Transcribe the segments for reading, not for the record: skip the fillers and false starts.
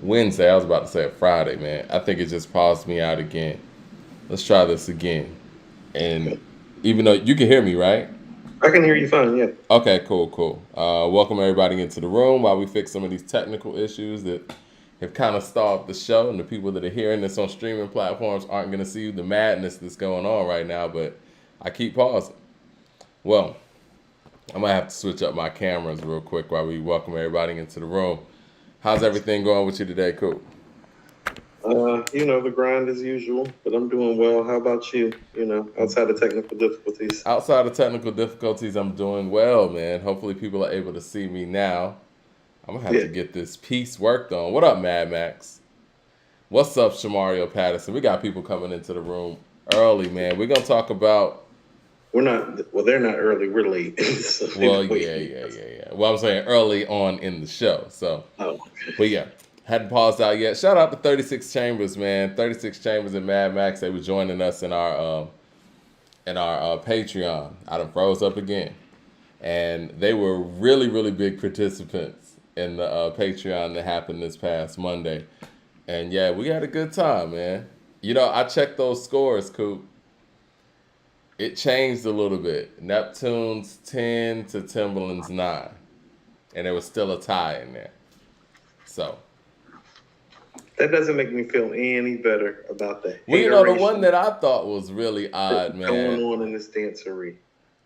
Wednesday. I was about to say a Friday, man. I think it just paused me out again. Let's try this again. And even though you can hear me, right? I can hear you fine. Yeah. Okay, cool, cool. Welcome everybody into the room while we fix some of these technical issues that have kind of stalled the show. And the people that are hearing this on streaming platforms aren't going to see the madness that's going on right now. But I keep pausing. Well, I might have to switch up my cameras real quick while we welcome everybody into the room. How's everything going with you today, Coop? The grind as usual, but I'm doing well. How about you? Outside of technical difficulties. Outside of technical difficulties, I'm doing well, man. Hopefully, people are able to see me now. I'm gonna have Yeah. to get this piece worked on. What up, Mad Max? What's up, Shamario Patterson? We got people coming into the room early, man. We're gonna talk about. We're not, well, they're not early. We're late. So Well, yeah. Well, I'm saying early on in the show. So, Oh, but yeah, hadn't paused out yet. Shout out to 36 Chambers, man. 36 Chambers and Mad Max. They were joining us in our Patreon. I done froze up again, and they were really, really big participants in the Patreon that happened this past Monday. And yeah, we had a good time, man. I checked those scores, Coop. It changed a little bit. Neptune's 10 to Timberland's 9. And there was still a tie in there. So, that doesn't make me feel any better about the the one hateration that I thought was really odd, going man. on in this dancery.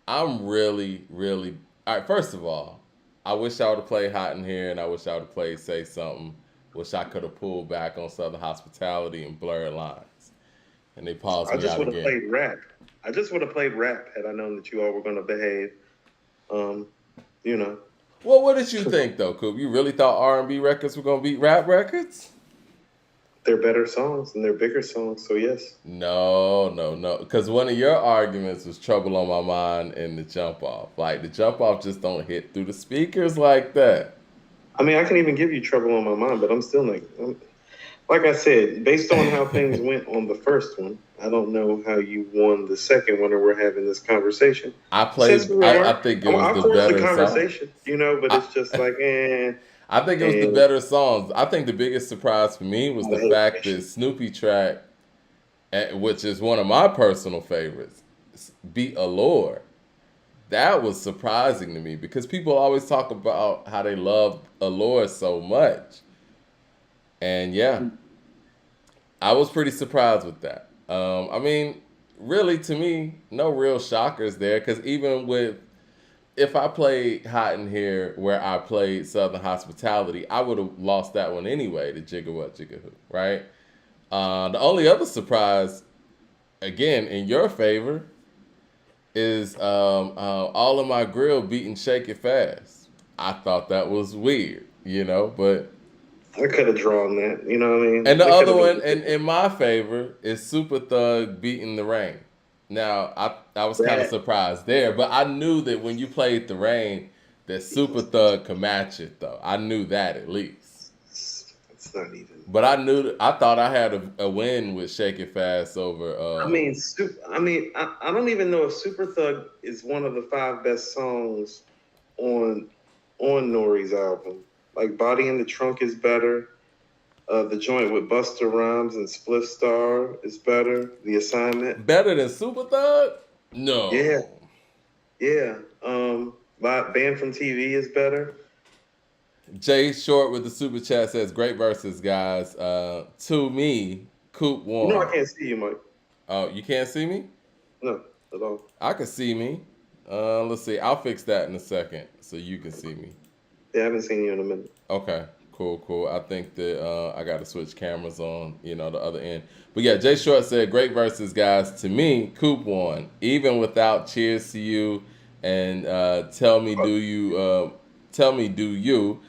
I'm really, really. All right, first of all, I wish I would have played Hot in Here, and I wish I would have played Say Something. Wish I could have pulled back on Southern Hospitality and Blurred Lines. And they paused I me just out would have again. played rap. I just would have played rap had I known that you all were going to behave. Um, you know, Well, what did you think, though, Coop? You really thought R&B records were going to beat rap records? they're better songs and they're bigger songs. So yes. No, no, no. Because one of your arguments was Trouble on My Mind and the Jump Off. Like, the Jump Off just don't hit through the speakers like that. I mean, I can even give you trouble on my mind, but I'm still like I said, based on how things went on the first one, I don't know how you won the second one, or we're having this conversation. Since we I are, think it was I'll the force the better song. conversation, but I, it's just like, I think it was the and better songs. I think the biggest surprise for me was all the the fact hateration. that Snoopy track, which is one of my personal favorites, Beat Allure. That was surprising to me because people always talk about how they love Allure so much. And yeah, I was pretty surprised with that. I mean, really, to me, no real shockers there because even with if I played Hot in Here where I played Southern Hospitality, I would have lost that one anyway, the Jigga What Jigga Who, right? The only other surprise, again, in your favor, is All in My Grill beating Shake It Fast. I thought that was weird, but I could have drawn that. You know what I mean? and the That could other have one, been in my favor, is Super Thug beating The Rain. Now, I was kind of that. surprised there, but I knew that when you played The Rain, that Super Thug could match it, though. I knew that at least. It's not even. But I thought I had a win with Shake It Fast over. I don't even know if Super Thug is one of the five best songs on Nori's album. Like Body in the Trunk is better. The joint with Busta Rhymes and Spliff Star is better. The Assignment, Better than Super Thug? yeah, No. yeah. Band from TV is better. Jay Short with the super chat says, great verses, guys. To me, Coop You know I won. can't see you, Mike. Oh, you can't see me? No, at all. I can see me. Let's see. I'll fix that in a second so you can see me. Yeah, I haven't seen you in a minute. Okay, cool, cool. I think that I got to switch cameras on, the other end. But yeah, Jay Short said, great verses, guys. To me, Coop won, even without Cheers to You and Tell Me Do You.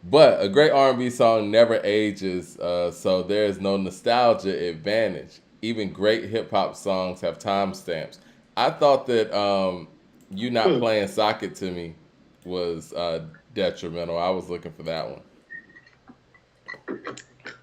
But a great R&B song never ages, so there is no nostalgia advantage. Even great hip hop songs have timestamps. I thought that you not Hmm. playing Socket to Me was detrimental. I was looking for that one.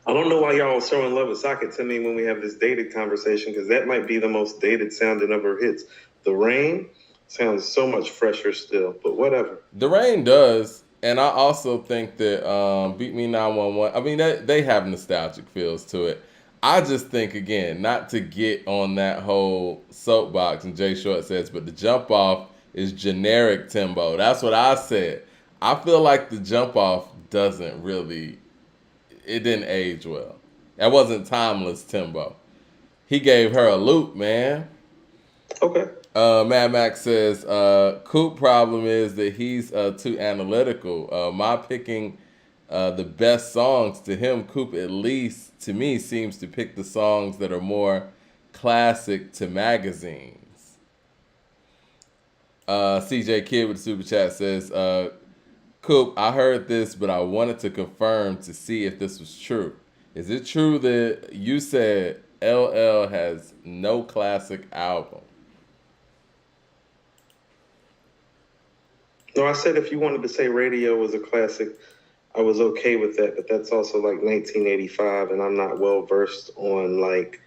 I don't know why y'all are so in love with Socket to me when we have this dated conversation, because that might be the most dated sounding of her hits. The Rain sounds so much fresher still, but whatever. The Rain does. And I also think that Beat Me 911, I mean, they have nostalgic feels to it. I just think, again, not to get on that whole soapbox, and Jay Short says, but the jump off is generic Timbo. That's what I said. I feel like the jump off doesn't really, it didn't age well. That wasn't timeless Timbo. He gave her a loop, man. Okay. Mad Max says, Coop problem is that he's too analytical. My picking the best songs to him, Coop at least to me seems to pick the songs that are more classic to magazines. CJ Kid with the super chat says, Coop, I heard this, but I wanted to confirm to see if this was true. Is it true that you said LL has no classic album? No, I said if you wanted to say radio was a classic, I was okay with that, but that's also like 1985, and I'm not well versed on like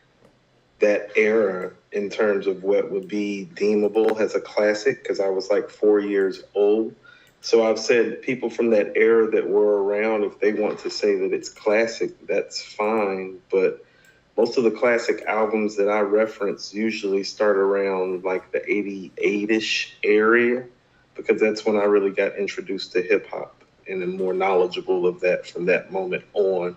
that era in terms of what would be deemable as a classic because I was like 4 years old. So I've said people from that era that were around, if they want to say that it's classic, that's fine. But most of the classic albums that I reference usually start around like the 88-ish area because that's when I really got introduced to hip hop and am more knowledgeable of that from that moment on.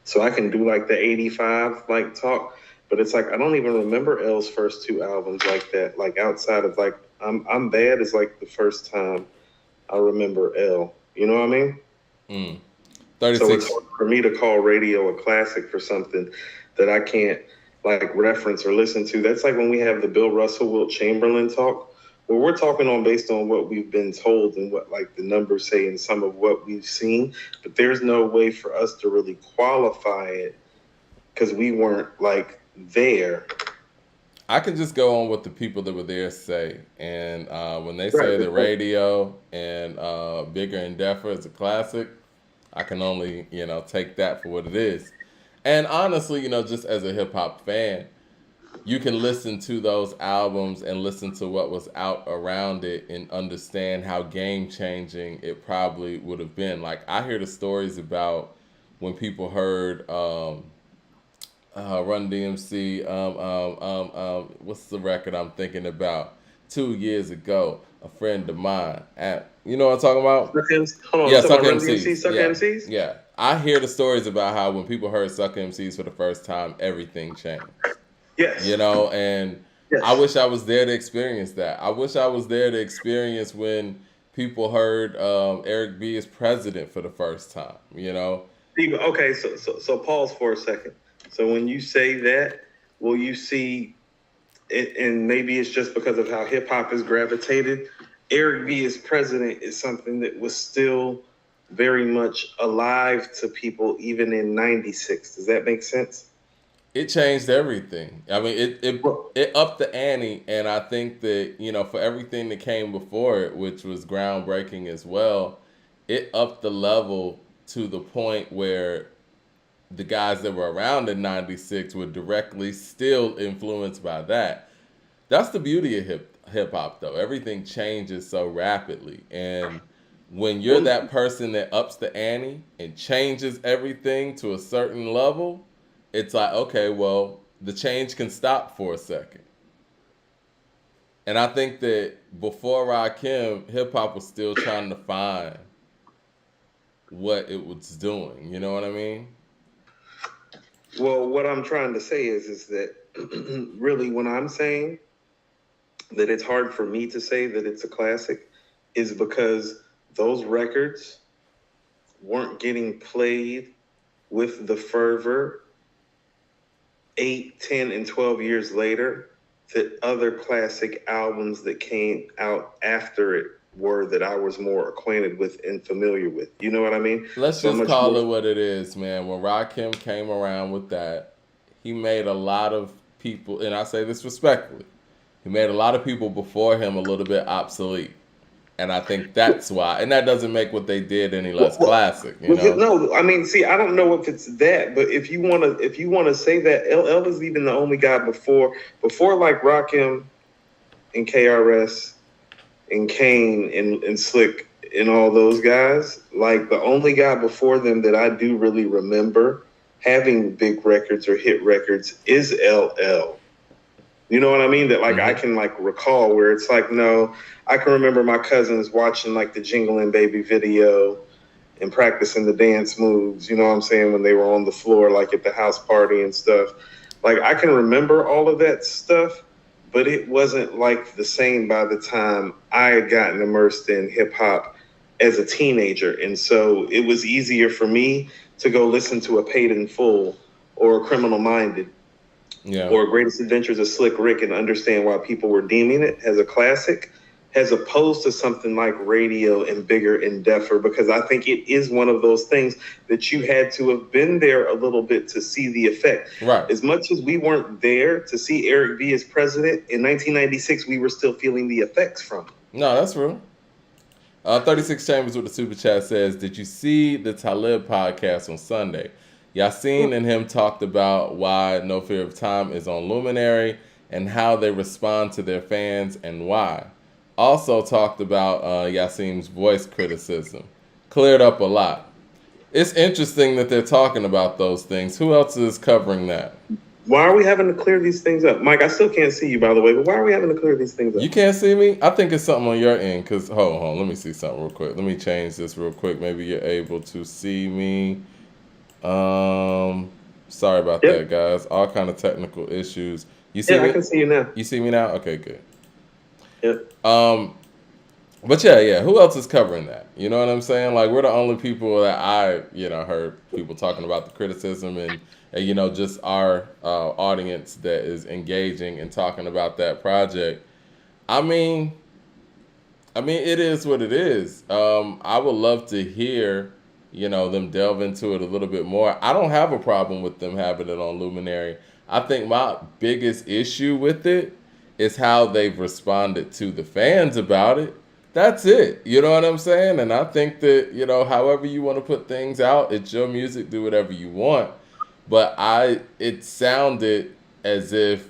So I can do like the 85 like talk, but it's like I don't even remember L's first two albums like that. Like outside of like I'm Bad is like the first time I remember L. You know what I mean? 36. So it's hard for me to call radio a classic for something that I can't like reference or listen to. That's like when we have the Bill Russell, Wilt Chamberlain talk. Well, we're talking on based on what we've been told and what like the numbers say and some of what we've seen, but there's no way for us to really qualify it because we weren't like there. I can just go on what the people that were there say, and when they say the radio and Bigger and Deffer is a classic, I can only take that for what it is. And honestly, just as a hip hop fan, you can listen to those albums and listen to what was out around it and understand how game changing it probably would have been. Like I hear the stories about when people heard Run DMC. What's the record I'm thinking about? 2 years ago, a friend of mine. You know what I'm talking about? Hold on, yeah, Suck MCs. Suck yeah, MCs? Yeah. I hear the stories about how when people heard Suck MCs for the first time, everything changed. Yes. And yes. I wish I was there to experience that. I wish I was there to experience when people heard Eric B. as president for the first time, Okay, so pause for a second. So when you say that, will you see it, and maybe it's just because of how hip hop has gravitated, Eric B. as president is something that was still very much alive to people even in 96. Does that make sense? It changed everything. I mean, it upped the ante, and I think that, for everything that came before it, which was groundbreaking as well, it upped the level to the point where the guys that were around in 96 were directly still influenced by that. That's the beauty of hip hop, though. Everything changes so rapidly. And when you're that person that ups the ante and changes everything to a certain level, it's like, okay, well, the change can stop for a second. And I think that before Rakim, hip hop was still trying to find what it was doing. You know what I mean? Well, what I'm trying to say is that really when I'm saying that it's hard for me to say that it's a classic is because those records weren't getting played with the fervor 8, 10, and 12 years later that other classic albums that came out after it were that I was more acquainted with and familiar with. You know what I mean? Let's just call it what it is, man. When Rakim came around with that, he made a lot of people, and I say this respectfully, he made a lot of people before him a little bit obsolete. And I think that's why. And that doesn't make what they did any less classic, No, I mean, see, I don't know if it's that, but if you wanna say that, LL is even the only guy before like Rakim and KRS and Kane and Slick and all those guys. Like the only guy before them that I do really remember having big records or hit records is LL. You know what I mean? That like I can like recall where it's like, no, I can remember my cousins watching like the Jingling Baby video and practicing the dance moves, you know what I'm saying, when they were on the floor, like at the house party and stuff. Like I can remember all of that stuff, but it wasn't like the same by the time I had gotten immersed in hip hop as a teenager. And so it was easier for me to go listen to a Paid in Full or Criminal Minded or Greatest Adventures of Slick Rick and understand why people were deeming it as a classic, as opposed to something like Radio and Bigger and Deffer, because I think it is one of those things that you had to have been there a little bit to see the effect. Right. As much as we weren't there to see Eric B as president, in 1996, we were still feeling the effects from it. No, that's real. 36 Chambers with the super chat says, did you see the Talib podcast on Sunday? Yassine and him talked about why No Fear of Time is on Luminary and how they respond to their fans and why. Also talked about Yassine's voice criticism. Cleared up a lot. It's interesting that they're talking about those things. Who else is covering that? Why are we having to clear these things up? Mike, I still can't see you, by the way, but why are we having to clear these things up? You can't see me? I think it's something on your end, because, hold on, let me see something real quick. Let me change this real quick. Maybe you're able to see me. Sorry about that, guys. All kind of technical issues. You see me? I can see you now. You see me now? Okay, good. Yep. But yeah. Who else is covering that? You know what I'm saying? Like, we're the only people that I, heard people talking about the criticism and just our audience that is engaging and talking about that project. I mean, it is what it is. I would love to hear, them delve into it a little bit more. I don't have a problem with them having it on Luminary. I think my biggest issue with it is how they've responded to the fans about it. That's it. You know what I'm saying? And I think that, however you want to put things out, it's your music, do whatever you want. But it sounded as if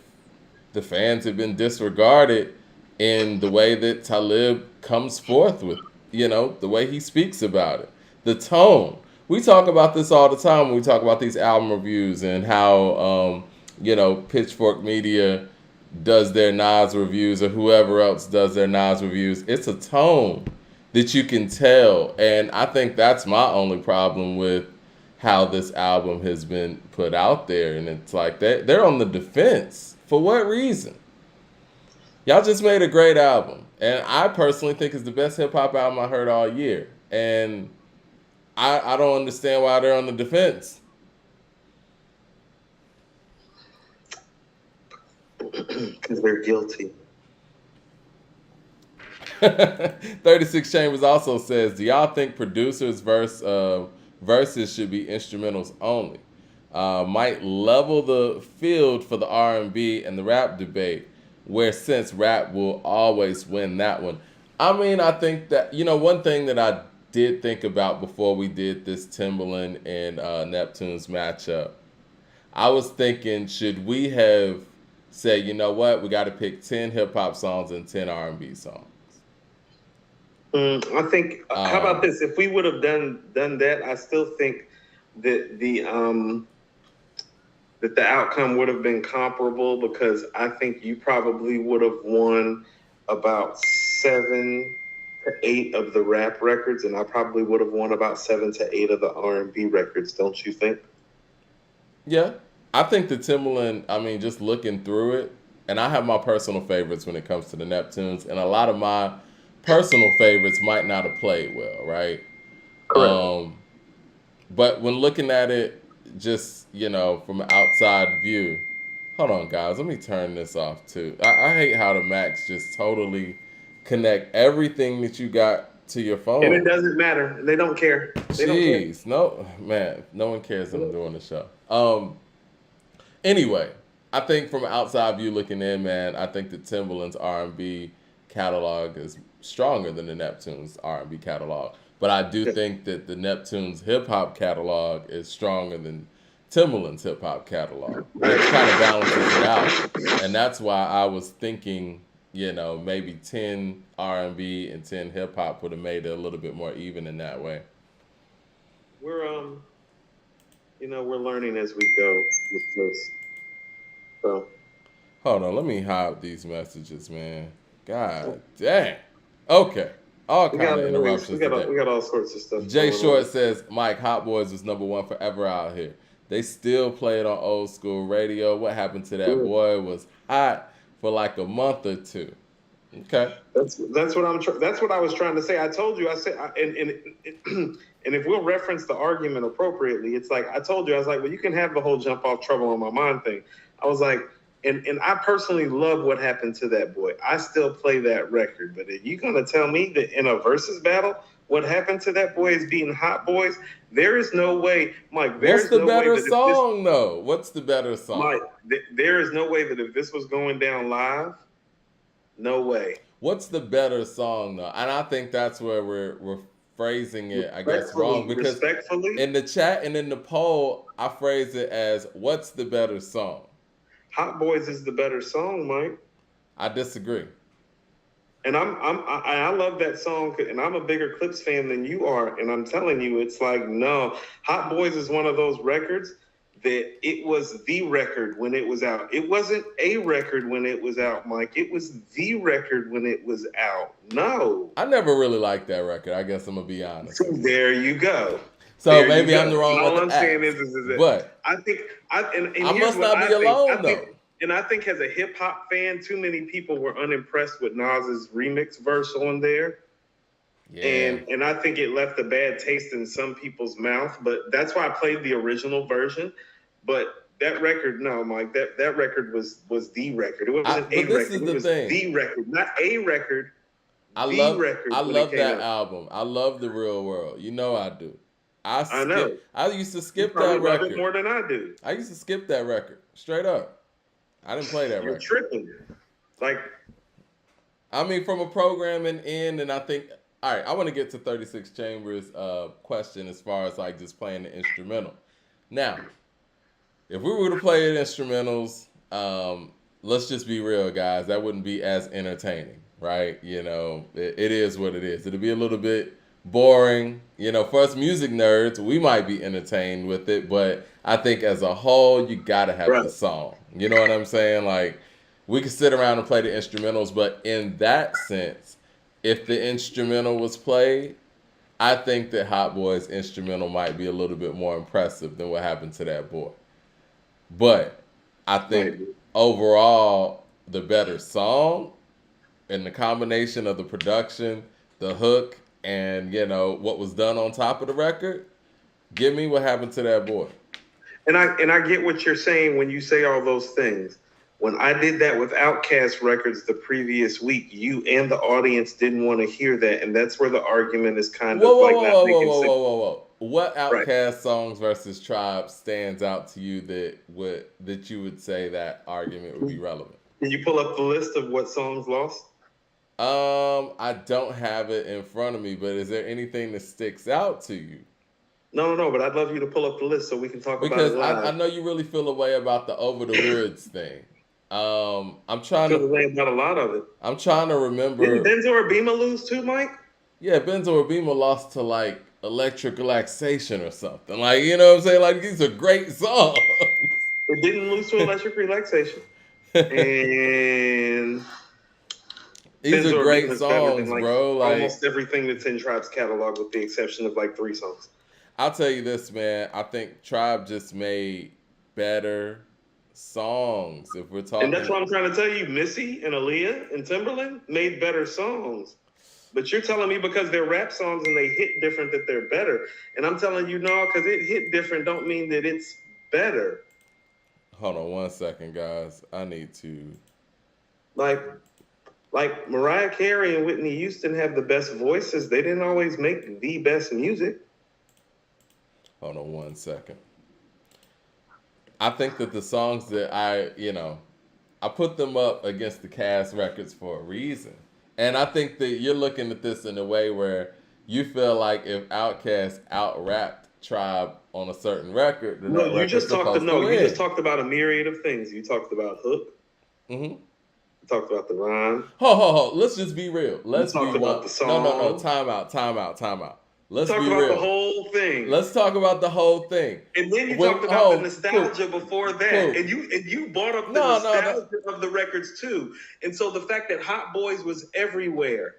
the fans have been disregarded in the way that Talib comes forth with, the way he speaks about it. The tone. We talk about this all the time when we talk about these album reviews and how, Pitchfork Media does their Nas reviews or whoever else does their Nas reviews. It's a tone that you can tell. And I think that's my only problem with how this album has been put out there. And it's like they're on the defense. For what reason? Y'all just made a great album. And I personally think it's the best hip-hop album I heard all year. And I don't understand why they're on the defense. Because they're guilty. 36 Chambers also says, do y'all think producers verses should be instrumentals only? Might level the field for the R&B and the rap debate, where since rap will always win that one. I mean, I think that, one thing that I did think about before we did this Timbaland and Neptune's matchup, I was thinking, should we have said, you know what, we got to pick 10 hip-hop songs and 10 R&B songs? I think, how about this? If we would have done that, I still think that the outcome would have been comparable, because I think you probably would have won about 7 to 8 of the rap records, and I probably would have won about 7 to 8 of the R&B records, don't you think? Yeah. I think the Timbaland, just looking through it, and I have my personal favorites when it comes to the Neptunes, and a lot of my personal favorites might not have played well, right? Correct. But when looking at it, just, from an outside view, hold on, guys, let me turn this off, too. I hate how the Macs just totally connect everything that you got to your phone. And it doesn't matter. They don't care. Jeez, no, man, no one cares that I'm doing the show. Anyway, I think from an outside view looking in, man, I think that Timbaland's R&B catalog is stronger than the Neptunes' R&B catalog. But I do think that the Neptunes' hip-hop catalog is stronger than Timbaland's hip-hop catalog. Which kind of balances it out. And that's why I was thinking maybe 10 R&B and 10 hip hop would have made it a little bit more even in that way. We're we're learning as we go with this. So Hold on, let me hide these messages, man. God dang. Okay. All we kind got of interruptions today. we got all sorts of stuff Jay going Short on. says, Mike, Hot Boys was #1 forever out here. They still play it on old school radio. What happened to that boy was hot for like a month or two. Okay. That's what that's what I was trying to say. I told you. I said, and if we'll reference the argument appropriately, it's like I told you. I was like, well, you can have the whole jump off trouble on my mind thing. I was like, and I personally love what happened to that boy. I still play that record. But if you're gonna tell me that in a versus battle, what happened to that boy is beating Hot Boys, there is no way, Mike. What's the better song, though? What's the better song? Mike, there is no way that if this was going down live. No way. What's the better song though? And I think that's where we're phrasing it, I guess, wrong, because in the chat and in the poll, I phrase it as "What's the better song?" Hot Boys is the better song, Mike. I disagree. And I love that song, and I'm a bigger Clips fan than you are, and I'm telling you, it's like no, Hot Boys is one of those records that it was the record when it was out. It wasn't a record when it was out, Mike. It was the record when it was out. No. I never really liked that record. I guess I'm going to be honest. So there you go. So there maybe I'm the wrong one. All I'm saying is that but I think, and I must not be alone, though. And I think as a hip-hop fan, too many people were unimpressed with Nas's remix verse on there. Yeah. And I think it left a bad taste in some people's mouth. But that's why I played the original version. But that record, no, Mike, that record was the record. It wasn't a record. It was the record, not a record. I love that album. I love The Real World. You know I do. I know. I used to skip that record. Love it more than I do. I used to skip that record straight up. I didn't play that record. You're tripping. Like, I mean, from a programming end, and I think, all right, I want to get to 36 Chambers' question as far as like just playing the instrumental. Now, if we were to play the instrumentals, let's just be real, guys. That wouldn't be as entertaining, right? It is what it is. It'll be a little bit boring. For us music nerds, we might be entertained with it, but I think as a whole, you gotta have the song. You know what I'm saying? Like, we could sit around and play the instrumentals, but in that sense, if the instrumental was played, I think that Hot Boy's instrumental might be a little bit more impressive than what happened to that boy. But I think overall, the better song and the combination of the production, the hook, and what was done on top of the record, give me What Happened to That Boy. And I get what you're saying when you say all those things. When I did that with Outkast Records the previous week, you and the audience didn't want to hear that, and that's where the argument is kind of like not making sense. Whoa. What Outkast songs versus Tribe stands out to you that you would say that argument would be relevant? Can you pull up the list of what songs lost? I don't have it in front of me, but is there anything that sticks out to you? No, but I'd love you to pull up the list so we can talk about it live. Because I know you really feel a way about the Over the Woods thing. I'm trying to way about a lot of it. I'm trying to remember. Didn't Benzo or Bima lose too, Mike? Yeah, Benzo or Bima lost to like Electric Relaxation or something. Like, you know what I'm saying? Like, these are great songs. It didn't lose to Electric Relaxation. And these are great songs, like, bro. Like almost everything that's in Tribe's catalog, with the exception of like 3 songs. I'll tell you this, man. I think Tribe just made better songs. If we're talking, and that's what I'm trying to tell you. Missy and Aaliyah and Timberland made better songs. But you're telling me because they're rap songs and they hit different that they're better. And I'm telling you, no, because it hit different don't mean that it's better. Hold on 1 second, guys. I need to... Like Mariah Carey and Whitney Houston have the best voices. They didn't always make the best music. Hold on 1 second. I think that the songs that I put them up against the Cast records for a reason. And I think that you're looking at this in a way where you feel like if Outkast out-rapped Tribe on a certain record, then you just talked about a myriad of things. You talked about hook. Mm-hmm. We talked about the rhyme. Ho. Let's just be real. We Let's be talked one. about the No. song. Time out. We Let's talked be about the real. whole thing. Let's talk about the whole thing. And then you talked about the nostalgia cool, before that. And you brought up the nostalgia of the records too. And so the fact that Hot Boys was everywhere.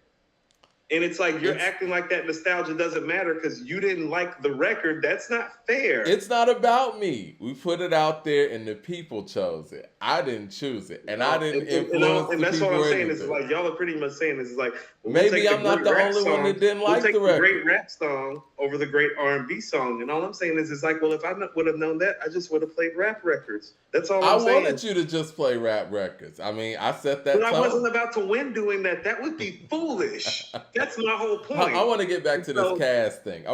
And it's like you're acting like that nostalgia doesn't matter because you didn't like the record. That's not fair. It's not about me. We put it out there and the people chose it. I didn't choose it. And I didn't influence the people. And that's what I'm saying. Is like y'all are pretty much saying this is like maybe I'm not the only one that didn't like the record. Great rap song over the great R&B song. And all I'm saying is like, well, if I would have known that, I just would have played rap records. That's all I'm saying. I wanted you to just play rap records. I mean, I set that. But I wasn't about to win doing that. That would be foolish. That's my whole point. I want to get back to this cast thing. I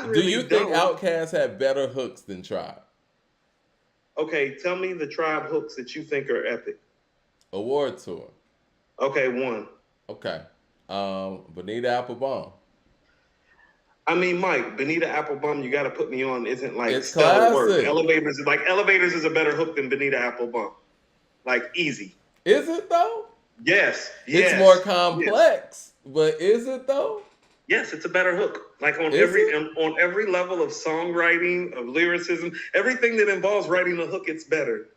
really do you think Outkast had better hooks than Tribe? Okay, tell me the Tribe hooks that you think are epic. Award tour. Okay, one. Okay. Bonita Applebum. I mean, Mike, Bonita Applebum, you got to put me on. Isn't like it's stellar work. Elevators is a better hook than Bonita Applebum. Like easy. Is it though? Yes. It's more complex, but is it though? Yes, it's a better hook. Like on every level of songwriting, of lyricism, everything that involves writing a hook, it's better.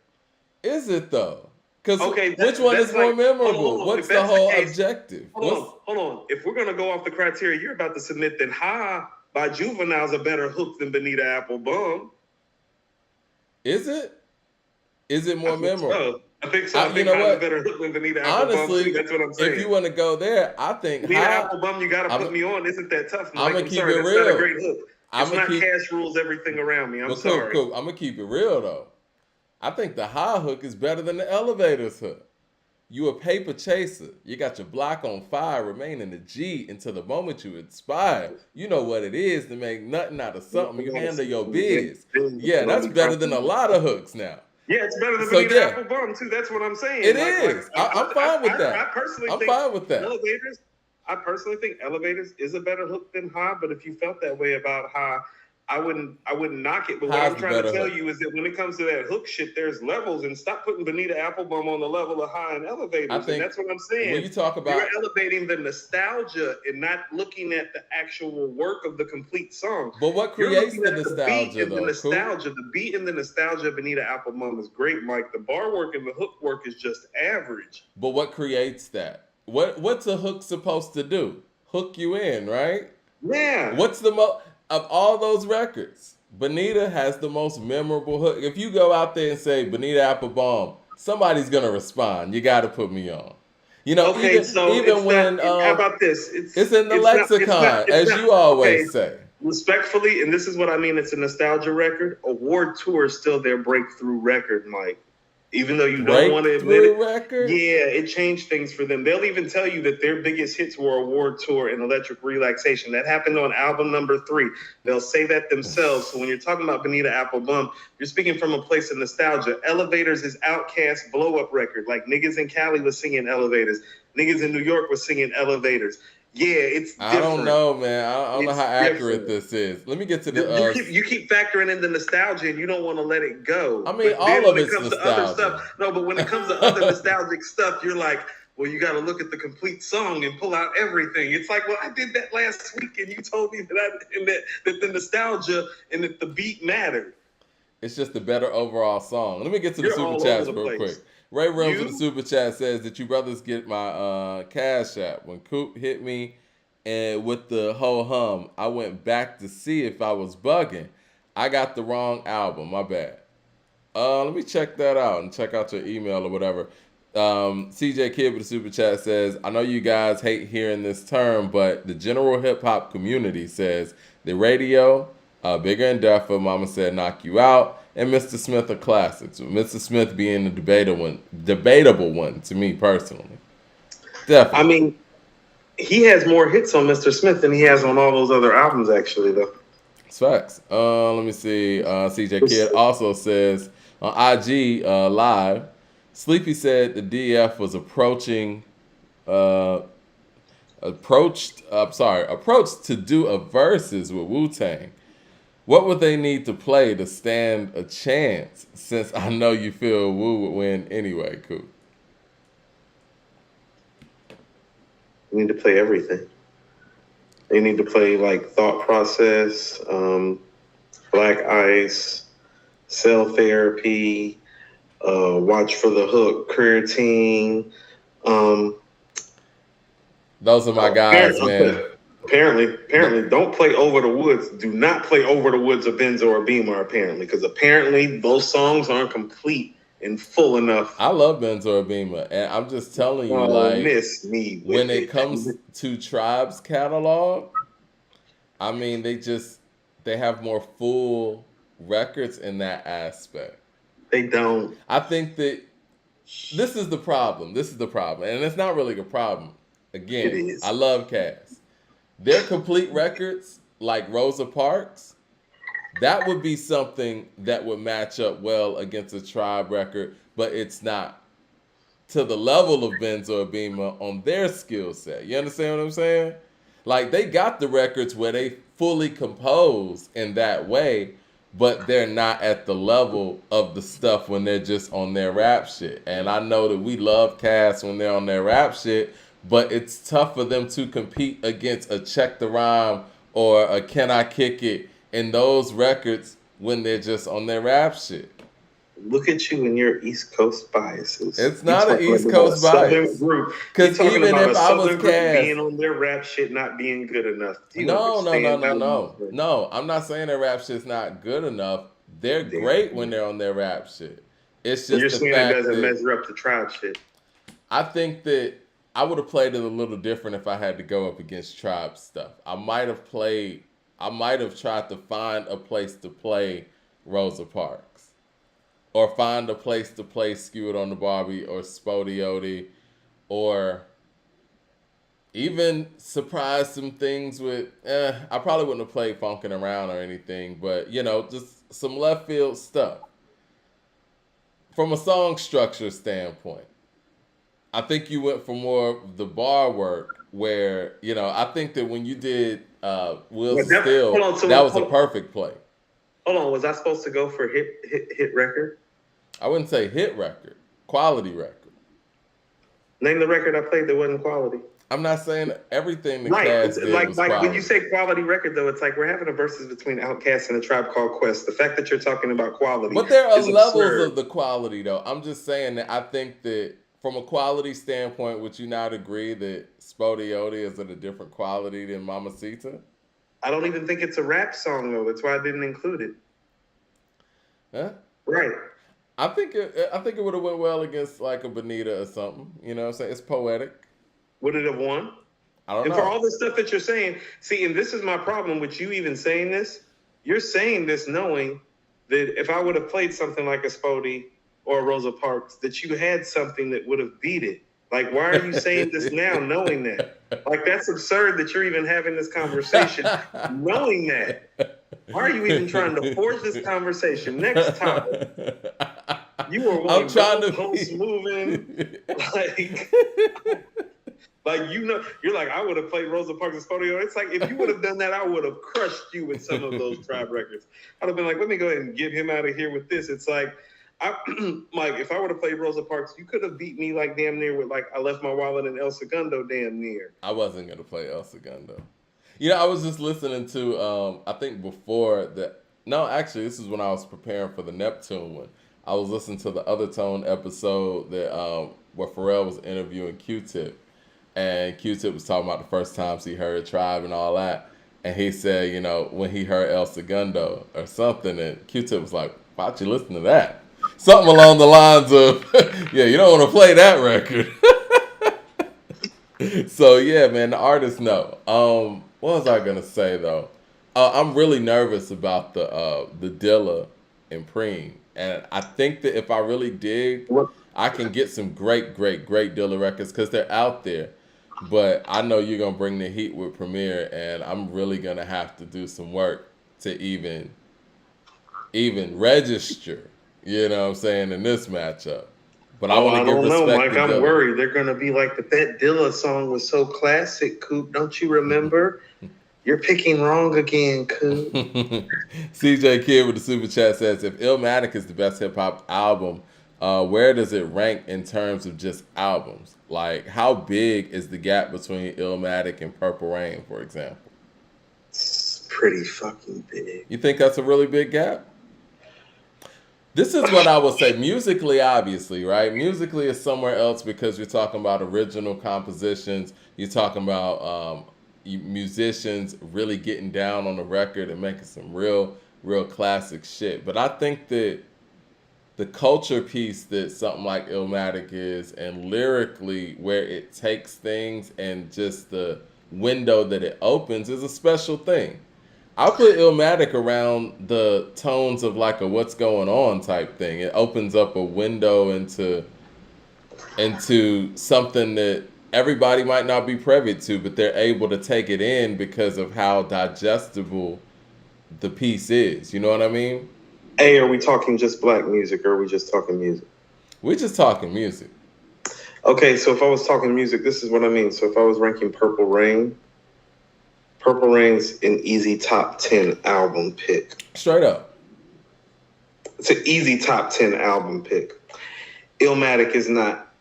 Is it though? Because which one is more memorable? What's the whole objective? Hold on. If we're gonna go off the criteria you're about to submit, then Ha by Juvenile's a better hook than Bonita Applebum. Is it? Is it more memorable? So. I think so. I think Ha's a better hook than Bonita Applebum. Honestly, that's what I'm saying. If you want to go there, I think Bonita Applebum, you got to put me on. Isn't that tough? I'm gonna keep it real. That's not a great hook. It's not cash rules everything around me. I'm sorry. Cool. I'm gonna keep it real though. I think the Ha hook is better than the Elevators hook. You a paper chaser. You got your block on fire, remain in the G until the moment you inspire. You know what it is to make nothing out of something. You handle your biz. Yeah, that's better than a lot of hooks now. Yeah, it's better than Bonita Applebum too. That's what I'm saying. It is. I'm fine with that. I personally think Elevators. I personally think Elevators is a better hook than Ha. But if you felt that way about Ha, I wouldn't knock it. But what I'm trying to tell you is that when it comes to that hook shit, there's levels, and stop putting Bonita Applebum on the level of Ha and Elevators. I think, and that's what I'm saying. When you talk about, you're elevating the nostalgia and not looking at the actual work of the complete song. But what creates the nostalgia, though? The beat and the nostalgia of Bonita Applebum is great, Mike. The bar work and the hook work is just average. But what creates that? What's a hook supposed to do? Hook you in, right? Yeah. What's the most of all those records? Bonita has the most memorable hook. If you go out there and say Bonita Applebum, somebody's gonna respond. You got to put me on. You know, even when how about this? It's in the lexicon, as you always say. Respectfully, and this is what I mean. It's a nostalgia record. Award Tour is still their breakthrough record, Mike. Even though you don't want to admit it, record? Yeah, it changed things for them. They'll even tell you that their biggest hits were Award Tour and Electric Relaxation. That happened on album number 3. They'll say that themselves. So when you're talking about Bonita Applebum, you're speaking from a place of nostalgia. Elevators is Outkast blow-up record. Like niggas in Cali was singing Elevators. Niggas in New York was singing Elevators. Yeah, it's different. I don't know, man. I don't know how accurate this is. Let me get to the... You keep factoring in the nostalgia, and you don't want to let it go. I mean, all of it's nostalgia. But when it comes to other nostalgic stuff, you're like, well, you got to look at the complete song and pull out everything. It's like, well, I did that last week, and you told me that the nostalgia and that the beat mattered. It's just a better overall song. Let me get to the super chats real quick. Ray Rose with the super chat says that you brothers get my Cash App. When Coop hit me and with the whole hum, I went back to see if I was bugging. I got the wrong album. My bad. Let me check that out and check out your email or whatever. CJ Kid with the super chat says, I know you guys hate hearing this term, but the general hip hop community says the radio, Bigger and Deffer, Mama Said Knock You Out, and Mr. Smith are classics. Mr. Smith being the debatable one to me personally. Definitely. I mean, he has more hits on Mr. Smith than he has on all those other albums, actually, though. It's facts. Let me see. CJ Kid also says on IG Live, Sleepy said the DF was approached to do a verses with Wu-Tang. What would they need to play to stand a chance? Since I know you feel Wu would win anyway, cool. You need to play everything. They need to play like Thought Process, Black Ice, Cell Therapy, Watch for the Hook, Career Team. Those are my guys, man. Apparently, don't play Over the Woods. Do not play Over the Woods or Benzo or Beamer, apparently, because apparently those songs aren't complete and full enough. I love Benzo Beamer, and I'm just telling you, miss me when it comes to Tribe's catalog, I mean, they have more full records in that aspect. They don't. I think that this is the problem. This is the problem, and it's not really a problem. Again, I love Cass. Their complete records, like Rosa Parks, that would be something that would match up well against a Tribe record, but it's not to the level of Benzo or Beamer on their skill set. You understand what I'm saying? Like, they got the records where they fully compose in that way, but they're not at the level of the stuff when they're just on their rap shit. And I know that we love Cass when they're on their rap shit, but it's tough for them to compete against a Check the Rhyme or a Can I Kick It in those records when they're just on their rap shit. Look at you and your East Coast biases. It's not an East Coast bias. Because even if I was Cass, being on their rap shit not being good enough. No. I'm not saying their rap shit's not good enough. They're great when they're on their rap shit. It's just you're saying it doesn't measure up to Tribe shit. I think that I would have played it a little different if I had to go up against Tribe stuff. I might have tried to find a place to play Rosa Parks. Or find a place to play Skew It on the Barbie or Spodiote, or even surprise some things with, I probably wouldn't have played Funkin' Around or anything, but, just some left field stuff. From a song structure standpoint, I think you went for more of the bar work where, I think that when you did Will Still, that was a perfect play. Hold on, was I supposed to go for hit record? I wouldn't say hit record, quality record. Name the record I played that wasn't quality. I'm not saying everything the Cass did was quality. When you say quality record, though, it's like we're having a versus between Outkast and A Tribe Called Quest. The fact that you're talking about quality, but there are levels of the quality, though. I'm just saying that I think that from a quality standpoint, would you not agree that Spodiote is at a different quality than Mamacita? I don't even think it's a rap song, though. That's why I didn't include it. Huh? Right. I think it would have went well against like a Bonita or something. You know what I'm saying? It's poetic. Would it have won? I don't know. And for all the stuff that you're saying, see, and this is my problem with you even saying this. You're saying this knowing that if I would have played something like a Spodie or a Rosa Parks, that you had something that would have beat it. Like, why are you saying this now knowing that? Like, that's absurd that you're even having this conversation knowing that. Why are you even trying to force this conversation? Next topic. You were one post moving, like you're like, I would have played Rosa Parks and Spodiote. It's like, if you would have done that, I would have crushed you with some of those Tribe records. I'd have been like, let me go ahead and get him out of here with this. It's like, Mike, if I would have played Rosa Parks, you could have beat me like damn near with like I Left My Wallet in El Segundo damn near. I wasn't gonna play El Segundo. I was just listening to I think before that. No, actually, this is when I was preparing for the Neptune one. I was listening to the Other Tone episode that where Pharrell was interviewing Q-Tip, and Q-Tip was talking about the first times he heard Tribe and all that, and he said, when he heard El Segundo or something, and Q-Tip was like, "Why'd you listen to that?" Something along the lines of, "Yeah, you don't want to play that record." So yeah, man, the artists know. What was I gonna say though? I'm really nervous about the Dilla and Preem, and I think that if I really dig, I can get some great Dilla records because they're out there. But I know you're gonna bring the heat with Premier, and I'm really gonna have to do some work to even register. You know what I'm saying, in this matchup. But I want to give respect to Dilla. Mike, I'm worried they're gonna be like, that Dilla song was so classic, Coop. Don't you remember? You're picking wrong again, Coop. CJ Kid with the super chat says, if Illmatic is the best hip hop album, where does it rank in terms of just albums? Like, how big is the gap between Illmatic and Purple Rain, for example? It's pretty fucking big. You think that's a really big gap? This is what I would say. Musically, obviously, right? Musically is somewhere else because you're talking about original compositions. You're talking about musicians really getting down on the record and making some real classic shit. But I think that the culture piece that something like Illmatic is, and lyrically where it takes things and just the window that it opens, is a special thing. I'll put Illmatic around the tones of like a what's going on type thing. It opens up a window into something that everybody might not be privy to, but they're able to take it in because of how digestible the piece is. You know what I mean? Hey, are we talking just black music or are we just talking music? We're just talking music. Okay, so if I was talking music, this is what I mean. So if I was ranking Purple Rain's an easy top 10 album pick. Straight up. It's an easy top 10 album pick. Illmatic is not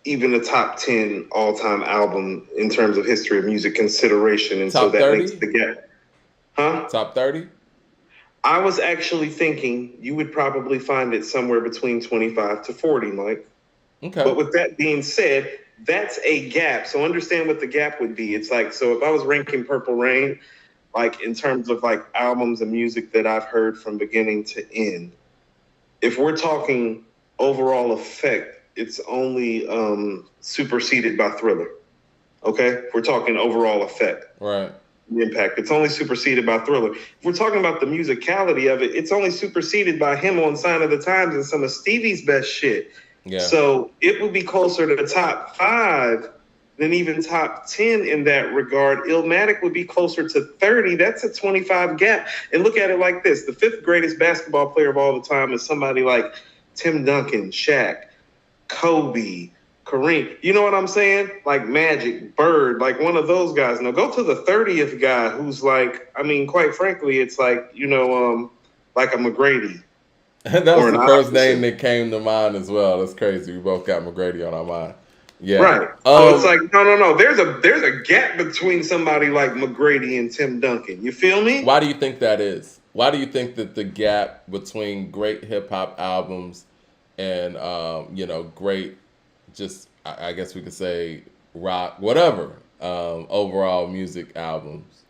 even a top 10 all-time album in terms of history of music consideration. And top so that 30? makes the gap. Huh? Top 30? I was actually thinking you would probably find it somewhere between 25 to 40, Mike. Okay. But with that being said, that's a gap. So understand what the gap would be. It's like, so if I was ranking Purple Rain, like in terms of like albums and music that I've heard from beginning to end, if we're talking overall effect, it's only superseded by Thriller. Okay? If we're talking overall effect. Right. Impact. It's only superseded by Thriller. If we're talking about the musicality of it, it's only superseded by him on Sign of the Times and some of Stevie's best shit. Yeah. So it would be closer to the top 5 than even top 10 in that regard. Illmatic would be closer to 30. That's a 25 gap. And look at it like this. The 5th greatest basketball player of all the time is somebody like Tim Duncan, Shaq, Kobe, Kareem. You know what I'm saying? Like Magic, Bird, like one of those guys. Now go to the 30th guy who's like, I mean, quite frankly, it's like, like a McGrady. That was the first name that came to mind as well. That's crazy. We both got McGrady on our mind. Yeah. Right. So it's like, no. There's a gap between somebody like McGrady and Tim Duncan. You feel me? Why do you think that is? Why do you think that the gap between great hip hop albums and great, just I guess we could say rock, whatever, overall music albums?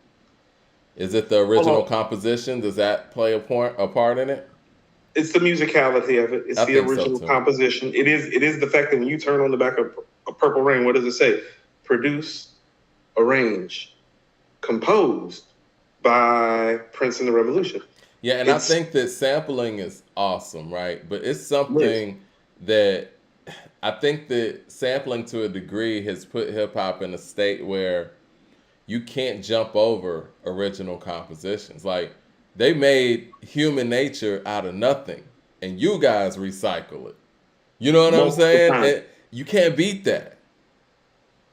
Is it the original composition? Does that play a part in it? It's the musicality of it. It's the original composition. It is the fact that when you turn on the back of Purple Rain, what does it say? Produced, arranged, composed by Prince and the Revolution. Yeah, and I think that sampling is awesome, right? But it's something that I think that sampling to a degree has put hip hop in a state where you can't jump over original compositions. Like, they made Human Nature out of nothing, and you guys recycle it. You know what I'm saying? You can't beat that.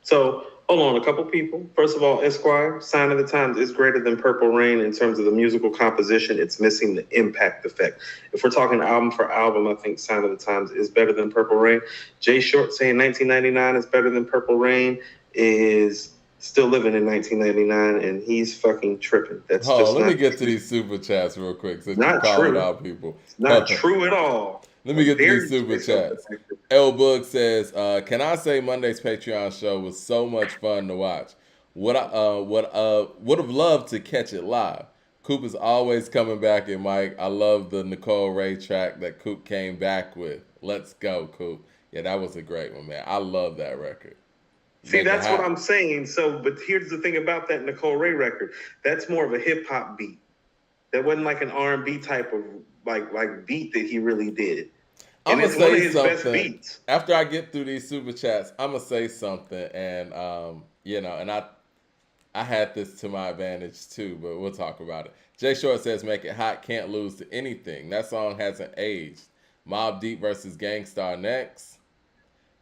So, hold on, a couple people. First of all, Esquire, Sign of the Times is greater than Purple Rain in terms of the musical composition. It's missing the impact effect. If we're talking album for album, I think Sign of the Times is better than Purple Rain. Jay Short saying 1999 is better than Purple Rain is still living in 1999, and he's fucking tripping. That's let me get to these super chats real quick since you're calling out people. Not true at all. Let me get to these super chats. L Book says, "Can I say Monday's Patreon show was so much fun to watch? Would have loved to catch it live. Coop is always coming back, and Mike, I love the Nicole Ray track that Coop came back with. Let's go, Coop. Yeah, that was a great one, man. I love that record." See, that's what I'm saying. So, but here's the thing about that Nicole Ray record. That's more of a hip hop beat. That wasn't like an R&B type of like beat that he really did. I'm gonna say something. After I get through these super chats, I'm gonna say something, and and I had this to my advantage too, but we'll talk about it. Jay Short says, "Make it hot, can't lose to anything." That song hasn't aged. Mobb Deep versus Gangstar next.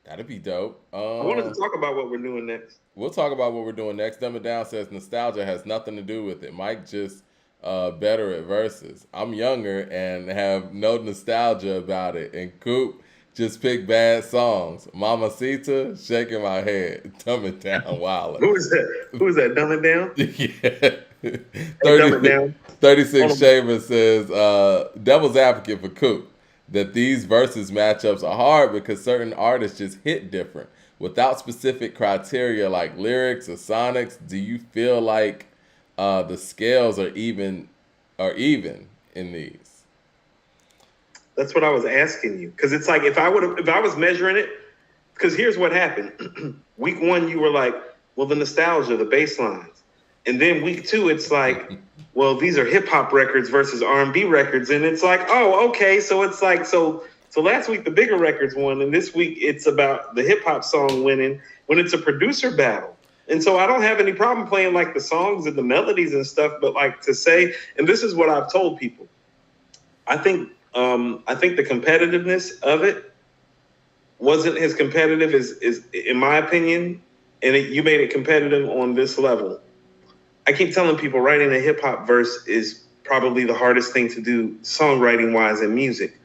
That'd be dope. I wanted to talk about what we're doing next. We'll talk about what we're doing next. Dumb It Down says nostalgia has nothing to do with it. Mike just better at verses. I'm younger and have no nostalgia about it. And Coop just picked bad songs. Mamacita, shaking my head. Dumb It Down, Wilder. Who is that? Who is that? Dumb It Down? Yeah. Hey, Dumb It Down. 36 Shaver says, Devil's Advocate for Coop, that these verses matchups are hard because certain artists just hit different. Without specific criteria like lyrics or sonics, do you feel like the scales are even in these? That's what I was asking you. Because it's like if I was measuring it, because here's what happened. Week 1, you were like, well, the nostalgia, the bass lines. And then week 2, it's like, well, these are hip hop records versus R&B records. And it's like, oh, okay. So it's like, so last week the bigger records won, and this week it's about the hip hop song winning when it's a producer battle. And so I don't have any problem playing like the songs and the melodies and stuff, but like to say, and this is what I've told people, I think the competitiveness of it wasn't as competitive as in my opinion, and you made it competitive on this level. I keep telling people writing a hip hop verse is probably the hardest thing to do songwriting wise in music.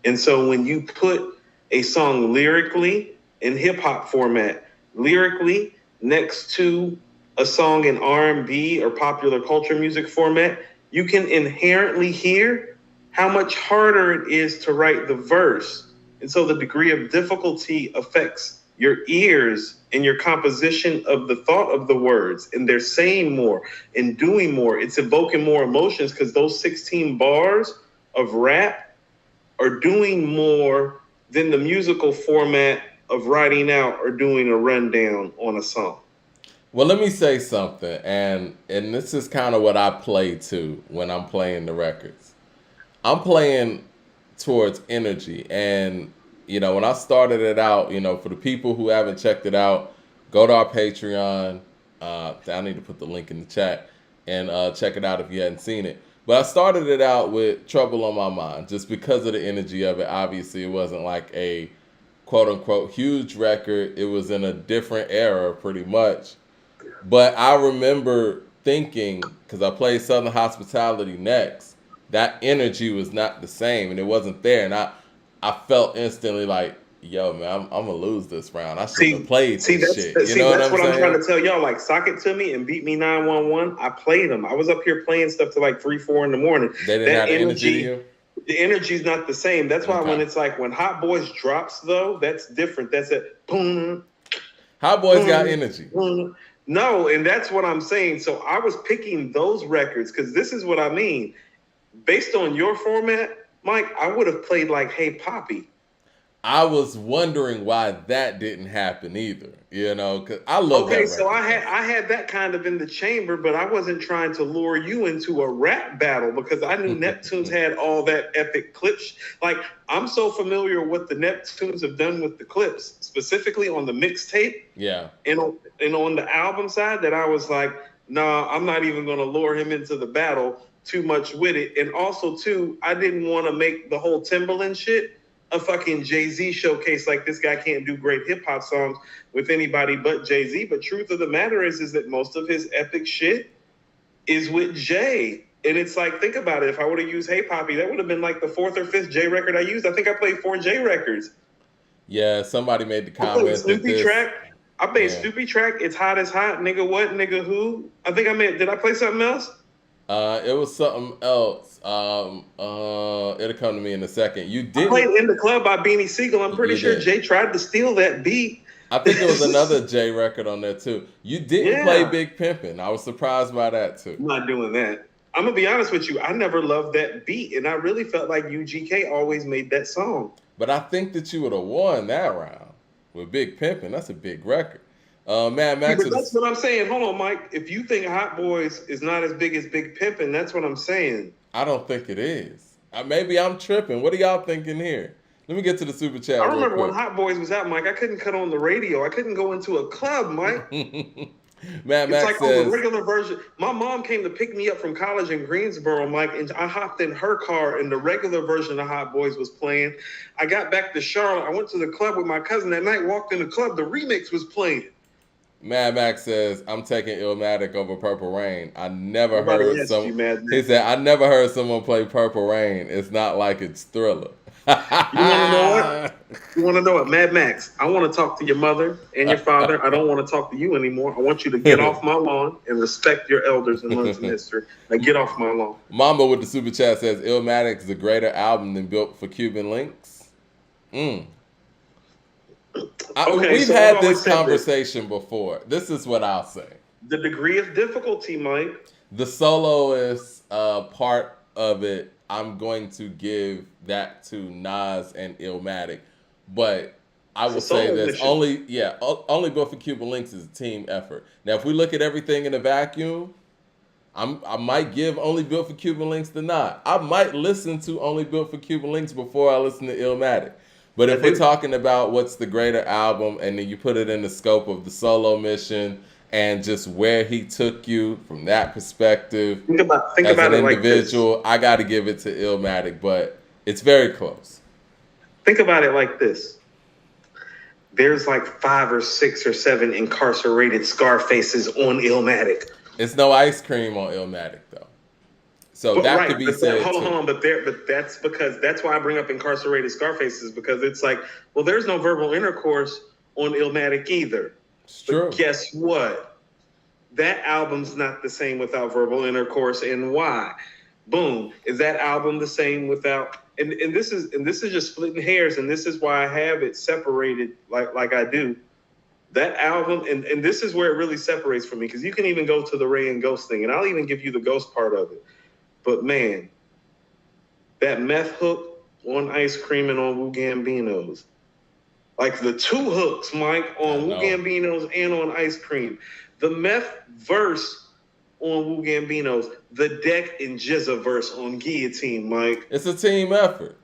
And so when you put a song lyrically in hip hop format, lyrically next to a song in R&B or popular culture music format, you can inherently hear how much harder it is to write the verse. And so the degree of difficulty affects your ears and your composition of the thought of the words. And they're saying more and doing more. It's evoking more emotions because those 16 bars of rap are doing more than the musical format of writing out or doing a rundown on a song. Well, let me say something, and this is kind of what I play to when I'm playing the records. I'm playing towards energy, and when I started it out, for the people who haven't checked it out, go to our Patreon. I need to put the link in the chat and check it out if you hadn't seen it. But I started it out with Trouble on My Mind just because of the energy of it. Obviously, it wasn't like a quote-unquote huge record. It was in a different era pretty much. But I remember thinking, because I played Southern Hospitality next, that energy was not the same, and it wasn't there. And I felt instantly like, yo, man, I'm going to lose this round. I should have played this shit. That's what I'm trying to tell y'all. Like, Sock It To Me and Beat Me 911, I played them. I was up here playing stuff till like 3, 4 in the morning. They didn't have energy to you? The energy's not the same. That's why when it's like, when Hot Boys drops, though, that's different. That's it. Boom. Hot Boys got energy. Boom. No, and that's what I'm saying. So I was picking those records because this is what I mean. Based on your format, Mike, I would have played like Hey Poppy. I was wondering why that didn't happen either, because I love that record. So I had that kind of in the chamber, but I wasn't trying to lure you into a rap battle because I knew Neptunes had all that epic clips. Like, I'm so familiar with what the Neptunes have done with the clips, specifically on the mixtape. Yeah. And on the album side, that I was like, nah, I'm not even going to lure him into the battle too much with it. And also, too, I didn't want to make the whole Timbaland shit a fucking Jay-Z showcase. Like, this guy can't do great hip-hop songs with anybody but Jay-Z. But truth of the matter is that most of his epic shit is with Jay. And it's like, think about it. If I would have used Hey Poppy, that would have been like the 4th or 5th Jay record I used. I think I played 4 Jay records. Yeah, somebody made the comment. Snoopy track. I played Snoopy track. It's Hot as Hot. Nigga what? Nigga who? I think did I play something else? It was something else. It'll come to me in a second. You did play In the Club by Beanie Siegel. I'm pretty sure Jay tried to steal that beat. I think there was another Jay record on there too. You didn't play Big Pimpin'. I was surprised by that too. I'm not doing that. I'm gonna be honest with you. I never loved that beat, and I really felt like UGK always made that song. But I think that you would have won that round with Big Pimpin'. That's a big record. Mad Max. But that's what I'm saying. Hold on, Mike. If you think Hot Boys is not as big as Big Pimpin', that's what I'm saying. I don't think it is. Maybe I'm tripping. What are y'all thinking here? Let me get to the super chat. I remember when Hot Boys was out, Mike. I couldn't cut on the radio. I couldn't go into a club, Mike. Mad Max it's like the regular version. My mom came to pick me up from college in Greensboro, Mike, and I hopped in her car, and the regular version of Hot Boys was playing. I got back to Charlotte. I went to the club with my cousin that night. Walked in the club. The remix was playing. Mad Max says, I'm taking Illmatic over Purple Rain. I never Nobody heard asked you, some. Mad He Max. said, I never heard someone play Purple Rain. It's not like it's Thriller. You want to know what? You want to know what? Mad Max, I want to talk to your mother and your father. I don't want to talk to you anymore. I want you to get off my lawn and respect your elders and learn some history. Now get off my lawn. Mamba with the super chat says, Illmatic is a greater album than Built for Cuban Links. Okay, We've so had I've this always said conversation before. This is what I'll say. the degree of difficulty, Mike. The soloist part of it, I'm going to give that to Nas and Illmatic. But I will say solo this, mission. only Built for Cuban Links is a team effort. Now, if we look at everything in a vacuum, I might give Only Built for Cuban Links the nod. I might listen to Only Built for Cuban Links before I listen to Illmatic. But if we're talking about what's the greater album, and then you put it in the scope of the solo mission and just where he took you from that perspective, Think about an it like individual, this. I got to give it to Illmatic, but it's very close. Think about it like this. There's like 5 or 6 or 7 incarcerated Scarfaces on Illmatic. It's no ice cream on Illmatic though. So But that could be said. Hold on, but that's why I bring up incarcerated Scarfaces, because it's like, well, there's no verbal intercourse on Illmatic either. It's true. But guess what? That album's not the same without verbal intercourse, and why? Boom. Is that album the same without? And this is just splitting hairs, and this is why I have it separated like I do. That album, and this is where it really separates for me, because you can even go to the Ray and Ghost thing, and I'll even give you the Ghost part of it. But man, that meth hook on Ice Cream and on Wu Gambino's, like the 2 hooks, Mike, on Wu Gambino's and on Ice Cream. The meth verse on Wu Gambino's, the Deck and Jizza verse on Guillotine, Mike. It's a team effort.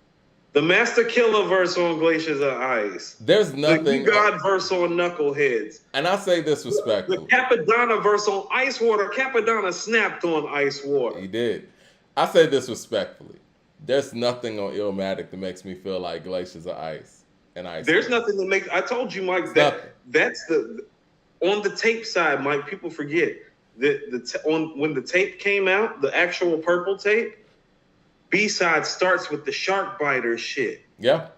The Master Killer verse on Glaciers of Ice. There's nothing. The God verse on Knuckleheads. And I say this respectfully. The Capadonna verse on Ice Water. Capadonna snapped on Ice Water. He did. I say this respectfully. There's nothing on Illmatic that makes me feel like Glaciers of Ice and Ice. There's nothing that makes. I told you, Mike. That's the on the tape side, Mike. People forget that when the tape came out, the actual purple tape. B-side starts with the shark biter shit. Yeah,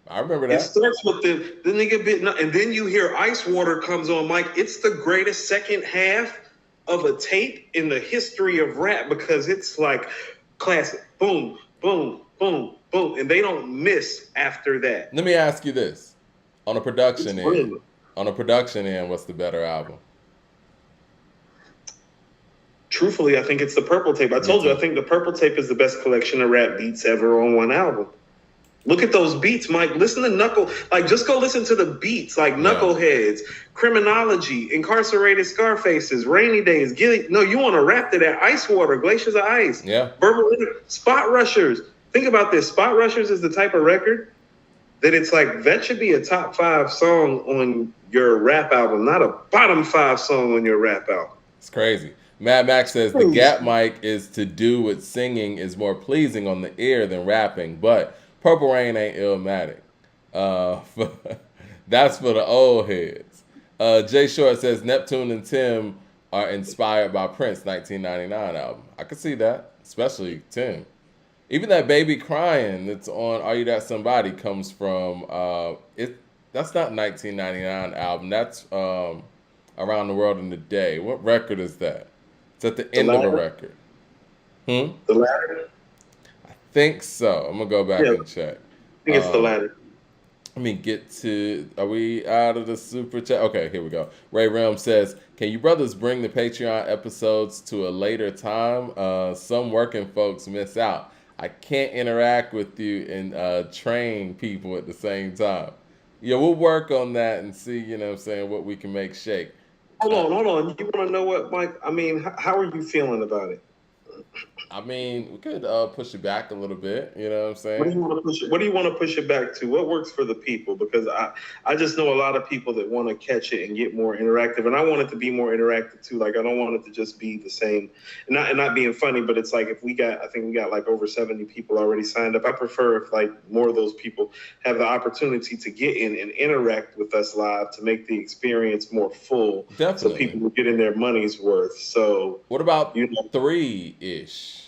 I remember that. It starts with the nigga bit, and then you hear Ice Water comes on, Mike. It's the greatest second half of a tape in the history of rap, because it's like classic. Boom, boom, boom, boom, and they don't miss after that. Let me ask you this: on a production end, what's the better album? Truthfully, I think it's the Purple Tape. I told you, I think the Purple Tape is the best collection of rap beats ever on one album. Look at those beats, Mike. Listen to just go listen to the beats, like Knuckleheads, Criminology, Incarcerated Scarfaces, Rainy Days. No, you want to rap to that. Ice Water, Glaciers of Ice. Yeah. Spot Rushers. Think about this. Spot Rushers is the type of record that it's like, that should be a top 5 song on your rap album, not a bottom 5 song on your rap album. It's crazy. Mad Max says the gap mic is to do with singing is more pleasing on the ear than rapping, but Purple Rain ain't Illmatic. That's for the old heads. Jay Short says Neptune and Tim are inspired by Prince 1999 album. I could see that, especially Tim. Even that Baby Crying that's on Are You That Somebody comes from that's not 1999 album. That's Around the World in a Day. What record is that? It's at the end of a record. The latter? I think so. I'm going to go back and check. I think it's the latter. Let me get to, are we out of the super chat? Okay, here we go. Ray Realm says, can you brothers bring the Patreon episodes to a later time? Some working folks miss out. I can't interact with you and train people at the same time. Yeah, we'll work on that and see, what we can make shake. Hold on. You want to know what, Mike? I mean, how are you feeling about it? I mean, we could push it back a little bit. You know what I'm What do saying? you want to push it? What do you want to push it back to? What works for the people? Because I just know a lot of people that want to catch it and get more interactive, and I want it to be more interactive too. Like I don't want it to just be the same, and not being funny, but it's like if I think we got like over 70 people already signed up. I prefer if like more of those people have the opportunity to get in and interact with us live to make the experience more full, so Definitely. people will get in their money's worth. So What about you know. 3-ish?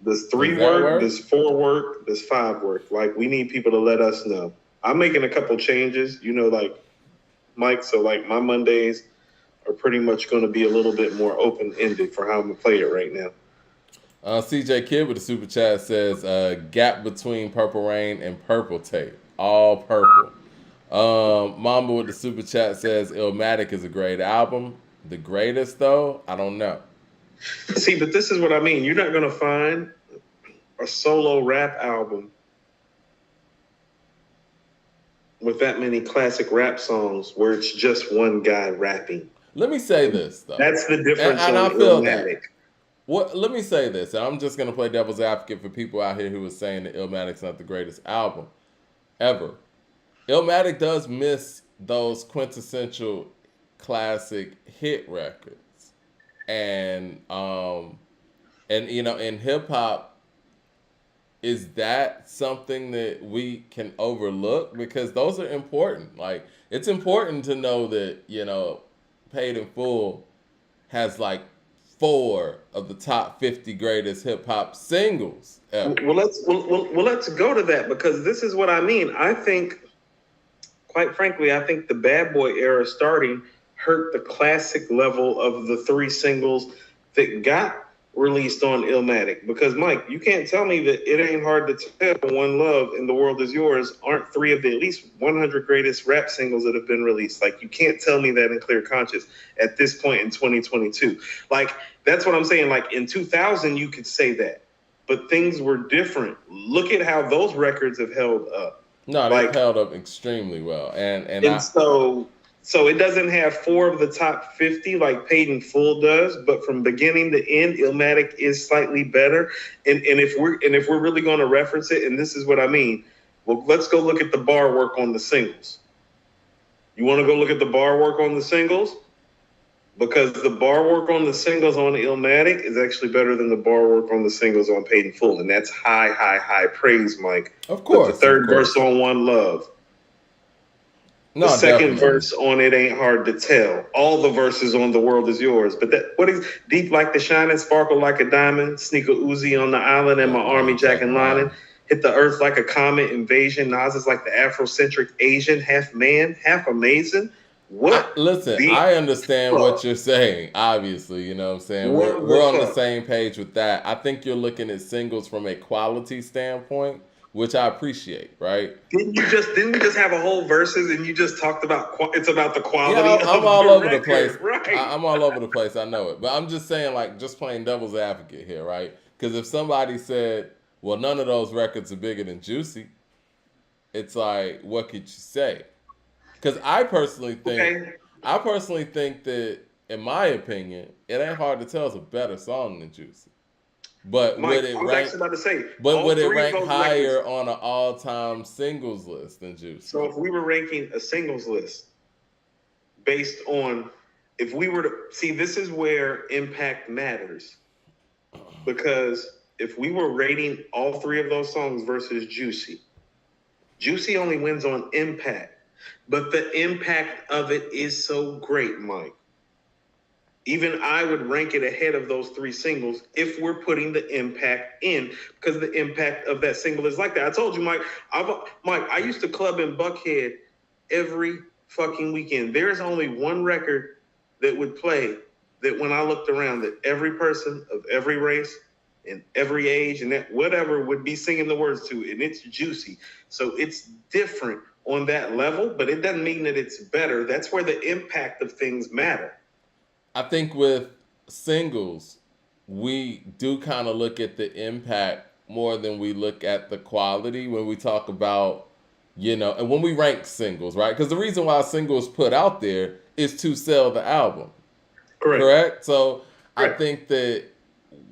Does Does 3 that work? work? Does 4 work? Does 5 work? Like we need people to let us know. I'm making a couple changes, like Mike. So like my Mondays are pretty much going to be a little bit more open ended for how I'm gonna play it right now. CJ Kid with the super chat says, "Gap between Purple Rain and Purple Tape, all purple." Mamba with the super chat says, "Illmatic is a great album. The greatest though, I don't know." See, but this is what I mean. You're not going to find a solo rap album with that many classic rap songs where it's just one guy rapping. Let me say this though, That's the difference and on I feel that. Illmatic. What? Let me say this, and I'm just gonna play devil's advocate for people out here who are saying that Illmatic's not the greatest album ever. Illmatic does miss those quintessential classic hit records, and in hip hop, is that something that we can overlook? Because those are important. Like it's important to know that Paid in Full has like 4 of the top 50 greatest hip hop singles ever. Let's go to that because this is what I mean. I think, quite frankly, I think the Bad Boy era starting hurt the classic level of the 3 singles that got released on Illmatic. Because Mike, you can't tell me that It Ain't Hard to Tell, One Love, and The World Is Yours aren't 3 of the at least 100 greatest rap singles that have been released. Like you can't tell me that in clear conscience at this point in 2022. Like that's what I'm saying. Like in 2000, you could say that, but things were different. Look at how those records have held up. No, they've Like held up extremely well, and so it doesn't have 4 of the top 50 like Paid in Full does, but from beginning to end, Illmatic is slightly better. And if we're really going to reference it, and this is what I mean, well, let's go look at the bar work on the singles. You want to go look at the bar work on the singles? Because the bar work on the singles on Illmatic is actually better than the bar work on the singles on Paid in Full, and that's high praise, Mike. of course, the third verse on One Love. No, The second definitely. verse on It Ain't Hard to Tell. All the verses on The World Is Yours. But what is Deep Like the Shining, Sparkle Like a Diamond, Sneaker Uzi on the Island, and my Army Jack and Lining, Hit the Earth Like a Comet, Invasion, Nas is like the Afrocentric Asian, half man, half amazing. What? I understand what you're saying. Obviously, you know what I'm saying. We're on the same page with that. I think you're looking at singles from a quality standpoint, which I appreciate, right? Didn't we just have a whole verses and you just talked about it's about the quality? Yeah, I'm all over the place. Right. I'm all over the place. I know it, but I'm just saying, like, just playing devil's advocate here, right? Because if somebody said, "Well, none of those records are bigger than Juicy," it's like, what could you say? Because I personally think that, in my opinion, It Ain't Hard to Tell is a better song than Juicy. But Mike, would it I was rank? actually about to say, But would it rank higher records on an all-time singles list than Juicy? So if we were ranking a singles list based on, if we were to see, this is where impact matters. Because if we were rating all 3 of those songs versus Juicy, Juicy only wins on impact. But the impact of it is so great, Mike. Even I would rank it ahead of those 3 singles if we're putting the impact in, because the impact of that single is like that. I told you, Mike, I used to club in Buckhead every fucking weekend. There's only one record that would play that when I looked around that every person of every race and every age and that whatever would be singing the words to, and it's Juicy. So it's different on that level, but it doesn't mean that it's better. That's where the impact of things matter. I think with singles, we do kind of look at the impact more than we look at the quality when we talk about, and when we rank singles, right? Because the reason why a single is put out there is to sell the album. Correct. Correct? So Correct. I think that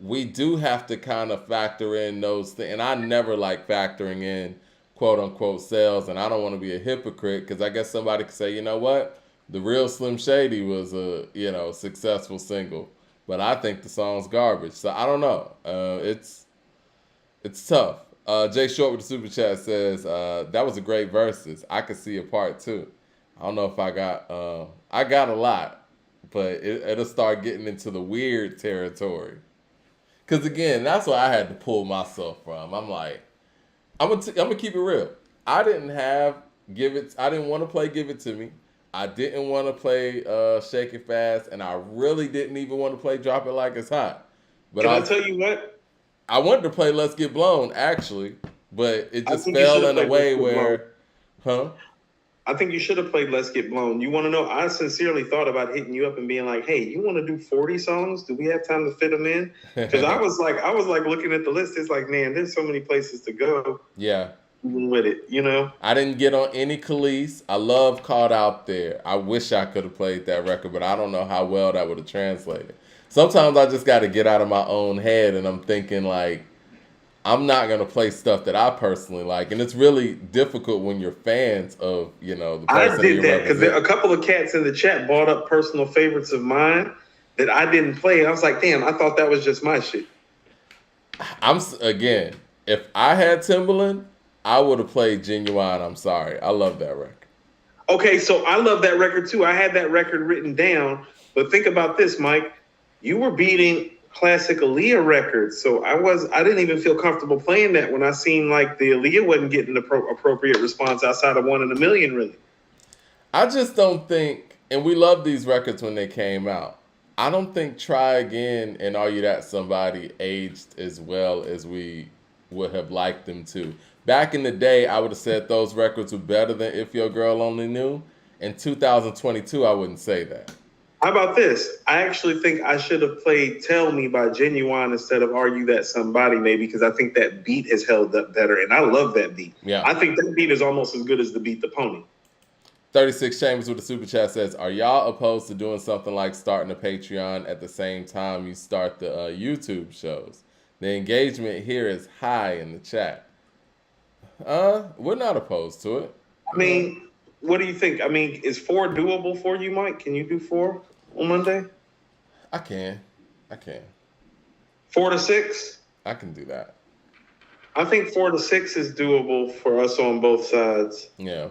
we do have to kind of factor in those things. And I never like factoring in quote unquote sales. And I don't want to be a hypocrite because I guess somebody could say, you know what? The real Slim Shady was a, successful single. But I think the song's garbage. So I don't know. It's tough. Jay Short with the super chat says, that was a great verses. I could see a part two. I don't know if I got a lot, but it'll start getting into the weird territory. Because again, that's what I had to pull myself from. I'm like, I'm gonna keep it real. I didn't want to play Give It To Me. I didn't want to play Shake It Fast, and I really didn't even want to play Drop It Like It's Hot. But Can I tell you what? I wanted to play Let's Get Blown, actually, but it just fell in a way where, I think you should have played Let's Get Blown. You want to know? I sincerely thought about hitting you up and being like, "Hey, you want to do 40 songs? Do we have time to fit them in?" Because I was like looking at the list. It's like, man, there's so many places to go. Yeah. With it, I didn't get on any Khalees. I love Caught Out There. I wish I could have played that record, but I don't know how well that would have translated. Sometimes I just got to get out of my own head, and I'm thinking like, I'm not gonna play stuff that I personally like, and it's really difficult when you're fans of the person I did you that because represent. a couple of cats in the chat brought up personal favorites of mine that I didn't play. I was like, damn, I thought that was just my shit. If I had Timbaland, I would have played Genuine. I'm Sorry. I love that record. Okay, so I love that record too. I had that record written down, but think about this, Mike. You were beating classic Aaliyah records, so I didn't even feel comfortable playing that when I seen like the Aaliyah wasn't getting the appropriate response outside of One in a Million, really. I just don't think, and we loved these records when they came out. I don't think Try Again and Are You That Somebody aged as well as we would have liked them to. Back in the day, I would have said those records were better than If Your Girl Only Knew. In 2022, I wouldn't say that. How about this? I actually think I should have played Tell Me by Genuine instead of Are You That Somebody, maybe, because I think that beat has held up better, and I love that beat. Yeah. I think that beat is almost as good as the Beat the Pony. 36 Chambers with the super chat says, are y'all opposed to doing something like starting a Patreon at the same time you start the YouTube shows? The engagement here is high in the chat. We're not opposed to it. I mean, what do you think? I mean, is 4 doable for you, Mike? Can you do 4 on Monday? I can. 4 to 6? I can do that. I think 4 to 6 is doable for us on both sides. Yeah.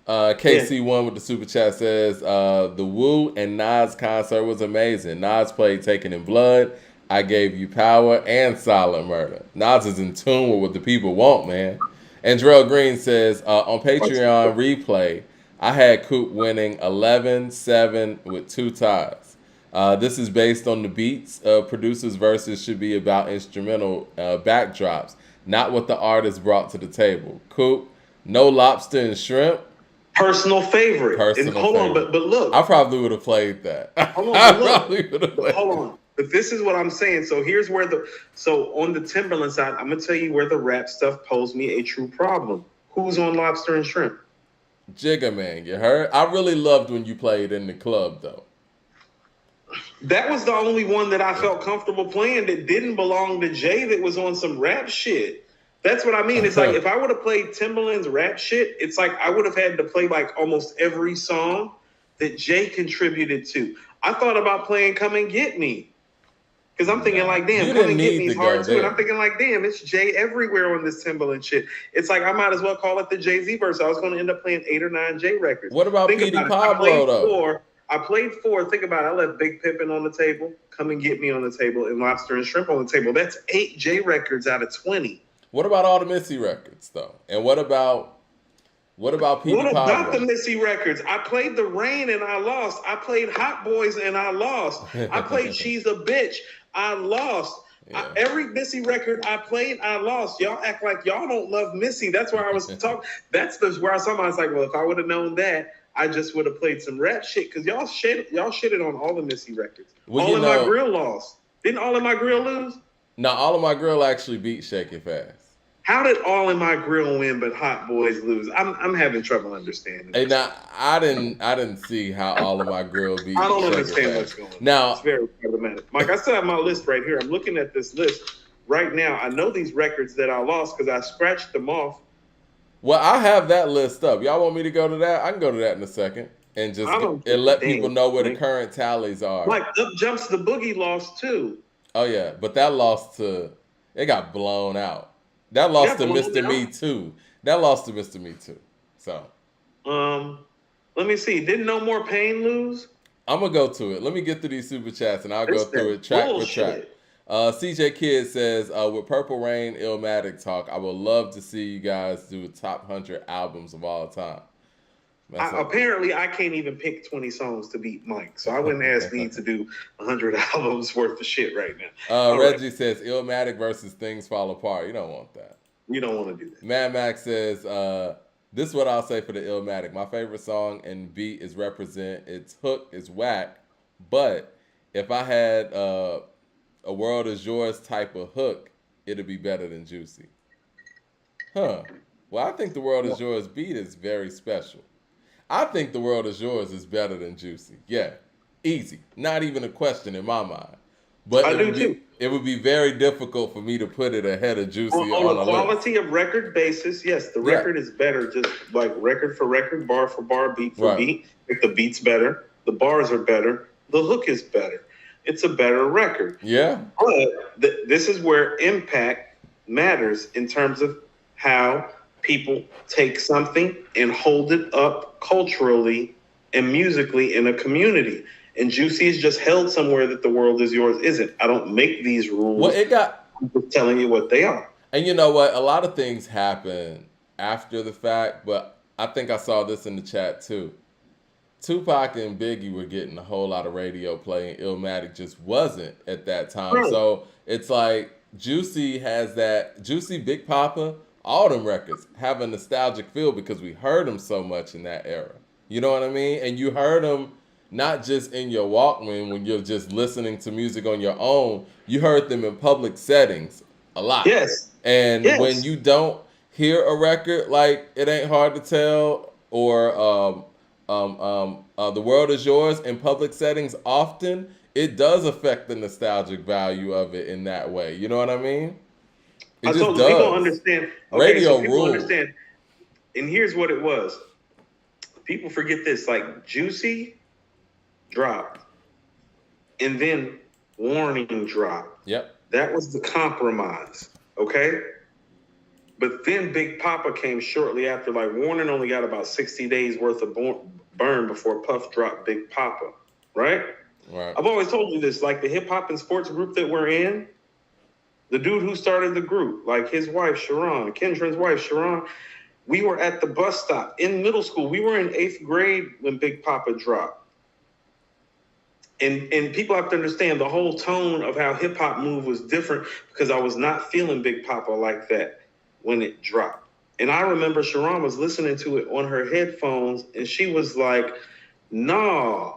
KC1 with the super chat says, the Wu and Nas concert was amazing. Nas played Taken in Blood, I Gave You Power, and Silent Murder. Nas is in tune with what the people want, man. And Drell Green says, on Patreon replay, I had Coop winning 11-7 with 2 ties. This is based on the beats. Producers' verses should be about instrumental backdrops, not what the artist brought to the table. Coop, no lobster and shrimp. Personal favorite. Hold on, but look. I probably would have played that. Hold on, hold on. But this is what I'm saying. So here's where on the Timberland side, I'm gonna tell you where the rap stuff posed me a true problem. Who's on lobster and shrimp? Jigga Man, you heard? I really loved when you played in the club though. That was the only one that I felt comfortable playing that didn't belong to Jay, that was on some rap shit. That's what I mean. It's like if I would have played Timbaland's rap shit, it's like I would have had to play like almost every song that Jay contributed to. I thought about playing Come and Get Me. Because I'm thinking like, damn, Come and Get Me is hard too. And I'm thinking like, damn, it's Jay everywhere on this Timbaland shit. It's like I might as well call it the Jay-Z verse. I was going to end up playing 8 or 9 Jay records. What about P.D. Pablo though? I played 4. Think about it. I left Big Pimpin' on the table, Come and Get Me on the table, and Lobster and Shrimp on the table. That's 8 Jay records out of 20. What about all the Missy records though? And what about P.D. Pablo? What about the Missy records? I played The Rain and I lost. I played Hot Boys and I lost. I played She's a Bitch. I lost. Yeah. Every Missy record I played, I lost. Y'all act like y'all don't love Missy. That's where I was talking. That's where I was like, well, if I would have known that, I just would have played some rap shit, because y'all shitted on all the Missy records. All in My Grill lost. Didn't All in My Grill lose? No, All in My Grill actually beat Shake It Fast. How did All in My Grill win, but Hot Boys lose? I'm having trouble understanding Hey, this. now I didn't see how All of My Girl beat I don't Sugar understand Fast. what's going on. Now, It's very problematic. Mike, I still have my list right here. I'm looking at this list right now. I know these records that I lost because I scratched them off. well, I have that list up. Y'all want me to go to that? I can go to that in a second and I don't give and a let people damn. know where the Mike. current tallies are. Mike, Up Jumps the Boogie lost too. Oh yeah, but that lost to it got blown out. That It lost got to blown Mr. Me out. Too. That lost to Mr. Me Too. So Let me see. Didn't No More Pain lose? I'm gonna go to it. Let me get through these super chats and I'll go This through that it track for track. bullshit. CJ Kid says, with Purple Rain, Illmatic talk, I would love to see you guys do a top 100 albums of all time. Apparently, I can't even pick 20 songs to beat Mike, so I wouldn't ask me to do 100 albums worth of shit right now. Reggie says, Illmatic versus Things Fall Apart. You don't want that. You don't want to do that. Mad Max says, this is what I'll say for the Illmatic. My favorite song and beat is Represent. Its hook is whack, but if I had a World Is Yours type of hook, it'd be better than Juicy. Huh. Well, I think the World Is Yours beat is very special. I think the World Is Yours is better than Juicy. Yeah. Easy. Not even a question in my mind. But I do too. It would be very difficult for me to put it ahead of Juicy on a quality of record basis. Yes, the record is better, just like record for record, bar for bar, beat for beat. If the beat's better, the bars are better, the hook is better. It's a better record. Yeah. But this is where impact matters in terms of how people take something and hold it up culturally and musically in a community. And Juicy is just held somewhere that the World Is Yours isn't. I don't make these rules. Well, I'm just telling you what they are. And you know what? A lot of things happen after the fact, but I think I saw this in the chat too. Tupac and Biggie were getting a whole lot of radio play, and Illmatic just wasn't at that time. Right. So it's like Juicy has that. Juicy, Big Papa, all them records have a nostalgic feel because we heard them so much in that era. You know what I mean? And you heard them not just in your Walkman when you're just listening to music on your own. You heard them in public settings a lot. Yes. And when you don't hear a record like It Ain't Hard to Tell or The World Is Yours in public settings often, it does affect the nostalgic value of it in that way. You know what I mean? It just does. People understand. Okay, Radio so people rules. Understand. And here's what it was. People forget this. Like Juicy dropped, and then Warning dropped. Yep. That was the compromise. Okay. But then Big Papa came shortly after. Like Warning only got about 60 days worth of burn before Puff dropped Big Papa. Right? Right. I've always told you this. Like the hip hop and sports group that we're in, the dude who started the group, like his wife, Sharon, Kendrick's wife, Sharon, we were at the bus stop in middle school. We were in 8th grade when Big Papa dropped. And people have to understand the whole tone of how hip hop moved was different because I was not feeling Big Papa like that when it dropped. And I remember Sharon was listening to it on her headphones and she was like, nah.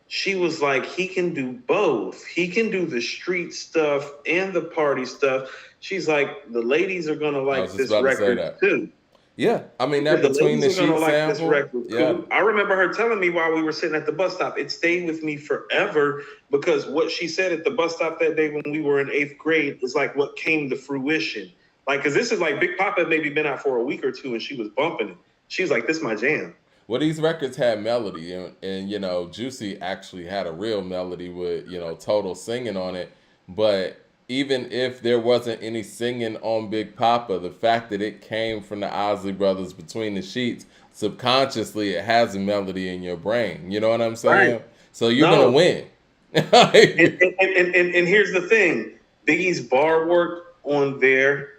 She was like, he can do both. He can do the street stuff and the party stuff. She's like, the ladies are going to like this record too. Yeah, I mean, that Between the Sheets sample. Yeah. I remember her telling me while we were sitting at the bus stop, it stayed with me forever because what she said at the bus stop that day when we were in 8th grade is like what came to fruition. Like, because this is like Big Papa had maybe been out for a week or two and she was bumping it. She was like, this is my jam. Well, these records had melody, and you know, Juicy actually had a real melody with, you know, Total singing on it. But even if there wasn't any singing on Big Papa, the fact that it came from the Osley Brothers Between the Sheets, subconsciously it has a melody in your brain. You know what I'm saying? Right. So you're going to win. and here's the thing. Biggie's bar work on there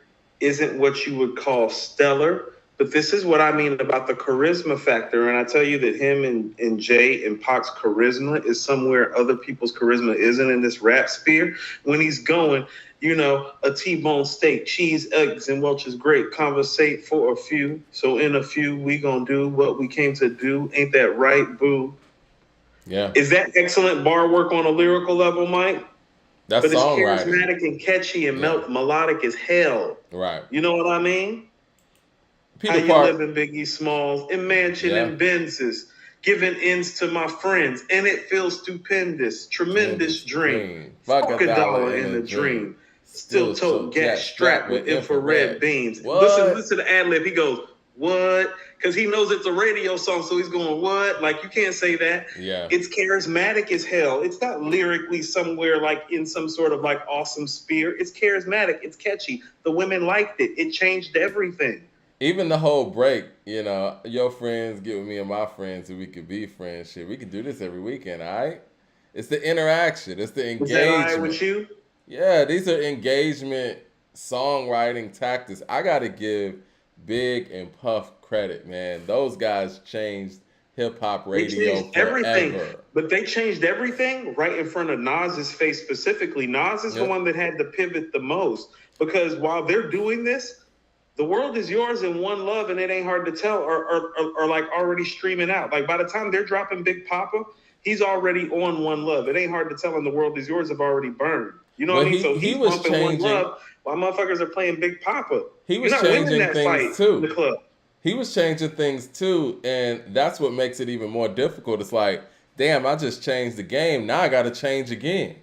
isn't what you would call stellar. But this is what I mean about the charisma factor. And I tell you that him and Jay and Pac's charisma is somewhere other people's charisma isn't in this rap sphere. When he's going, you know, a T-bone steak, cheese, eggs, and Welch's grape, conversate for a few. So in a few, we gonna do what we came to do. Ain't that right, boo? Yeah. Is that excellent bar work on a lyrical level, Mike? That's but it's charismatic and catchy and melodic as hell. Right. You know what I mean? How Peter you Park. living, Biggie Smalls? In mansion Yeah. and Benzes. Giving ends to my friends. And it feels stupendous. Tremendous Tremendous dream. dream. Fuck Fuck a a dollar dollar in in a the dream. dream. Still Still tote choke gat cat strapped strapped with with infrared infrared. beams. What? Listen to the ad lib. He goes, what? Because he knows it's a radio song, so he's going, what? Like, you can't say that. Yeah. It's charismatic as hell. It's not lyrically somewhere like in some sort of like awesome sphere. It's charismatic. It's catchy. The women liked it. It changed everything. Even the whole break, your friends get with me and my friends so we could be friends. Shit, we could do this every weekend, all right? It's the interaction. It's the Is that all right engagement. with you? Yeah, these are engagement songwriting tactics. I gotta give Big and Puff credit, man. Those guys changed hip hop They radio changed everything, forever. but they changed everything right in front of Nas's face specifically. Nas is the Yep. one that had to pivot the most because while they're doing this, the world is yours and one love, and it ain't hard to tell, or like already streaming out. Like by the time they're dropping Big Papa, he's already on one love. It ain't hard to tell, and the world is yours have already burned. You know what I mean? So he he's was bumping one changing. love while motherfuckers are playing Big Papa. He was You're not winning changing that fight things in the too. club. He was changing things too, and that's what makes it even more difficult. It's like, damn, I just changed the game. Now I got to change again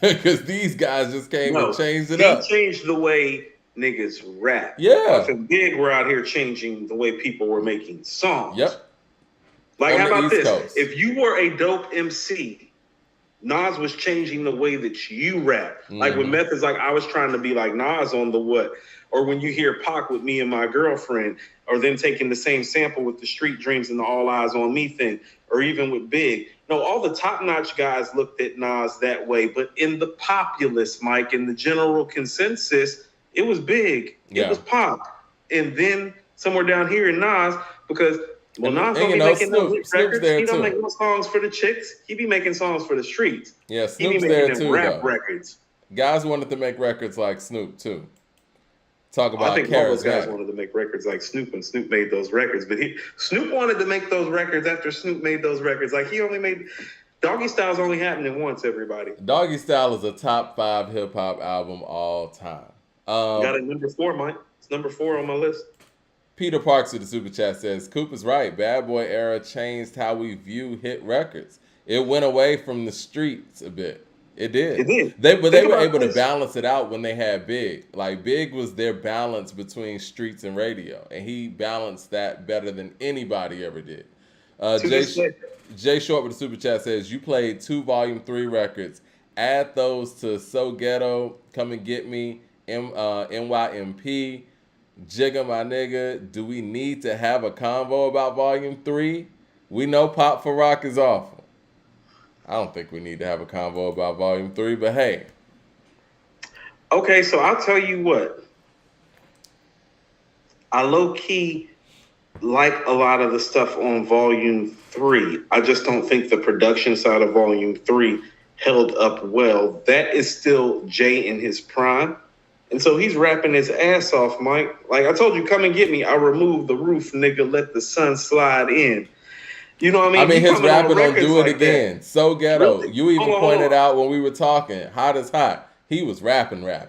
because these guys just came and changed it up. He changed the way niggas rap. Yeah. Puff and Big were out here changing the way people were making songs. Yep. Like, On how the about East this? Coast. If you were a dope MC, Nas was changing the way that you rap. Like with Meth is like, I was trying to be like Nas on the what? Or when you hear Pac with Me and My Girlfriend, or then taking the same sample with the Street Dreams and the All Eyes on Me thing, or even with Big. No, all the top-notch guys looked at Nas that way, but in the populace, Mike, in the general consensus, it was Big. Yeah. It was Pac. And then somewhere down here in Nas, because Nas don't be making no hit records. He don't make no songs for the chicks. He be making songs for the streets. Yeah, He be Snoop's making there them too, rap though. records. Guys wanted to make records like Snoop too. Talk I about think all those guys charismatic. wanted to make records like Snoop, and Snoop made those records. But Snoop wanted to make those records after Snoop made those records. Like he only made Doggy Style's only happening once. Everybody Doggy Style is a top 5 hip hop album all time. got it number 4, Mike. It's number 4 on my list. Peter Parks with the super chat says, Coop is right. Bad Boy era changed how we view hit records. It went away from the streets a bit. It did. It did. They were able to this. balance it out when they had Big. Like Big was their balance between streets and radio, and he balanced that better than anybody ever did. Jay Short with the super chat says, you played 2 Volume 3 records. Add those to So Ghetto, Come and Get Me, NYMP, Jigga My Nigga. Do we need to have a convo about Volume 3? We know Pop for Rock is awful. I don't think we need to have a convo about Volume 3, but hey. Okay, so I'll tell you what. I low-key like a lot of the stuff on Volume 3. I just don't think the production side of Volume 3 held up well. That is still Jay in his prime. And so he's rapping his ass off, Mike. Like I told you, Come and Get Me. I removed the roof, nigga. Let the sun slide in. You know what I mean? His rapping on Do It like Again. That. So Ghetto. Really? You even pointed out when we were talking, Hot as Hot. He was rapping. Right.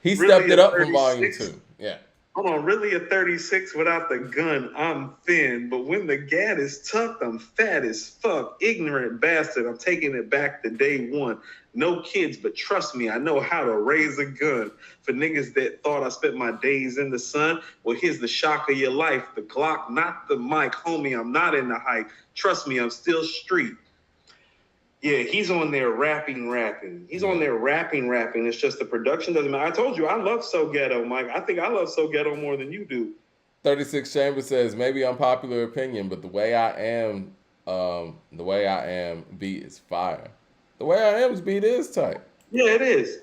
He really stepped it up from Volume 2. Yeah. Hold on, really a 36 without the gun, I'm thin. But when the gat is tucked, I'm fat as fuck. Ignorant bastard, I'm taking it back to day one. No kids, but trust me, I know how to raise a gun. For niggas that thought I spent my days in the sun, well, here's the shock of your life. The Glock, not the mic. Homie, I'm not in the hype. Trust me, I'm still street. Yeah, he's on there rapping. He's on there rapping. It's just the production doesn't matter. I told you, I love So Ghetto, Mike. I think I love So Ghetto more than you do. 36 Chambers says, maybe unpopular opinion, but the way I am beat is fire. The way I am's beat is tight. Yeah, it is.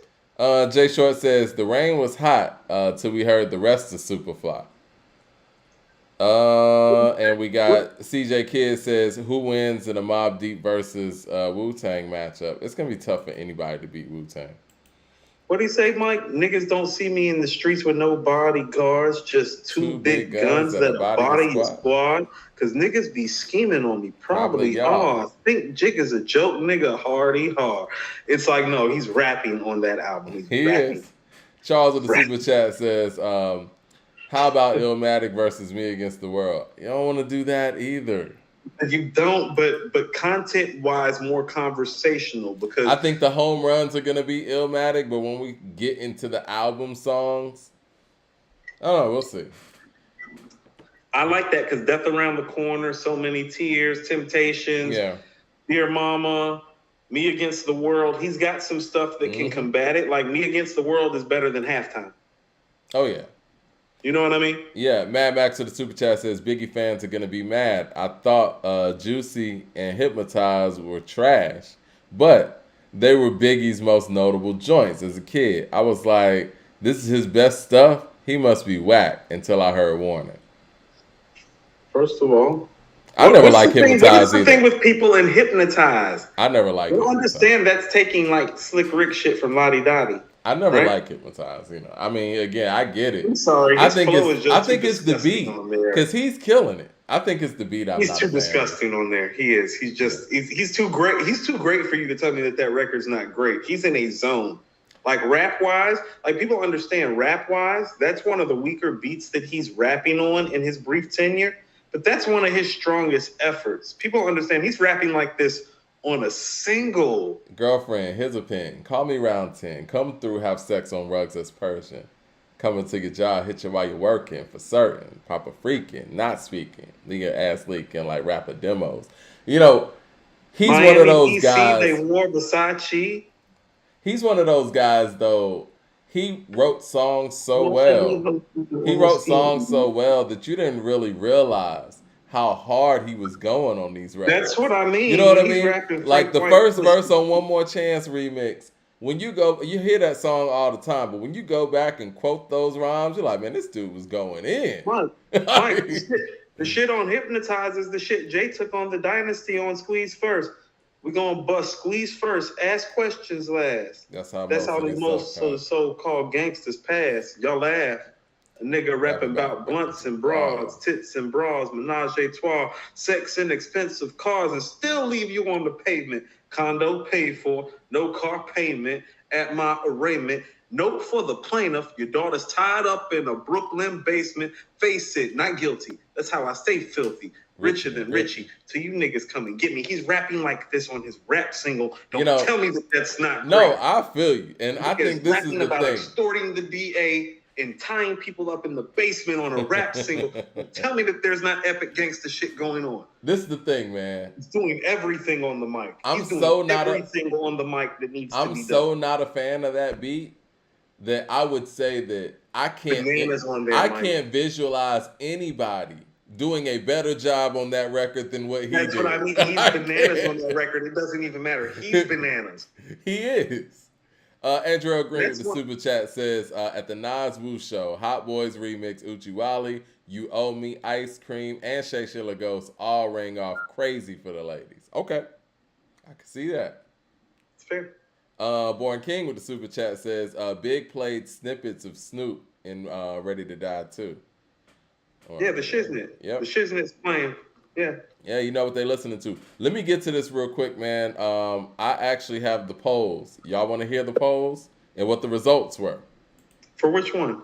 Jay Short says, the rain was hot till we heard the rest of Superfly. And we got CJ Kidd says, who wins in a Mobb Deep versus Wu-Tang matchup? It's going to be tough for anybody to beat Wu-Tang. What do you say, Mike? Niggas don't see me in the streets with no bodyguards, just two big guns that body a squad. Because niggas be scheming on me. Probably are. Think Jig is a joke, nigga. Hardy hard. It's like, no, he's rapping on that album. He is. Charles with the super chat says, how about Illmatic versus Me Against the World? You don't want to do that either. You don't, but content-wise, more conversational because I think the home runs are going to be Illmatic, but when we get into the album songs, I don't know, we'll see. I like that because Death Around the Corner, So Many Tears, Temptations, Dear Mama, Me Against the World. He's got some stuff that can combat it. Like Me Against the World is better than Halftime. Oh, yeah. You know what I mean? Yeah, Mad Max to the super chat says Biggie fans are gonna be mad. I thought Juicy and Hypnotized were trash, but they were Biggie's most notable joints as a kid. I was like, this is his best stuff. He must be whack until I heard Warning. First of all, I never liked Hypnotized either. What's the thing with people and Hypnotized? I never liked it. You understand that's taking like Slick Rick shit from Lottie Dottie. I never liked Hypnotized, you know. I mean, again, I get it. I'm sorry. I think it's the beat because he's killing it. I think it's the beat. He's too disgusting on there. He is. He's just. He's too great. He's too great for you to tell me that record's not great. He's in a zone. Like rap wise, like people understand rap wise, that's one of the weaker beats that he's rapping on in his brief tenure. But that's one of his strongest efforts. People understand he's rapping like this on a single. Girlfriend, here's a pin. Call me round 10. Come through, have sex on rugs as Persian. Coming to your job, hit you while you're working, for certain. Papa freaking, not speaking. Leave your ass leaking like rapper demos. You know, he's Miami one of those DC, guys. They wore Versace. He's one of those guys, though. He wrote songs so well. He wrote songs so well that you didn't really realize how hard he was going on these records. That's what I mean. You know what I mean? Like the first verse on One More Chance remix, when you hear that song all the time, but when you go back and quote those rhymes, you're like, man, this dude was going in. Mike, the shit on Hypnotize is the shit Jay took on the Dynasty on Squeeze First. We're going to bust Squeeze first, ask questions last. That's how the most so-called gangsters pass. Y'all laugh. A nigga rapping about blunts and broads, tits and bras, menage a trois, sex and expensive cars, and still leave you on the pavement. Condo paid for, no car payment at my arraignment. Note for the plaintiff, your daughter's tied up in a Brooklyn basement. Face it, not guilty. That's how I stay filthy. Richer than Richie. So you niggas come and get me. He's rapping like this on his rap single. Don't tell me that that's not great. No, I feel you. And I think this is the about thing. Extorting the DA and tying people up in the basement on a rap single. Tell me that there's not epic gangster shit going on. This is the thing, man. He's doing everything on the mic. I'm so not everything on the mic that needs to be done. I'm so not a fan of that beat that I would say that I can't visualize anybody doing a better job on that record than what he did. That's what I mean. He's bananas on that record. It doesn't even matter. He's bananas. He is. Andrew Green with the super chat says, at the Nas Wu show, Hot Boys remix, Uchiwali, You Owe Me, Ice Cream, and Shay Shilla Ghost all rang off crazy for the ladies. Okay. I can see that. It's fair. Born King with the super chat says, Big played snippets of Snoop in Ready to Die too. The Shiznit. Yep. The Shiznit's playing. Yeah. Yeah, you know what they're listening to. Let me get to this real quick, man. I actually have the polls. Y'all want to hear the polls and what the results were? For which one?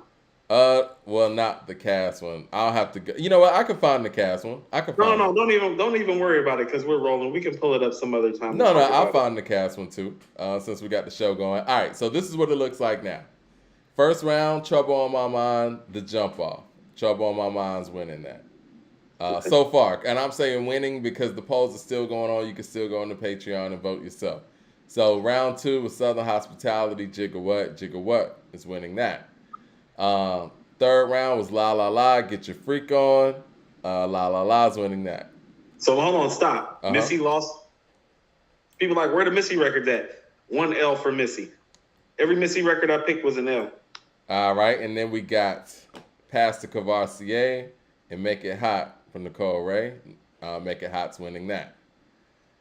Well, not the cast one. I'll have to go. You know what? I can find the cast one. No, don't even worry about it because we're rolling. We can pull it up some other time. No, I'll find the cast one too. Since we got the show going. All right, so this is what it looks like now. First round, Trouble on My Mind, The Jump Off. Trouble on My Mind's winning that. So far. And I'm saying winning because the polls are still going on. You can still go on the Patreon and vote yourself. So round 2 was Southern Hospitality, Jigga What. Jigga What is winning that. Third round was La La La, Get Your Freak On. La La La's winning that. So hold on, stop. Missy lost. People like, where the Missy records at? 1 L for Missy. Every Missy record I picked was an L. All right, and then we got Pastor Cavassier and Make It Hot from Nicole Ray. Make It Hot's winning that.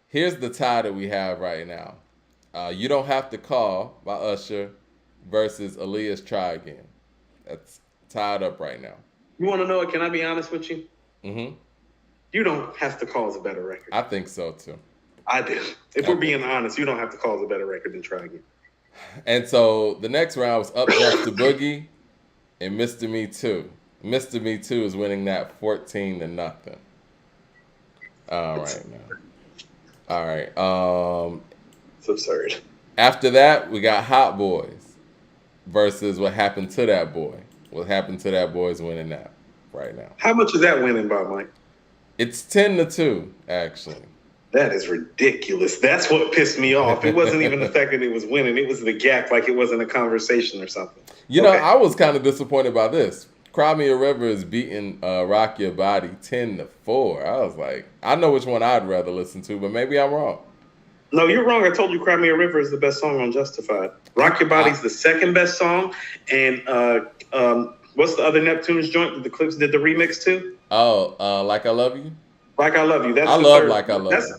Here's the tie that we have right now. You Don't Have to Call by Usher versus Aaliyah's Try Again. That's tied up right now. You want to know it? Can I be honest with you? Mm-hmm. You Don't Have to Call is a better record. I think so, too. I do. If we're being honest, You Don't Have to Call is a better record than Try Again. And so the next round was Up Jumps the Boogie and Mr. Me Too. Mr. Me Too is winning that 14-0. All right, now. All right. It's absurd. After that, we got Hot Boys versus What Happened to That Boy. What Happened to That Boy is winning that right now. How much is that winning by, Mike? It's 10-2, actually. That is ridiculous. That's what pissed me off. It wasn't even the fact that it was winning. It was the gap, like it wasn't a conversation or something. You know, I was kind of disappointed by this. Cry Me a River is beating Rock Your Body 10-4. I was like, I know which one I'd rather listen to, but maybe I'm wrong. No, you're wrong. I told you Cry Me a River is the best song on Justified. Rock Your Body's the second best song. And what's the other Neptune's joint that the Clips did the remix to? Oh, Like I Love You? Like I Love You. That's I the love third. Like I Love You.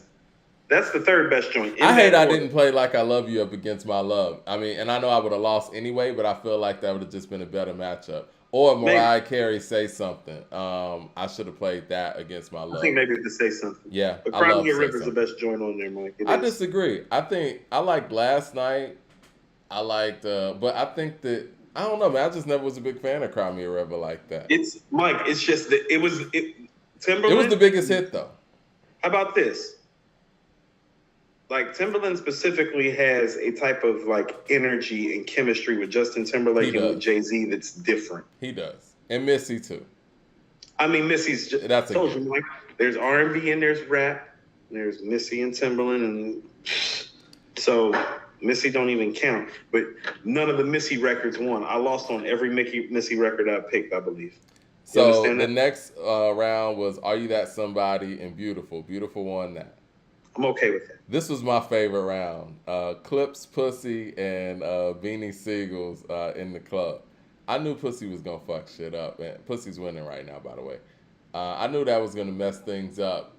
That's the third best joint. I hate I didn't play Like I Love You up against My Love. I mean, and I know I would have lost anyway, but I feel like that would have just been a better matchup. Or Mariah Carey Say Something. I should have played that against My Love. I think maybe to Say Something. Yeah, but Cry Me a River is the best joint on there, Mike. I disagree. I think I liked Last Night. I liked, but I think that I don't know, man. I just never was a big fan of Cry Me a River like that. It's Mike. It's just that it was Timberland. It was the biggest hit though. How about this? Like Timberland specifically has a type of like energy and chemistry with Justin Timberlake and with Jay-Z that's different. He does, and Missy too. I mean, Missy's just that's told you, Mike. There's R&B and there's rap. There's Missy and Timberland, and so Missy don't even count. But none of the Missy records won. I lost on every Missy record I picked, I believe. So the next round was Are You That Somebody and Beautiful. Beautiful won that. I'm okay with that. This was my favorite round. Clips, Pussy, and Beanie Siegels in the club. I knew Pussy was going to fuck shit up. And Pussy's winning right now, by the way. I knew that was going to mess things up.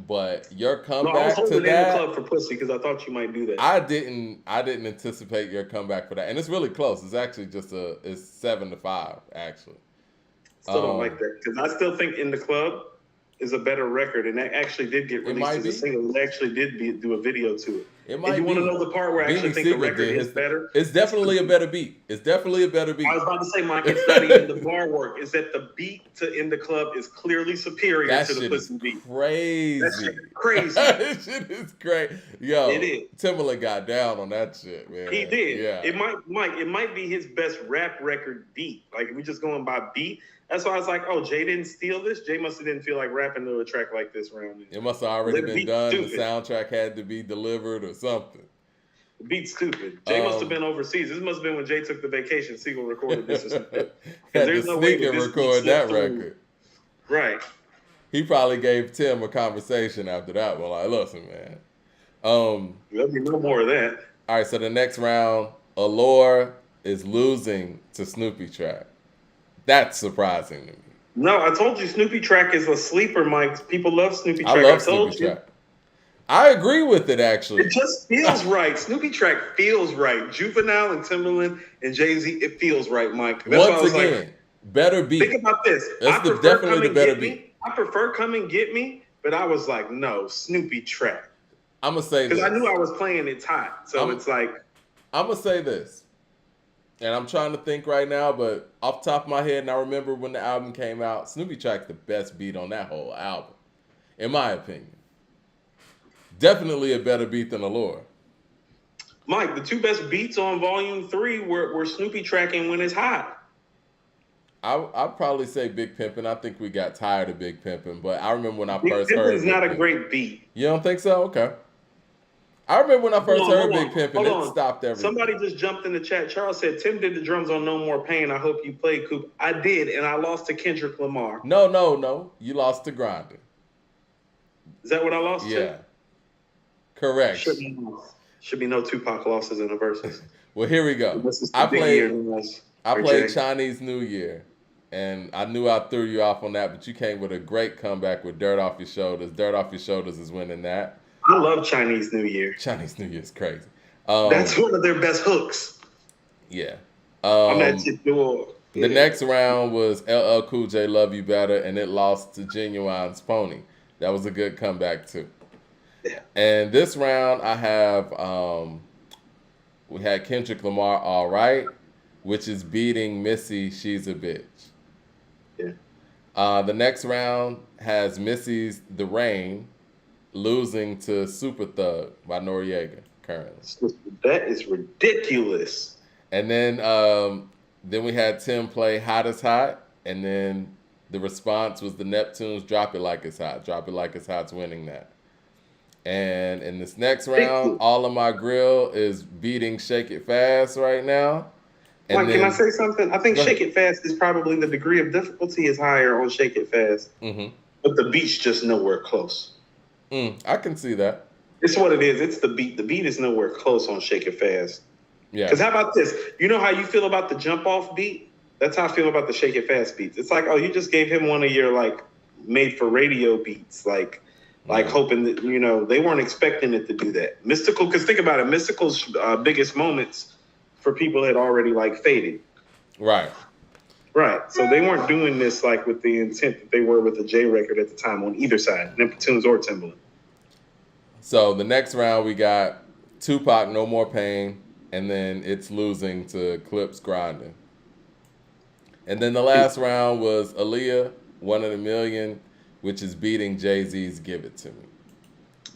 But your comeback I was to holding that, in the club for Pussy because I thought you might do that. I didn't anticipate your comeback for that. And it's really close. It's actually it's 7-5, actually. Still don't like that because I still think In the Club is a better record, and that actually did get released as a single. It actually did do a video to it. It might if you want to know the part where I actually think the record is better, it's definitely a better beat. It's definitely a better beat. I was about to say, Mike, it's not even the bar work. It's that the beat to In the Club is clearly superior to the Pussy beat. Crazy. That shit is crazy. That shit is great. Yo, it is. Timberland got down on that shit, man. He did. Yeah. It might be his best rap record beat. Like, if we're just going by beat. That's why I was like, oh, Jay didn't steal this. Jay must have didn't feel like rapping to a track like this around. It must have already been done. Stupid. The soundtrack had to be delivered or something. The beat's stupid. Jay must have been overseas. This must have been when Jay took the vacation. Siegel recorded this or something. There's no way and record that record. Right. He probably gave Tim a conversation after that one. Like, listen, man. There'll be no more of that. All right, so the next round, Allure is losing to Snoopy Track. That's surprising to me. No, I told you Snoopy Track is a sleeper, Mike. People love Snoopy Track. I love Snoopy Track. I agree with it, actually. It just feels right. Snoopy Track feels right. Juvenile and Timberland and Jay-Z, it feels right, Mike. That's once again, like, better beat. Think about this. That's definitely the better beat. I prefer Come and Get Me, but I was like, no, Snoopy Track. I'm going to say this. Because I knew I was playing It's Hot. So it's like. I'm going to say this. And I'm trying to think right now, but off the top of my head, and I remember when the album came out, Snoopy Track's the best beat on that whole album, in my opinion. Definitely a better beat than Allure. Mike, the two best beats on Volume 3 were Snoopy Track and When It's Hot. I'd probably say Big Pimpin'. I think we got tired of Big Pimpin', but I remember when I first Big heard Pimpin's not a great beat. You don't think so? Okay. I remember when I first heard Big Pimpin', it stopped everything. Somebody just jumped in the chat. Charles said, Tim did the drums on No More Pain. I hope you played, Coop. I did, and I lost to Kendrick Lamar. No. You lost to Grinding. Is that what I lost to? Yeah. Correct. Should be no Tupac losses in the verses. Well, here we go. I played Chinese New Year, and I knew I threw you off on that, but you came with a great comeback with Dirt Off Your Shoulders. Dirt Off Your Shoulders is winning that. I love Chinese New Year. Chinese New Year is crazy. That's one of their best hooks. Yeah. The next round was LL Cool J, Love You Better, and it lost to Genuine's Pony. That was a good comeback, too. Yeah. And this round, I have, We had Kendrick Lamar, All Right, which is beating Missy, She's a Bitch. Yeah. The next round has Missy's The Rain losing to Super Thug by Noriega currently. That is ridiculous. And then we had Tim play Hot as Hot, and then the response was the Neptunes Drop It Like It's Hot. Drop It Like It's Hot's winning that. And in this next round, All of My Grill is beating Shake It Fast right now. And Mike, can I say something? I think Shake It Fast is probably the degree of difficulty is higher on Shake It Fast. Mm-hmm. But the beat's just nowhere close. I can see that. It's what it is. It's the beat. The beat is nowhere close on Shake It Fast. Yeah. Because how about this? You know how you feel about the jump off beat? That's how I feel about the Shake It Fast beats. It's like, oh, you just gave him one of your like made for radio beats, like hoping that, you know, they weren't expecting it to do that. Mystical, because think about it, Mystical's biggest moments for people had already like faded. Right. Right. So they weren't doing this like with the intent that they were with the J record at the time on either side, Neptunes or Timbaland. So the next round we got Tupac, No More Pain, and then it's losing to Clips Grinding. And then the last round was Aaliyah, One in a Million, which is beating Jay-Z's Give It To Me.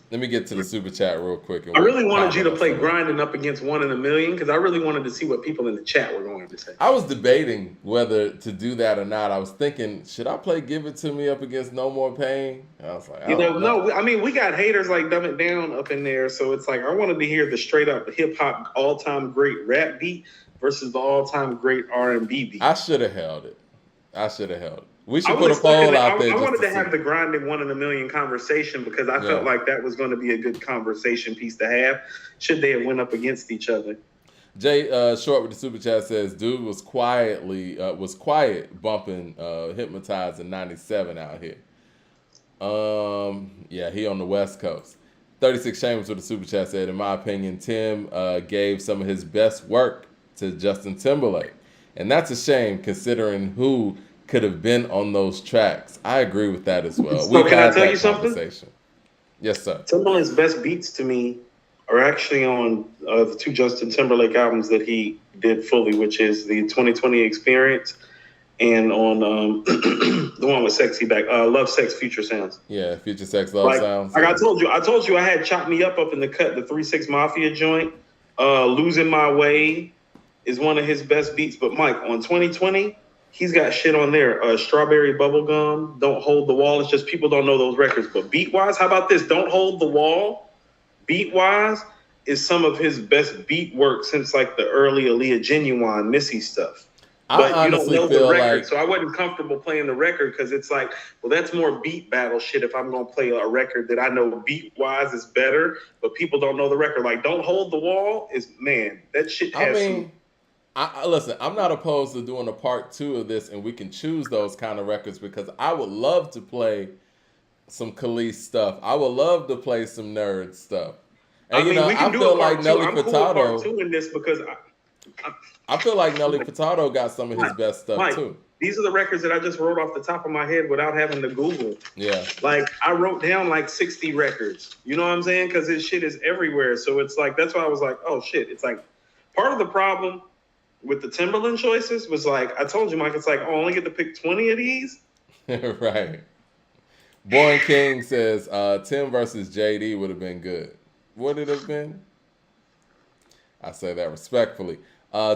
Let me get to the super chat real quick. I really wanted you to play Grinding up against One in a Million because I really wanted to see what people in the chat were going to say. I was debating whether to do that or not. I was thinking, should I play Give It To Me up against No More Pain? And I was like, no. I mean, we got haters like Dumb It Down up in there, so it's like I wanted to hear the straight up hip hop all time great rap beat versus the all time great R&B beat. I should have held it. We should put a poll out there. I wanted to have the Grinding One in a Million conversation because I felt like that was going to be a good conversation piece to have should they have went up against each other. Jay Short with the super chat says, dude was quiet bumping Hypnotized in 97 out here. Yeah, he on the West Coast. 36 Chambers with the super chat said, in my opinion, Tim gave some of his best work to Justin Timberlake. And that's a shame considering who could have been on those tracks. I agree with that as well. So can I tell you something? Yes, sir. Timberlake's best beats to me are actually on the two Justin Timberlake albums that he did fully, which is the 2020 Experience and on the one with Sexy Back, Love, Sex, Future Sounds. Yeah, Future Sex, Love Sounds. Like I told you I had Chop Me Up in the cut, the 3-6 Mafia joint. Losing My Way is one of his best beats. But Mike, on 2020, he's got shit on there. Strawberry Bubblegum, Don't Hold the Wall. It's just people don't know those records. But beat-wise, how about this? Don't Hold the Wall, beat-wise, is some of his best beat work since like the early Aaliyah Genuine Missy stuff. But you don't know the record, so I wasn't comfortable playing the record because it's like, well, that's more beat battle shit if I'm going to play a record that I know beat-wise is better, but people don't know the record. Like, Don't Hold the Wall is, man, that shit has listen, I'm not opposed to doing a part 2 of this, and we can choose those kind of records because I would love to play some Khalees stuff. I would love to play some Nerd stuff. And I feel like Nelly Furtado. Cool in this because I feel like Nelly Furtado got some of his best stuff too. These are the records that I just wrote off the top of my head without having to Google. Yeah. Like I wrote down like 60 records. You know what I'm saying? Because this shit is everywhere. So it's like that's why I was like, oh shit. It's like part of the problem with the Timberland choices was like, I told you, Mike, it's like, I only get to pick 20 of these. Right. Born King says Tim versus JD would have been good. Would it have been? I say that respectfully.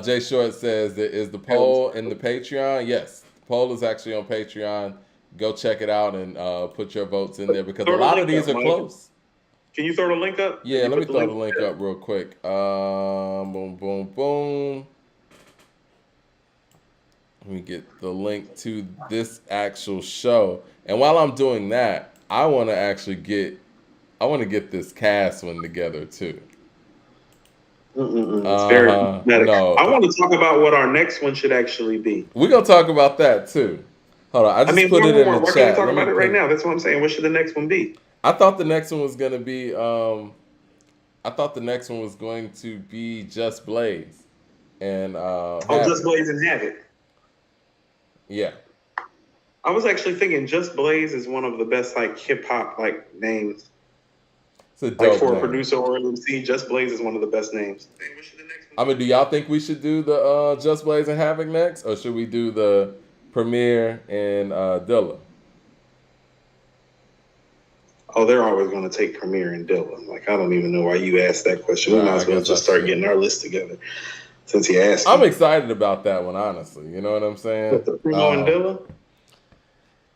Jay Short says, is the poll in the Patreon? Yes. The poll is actually on Patreon. Go check it out and put your votes in there because a lot of these are close. Can you throw the link up? Yeah, let me throw the link up real quick. Boom, boom, boom. Let me get the link to this actual show. And while I'm doing that, I want to get this cast one together too. It's very dramatic. No. I want to talk about what our next one should actually be. We're going to talk about that too. Hold on. I put it in the chat. Why can't we talk about it right now? That's what I'm saying. What should the next one be? I thought the next one was going to be Just Blaze. And Just Blaze and Havoc. Yeah. I was actually thinking Just Blaze is one of the best like hip hop like names. It's a Like dope for a name. producer or MC, Just Blaze is one of the best names. I mean, do y'all think we should do the Just Blaze and Havoc next, or should we do the Premier and Dilla? Oh, they're always going to take Premier and Dilla. Like, I don't even know why you asked that question. We might as well just start getting our list together since you asked. I'm excited about that one, honestly. You know what I'm saying? With the Primo and Dilla?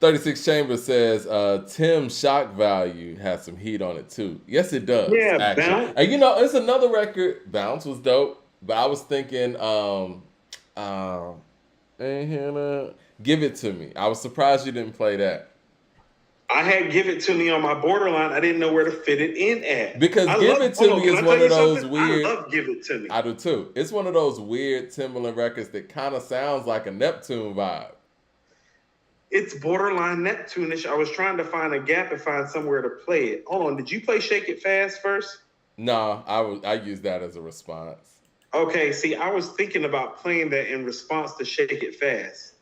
36 Chambers says Tim Shock Value has some heat on it too. Yes, it does. Yeah, actually. Bounce. And you know, it's another record. Bounce was dope, but I was thinking, Give It To Me. I was surprised you didn't play that. I had Give It To Me on my borderline. I didn't know where to fit it in at. Because Give It To Me is one of those weird. I love Give It To Me. I do too. It's one of those weird Timbaland records that kind of sounds like a Neptune vibe. It's borderline Neptune-ish. I was trying to find a gap and find somewhere to play it. Hold on, did you play Shake It Fast first? No, I used that as a response. Okay, see, I was thinking about playing that in response to Shake It Fast.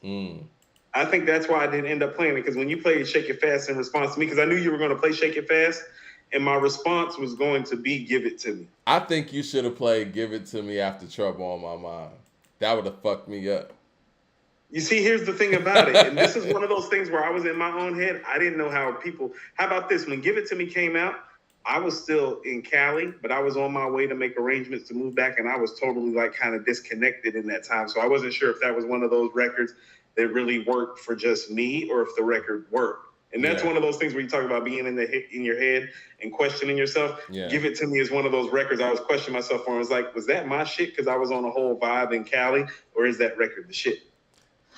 I think that's why I didn't end up playing it, because when you played Shake It Fast in response to me, because I knew you were going to play Shake It Fast, and my response was going to be Give It To Me. I think you should have played Give It To Me after Trouble on My Mind. That would have fucked me up. You see, here's the thing about it, and this is one of those things where I was in my own head. I didn't know how about this? When Give It To Me came out, I was still in Cali, but I was on my way to make arrangements to move back, and I was totally like kind of disconnected in that time. So I wasn't sure if that was one of those records that really worked for just me or if the record worked. And that's one of those things where you talk about being in your head and questioning yourself. Yeah. Give It To Me is one of those records I was questioning myself on. I was like, was that my shit because I was on a whole vibe in Cali, or is that record the shit?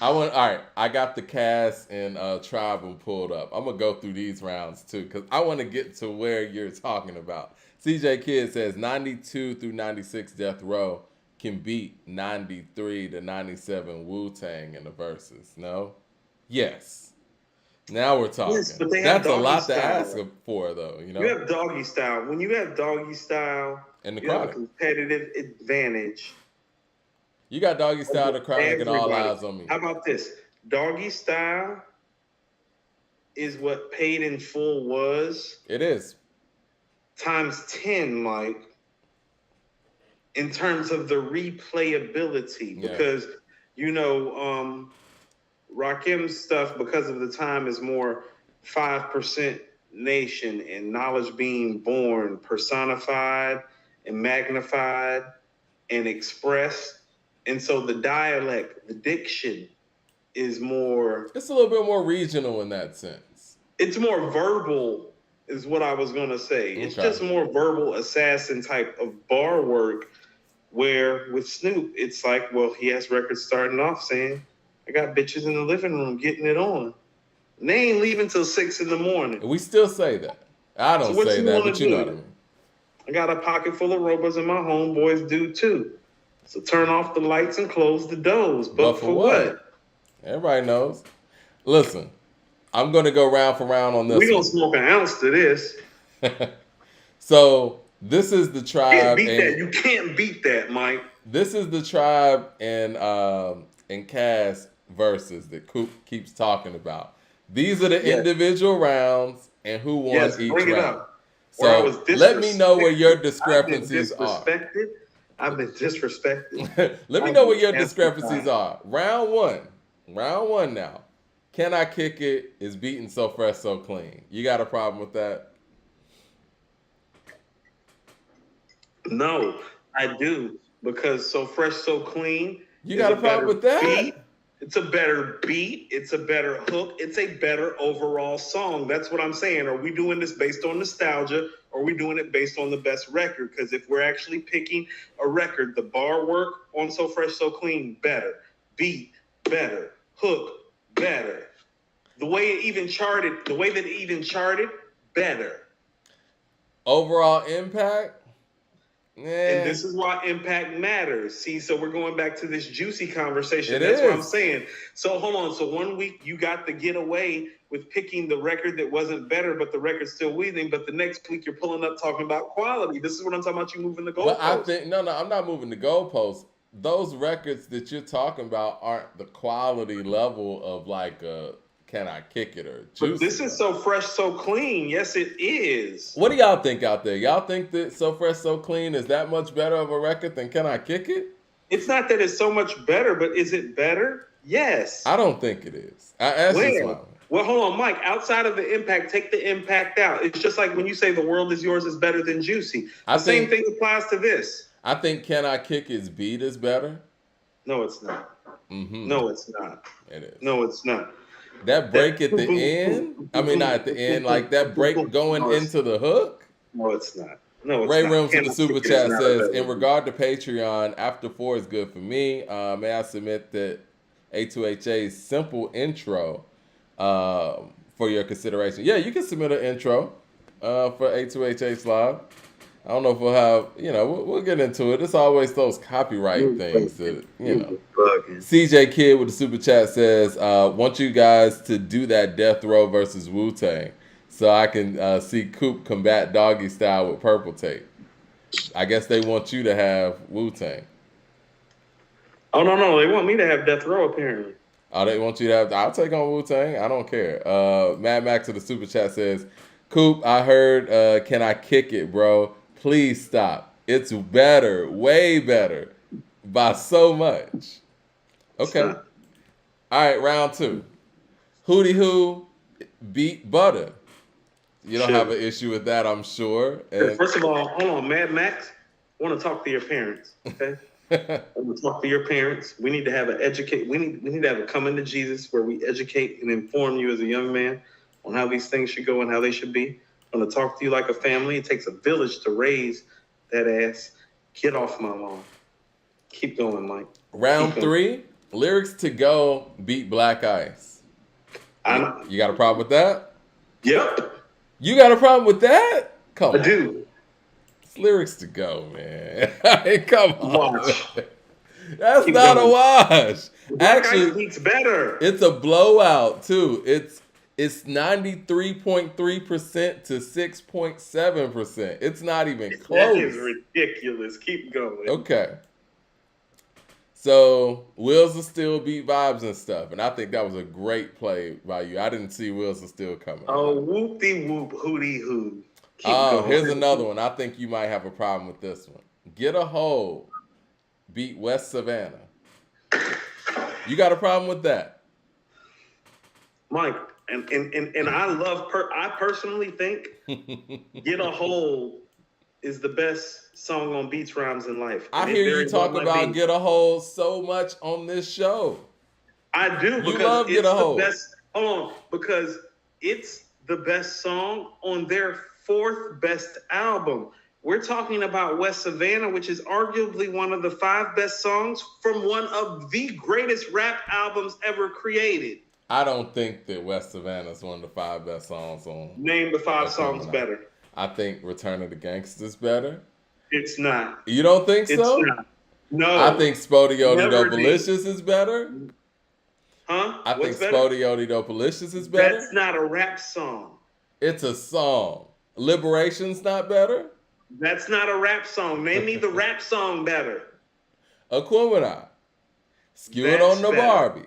All right, I got the cast and Tribe pulled up. I'm going to go through these rounds, too, because I want to get to where you're talking about. CJ Kidd says 92 through 96 Death Row can beat 93 to 97 Wu-Tang in the verses. No? Yes. Now we're talking. Yes, but that's a lot to ask for, though. You know, you have Doggy Style. When you have Doggy Style, and you have a competitive advantage. You got Doggy Style, The Chronic, and All Eyes on Me. How about this? Doggy Style is what Paid in Full was. It is. Times 10, Mike, in terms of the replayability. Yeah. Because, you know, Rakim's stuff, because of the time, is more 5% nation and knowledge being born, personified and magnified and expressed. And so the dialect, the diction is more... It's a little bit more regional in that sense. It's more verbal is what I was going to say. Okay. It's just more verbal assassin type of bar work, where with Snoop, it's like, well, he has records starting off saying, I got bitches in the living room getting it on. And they ain't leaving till 6 a.m. We still say that. I don't say that, but you know what I mean. I got a pocket full of robots and my homeboys do too. So turn off the lights and close the doors. But for what? Everybody knows. Listen, I'm going to go round for round on this. We don't smoke an ounce to this. So this is the Tribe. You can't beat that, Mike. This is the Tribe and Cass verses that Coop keeps talking about. These are the individual rounds and who won each round. So let me know where your discrepancies are. I've been disrespected. Let me know what your discrepancies are. Round one now. Can I Kick It is beating So Fresh, So Clean. You got a problem with that? No, I do. Because So Fresh, So Clean. You got a problem with that? Beat. It's a better beat. It's a better hook. It's a better overall song. That's what I'm saying. Are we doing this based on nostalgia, or are we doing it based on the best record? Because if we're actually picking a record, the bar work on So Fresh, So Clean, better. Beat, better. Hook, better. The way that it even charted, better. Overall impact? And this is why impact matters. See, so we're going back to this juicy conversation. That's what I'm saying. So hold on. So 1 week you got to get away with picking the record that wasn't better, but the record's still winning. But the next week you're pulling up talking about quality. This is what I'm talking about. You moving the goalposts. But I think no, I'm not moving the goalposts. Those records that you're talking about aren't the quality level of like Can I Kick It or But Juicy. this is So Fresh, So Clean. Yes, it is. What do y'all think out there? Y'all think that So Fresh, So Clean is that much better of a record than Can I Kick It? It's not that it's so much better, but is it better? Yes. I don't think it is. That's just my... Well, hold on, Mike. Outside of the impact, take the impact out. It's just like when you say The World Is Yours is better than Juicy. The same thing applies to this. I think Can I Kick It's beat is better. No, it's not. Mm-hmm. No, it's not. It is. No, it's not. That break at the end? I mean, not at the end. Like that break going into the hook? No, it's not. No, it's Ray not. Rims with the super chat says, in regard to Patreon, after 4 is good for me. May I submit that A2HA's simple intro for your consideration? Yeah, you can submit an intro for A2HH Live. I don't know if we'll have, we'll get into it. It's always those copyright things that, CJ Kid with the super chat says, want you guys to do that Death Row versus Wu-Tang so I can see Coop combat Doggy Style with Purple Tape. I guess they want you to have Wu-Tang. Oh, no. They want me to have Death Row, apparently. Oh, they want you to have... I'll take on Wu-Tang. I don't care. Mad Max with the super chat says, Coop, I heard Can I Kick It, bro? Please stop. It's better, way better, by so much. Okay. All right, round 2. Hootie Who beat Butter. You don't have an issue with that, I'm sure. And... First of all, hold on, Mad Max. I want to talk to your parents. Okay. I want to talk to your parents. We need to have we need to have a coming to Jesus where we educate and inform you as a young man on how these things should go and how they should be. I'm going to talk to you like a family. It takes a village to raise that ass. Get off my lawn. Keep going, Mike. Round 3, Lyrics to Go beat Black Ice. You got a problem with that? Yep. You got a problem with that? Come on. I do. It's Lyrics to Go, man. Come on. Watch. That's not a wash. Black Ice beats better. It's a blowout, too. It's 93.3% to 6.7%. It's not even close. That is ridiculous. Keep going. Okay. So, Wheels of Steel beat Vibes and stuff. And I think that was a great play by you. I didn't see Wheels of Steel coming. Oh, whoop-de-whoop, hootie-hoo. Keep going. Here's another one. I think you might have a problem with this one. Get a Hold beat West Savannah. You got a problem with that? Mike, and I personally think Get a Hold is the best song on Beats, Rhymes, and Life. I hear you talk about Get a Hold so much on this show. I do, because you love it's Get a Hold. The best. Hold on, because it's the best song on their 4th best album. We're talking about West Savannah, which is arguably one of the 5 best songs from one of the greatest rap albums ever created. I don't think that West Savannah is one of the 5 best songs on. Name the 5 songs better. I think Return of the Gangsta's better. It's not. You don't think so? It's not. No. I think Spodioty Dopalicious is better. Huh? I think Spodioty Dopalicious is better. That's not a rap song. It's a song. Liberation's not better. That's not a rap song. Name me the rap song better. Aquemini. Skewing on the better. Barbie.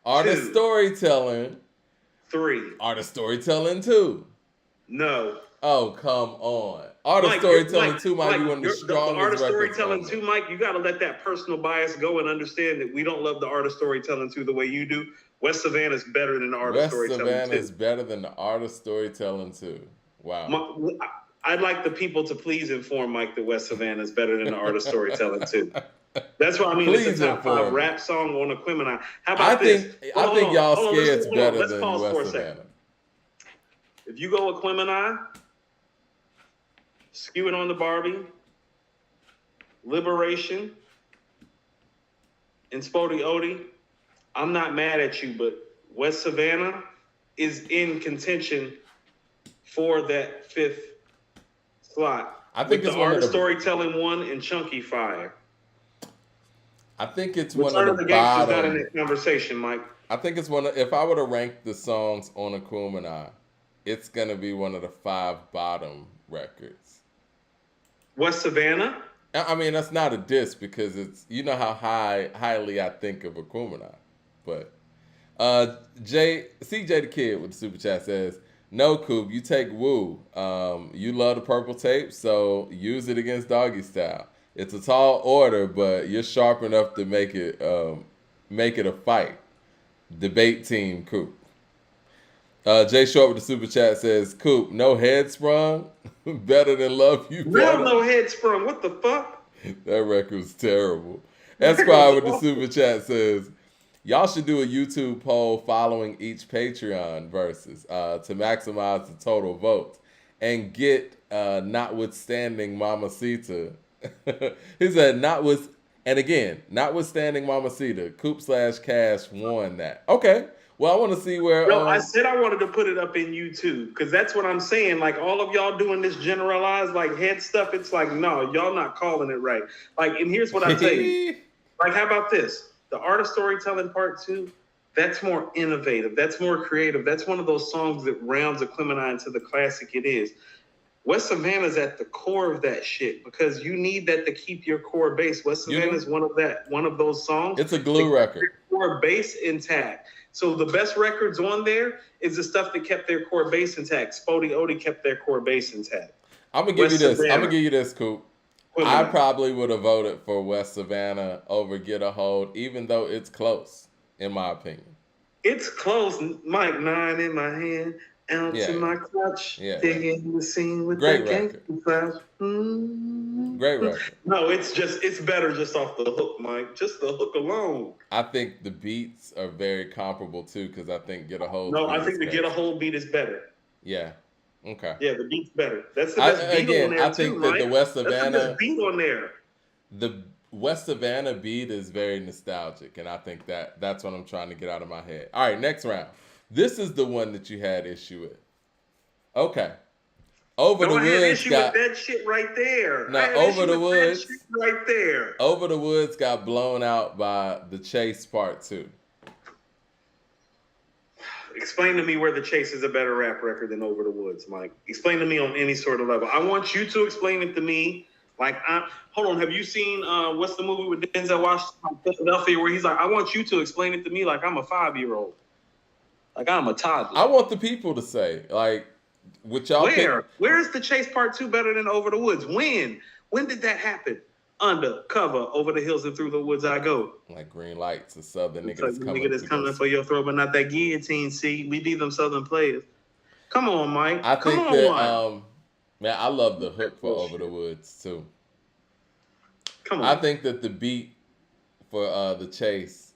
Art of 2. Storytelling. 3. Art of Storytelling 2. No. Oh, come on. Art of Storytelling 2 might be one of the strongest The Art of records Storytelling 2, Mike, you got to let that personal bias go and understand that we don't love the Art of Storytelling 2 the way you do. West Savannah is better than the Art of Storytelling 2. West Savannah is better than the Art of Storytelling 2. Wow. I'd like the people to please inform Mike that West Savannah is better than the Art of Storytelling 2. That's what I mean. It's a top 5 rap song on Aquemini. How about this? I think y'all scared it's better than West Savannah. If you go Aquemini, Skewing on the Barbie, Liberation, and Spodioty, I'm not mad at you, but West Savannah is in contention for that 5th slot. I think it's the Art of Storytelling 1 and Chunky Fire. I think it's Return one of the bottom. bottom. Not in that conversation, Mike. I think it's one of, if I were to rank the songs on Aquemini, it's gonna be one of the 5 bottom records. West Savannah? I mean, that's not a diss because it's, you know how highly I think of Aquemini, but CJ the Kid with the super chat says, "No, Coop, you take Woo. You love the purple tape, so use it against Doggy Style. It's a tall order, but you're sharp enough to make it a fight. Debate team, Coop." Jay Short with the super chat says, "Coop, no head sprung, better than Love You Real Better." no head sprung. What the fuck? That record was terrible. That Esquire with was the super chat says, "Y'all should do a YouTube poll following each Patreon versus to maximize the total votes and get notwithstanding Mamacita." He said, notwithstanding Mamacita, Coop/Cash won that. Okay. Well, I want to see where. No, I said I wanted to put it up in YouTube because that's what I'm saying. Like all of y'all doing this generalized like head stuff. It's like no, y'all not calling it right. Like, and here's what I tell you. Like, how about this? The art of storytelling part 2. That's more innovative. That's more creative. That's one of those songs that rounds a Clementine into the classic it is. West Savannah's at the core of that shit because you need that to keep your core base. West Savannah's one of those songs. It's a glue record. Core base intact. So the best records on there is the stuff that kept their core base intact. Spody Odie kept their core base intact. I'm gonna give you this, Coop. I probably would have voted for West Savannah over Get a Hold, even though it's close, in my opinion. It's close. Mike 9 in my hand. Ounce in my clutch, digging the scene with great that gangster flash. Great record. No, it's better just off the hook, Mike. Just the hook alone. I think the beats are very comparable too, because I think Get a Hold. No, I think the Get a Hold beat is better. Yeah. Okay. Yeah, the beat's better. That's the best beat on there. I think that the West Savannah. That's the best beat on there. The West Savannah beat is very nostalgic, and I think that's what I'm trying to get out of my head. All right, next round. This is the one that you had issue with. Okay. Over the Woods had issue with that shit right there. Now, Over the Woods right there. Over the Woods got blown out by The Chase Part 2. Explain to me where The Chase is a better rap record than Over the Woods, Mike. Explain to me on any sort of level. I want you to explain it to me. Like, hold on. Have you seen what's the movie with Denzel Washington, Philadelphia, where he's like, I want you to explain it to me like I'm a 5-year-old. Like I'm a toddler. I want the people to say, like, what y'all Where is The Chase Part 2 better than Over the Woods? When did that happen? Undercover, over the hills and through the woods I go. Like green lights, a southern nigga that's coming for your throat, but not that guillotine. See, we need them southern players. Come on, Mike. I think man, I love the hook for Over the Woods too. Come on. I think that the beat for The Chase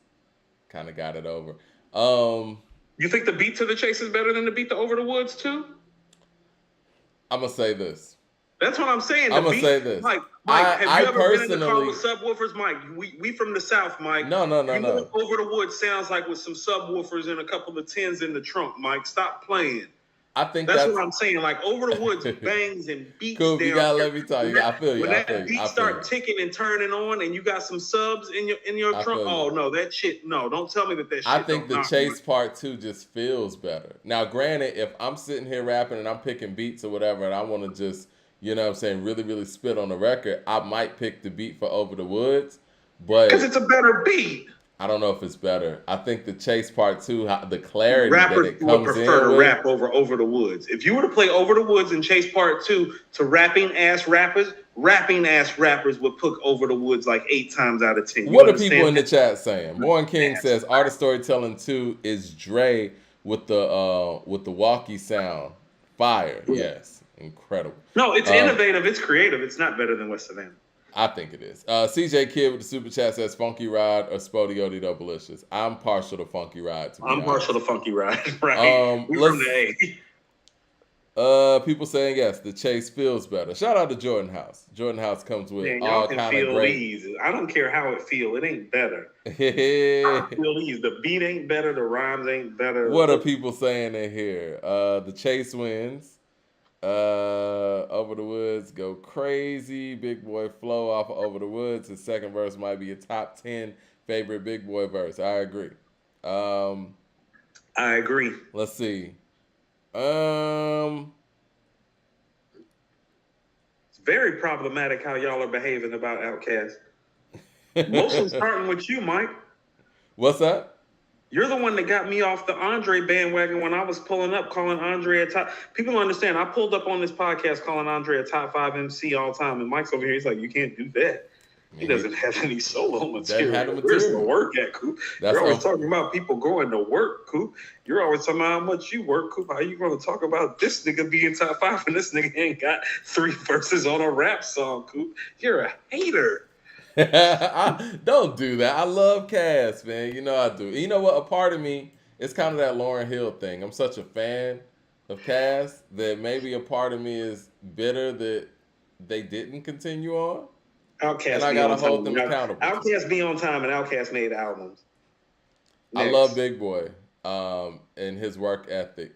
kind of got it over. You think the beat to The Chase is better than the beat to Over the Woods too? I'm gonna say this. That's what I'm saying. I'm gonna say this. Mike, have you ever been in the car with subwoofers, Mike? We from the South, Mike. No. Over the Woods sounds like with some subwoofers and a couple of tins in the trunk, Mike. Stop playing. I think that's what I'm saying. Like Over the Woods bangs and beats. Cool, down. You gotta let me tell you. I feel you. When that beat start ticking and turning on, and you got some subs in your trunk. Oh no, that shit. No, don't tell me that shit. I think The Chase Part 2 just feels better. Now, granted, if I'm sitting here rapping and I'm picking beats or whatever, and I want to just, you know what I'm saying, really, really spit on the record, I might pick the beat for Over the Woods, but because it's a better beat. I don't know if it's better. I think The Chase Part 2, the clarity Rappers that it comes would prefer in to with, rap over the Woods. If you were to play Over the Woods and Chase Part 2 to rapping ass rappers would put Over the Woods like 8 times out of 10. What are people in the chat saying? Warren King says Art of Storytelling 2 is Dre with the walkie sound. Fire. Yes. Incredible. No, it's innovative, it's creative. It's not better than West Savannah. I think it is. CJ Kid with the super chat says Funky Ride or Spody Odie Doublelicious. I'm partial to Funky Ride. I'm partial to Funky Ride. Right. We're from the A. People saying yes, The Chase feels better. Shout out to Jordan House. Jordan House comes with all kind of great. These. I don't care how it feel. It ain't better. I feel these. The beat ain't better. The rhymes ain't better. What are people saying in here? The Chase wins. Over the Woods go crazy. Big Boy flow off of Over the Woods. His second verse might be a top 10 favorite Big Boy verse. I agree. I agree. Let's see. It's very problematic how y'all are behaving about Outkast. Mostly starting with you, Mike. What's that? You're the one that got me off the Andre bandwagon when I was pulling up, calling Andre a top. People don't understand. I pulled up on this podcast calling Andre a top 5 MC all time, and Mike's over here. He's like, you can't do that. He doesn't have any solo material. Where's the work at, Coop? You're always talking about people going to work, Coop. You're always talking about how much you work, Coop. How you going to talk about this nigga being top 5 and this nigga ain't got 3 verses on a rap song, Coop? You're a hater. Don't do that. I love Cass, man. You know I do. You know what? A part of me, it's kind of that Lauryn Hill thing. I'm such a fan of Cass that maybe a part of me is bitter that they didn't continue on. Outkast, and I gotta hold them accountable. Outkast be on time, and Outkast made albums. Next. I love Big Boy and his work ethic.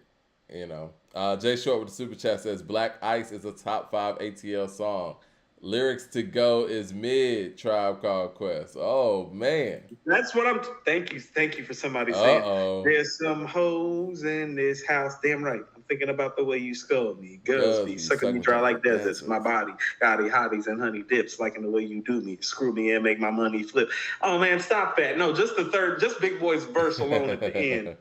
You know, Jay Short with the super chat says Black Ice is a top 5 ATL song. Lyrics to Go is mid. Tribe Called Quest. Oh man, that's what I'm. Thank you for somebody saying. There's some hoes in this house. Damn right. I'm thinking about the way you scold me. Girls be sucking me dry like deserts. My body, gotty hotties and honey dips, liking the way you do me. Screw me and make my money flip. Oh man, stop that. No, just Big Boy's verse alone at the end.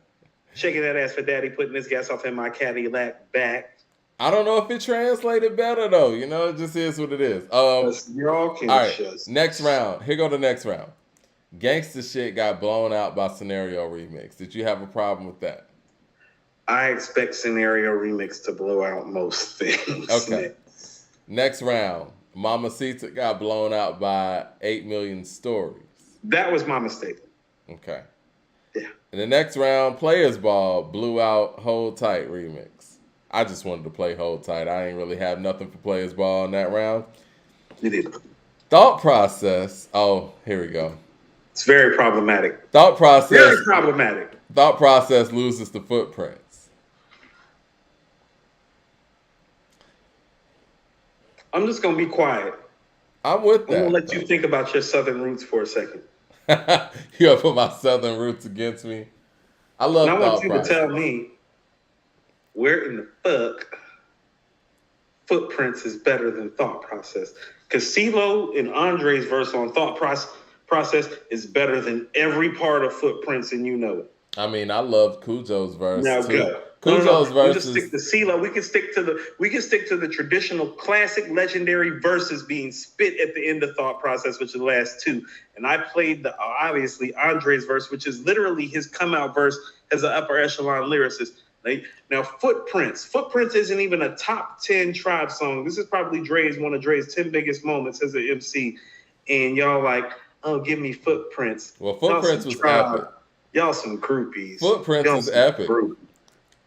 Shaking that ass for daddy, putting this gas off in my Cadillac back. I don't know if it translated better though. You know, it just is what it is. Y'all can all right, next round. Here go the next round. Gangsta Shit got blown out by Scenario Remix. Did you have a problem with that? I expect Scenario Remix to blow out most things. Okay. Next round. Mamacita got blown out by 8 Million Stories. That was my mistake. Okay. Yeah. In the next round, Players Ball blew out Hold Tight Remix. I just wanted to play Hold Tight. I ain't really have nothing for Players Ball in that round. You did. Thought Process. Oh, here we go. It's very problematic. Thought Process. Very problematic. Thought Process loses to Footprints. I'm just going to be quiet. I'm with that. I'm going to let you think about your Southern roots for a second. You gonna put my Southern roots against me? I love Thought Process. I want you to tell me where in the fuck Footprints is better than Thought Process. Because CeeLo and Andre's verse on Thought Process is better than every part of Footprints, and you know it. I mean, I love Cujo's verse now too. Go. Cujo's verse is... stick to CeeLo. We can stick to the traditional classic legendary verses being spit at the end of Thought Process, which are the last 2. And I played the obviously Andre's verse, which is literally his come out verse as an upper echelon lyricist. Now, Footprints isn't even a top 10 Tribe song. This is probably one of Dre's 10 biggest moments as an MC. And y'all like, oh, give me Footprints. Well, Footprints was epic. Y'all some groupies. Footprints is epic.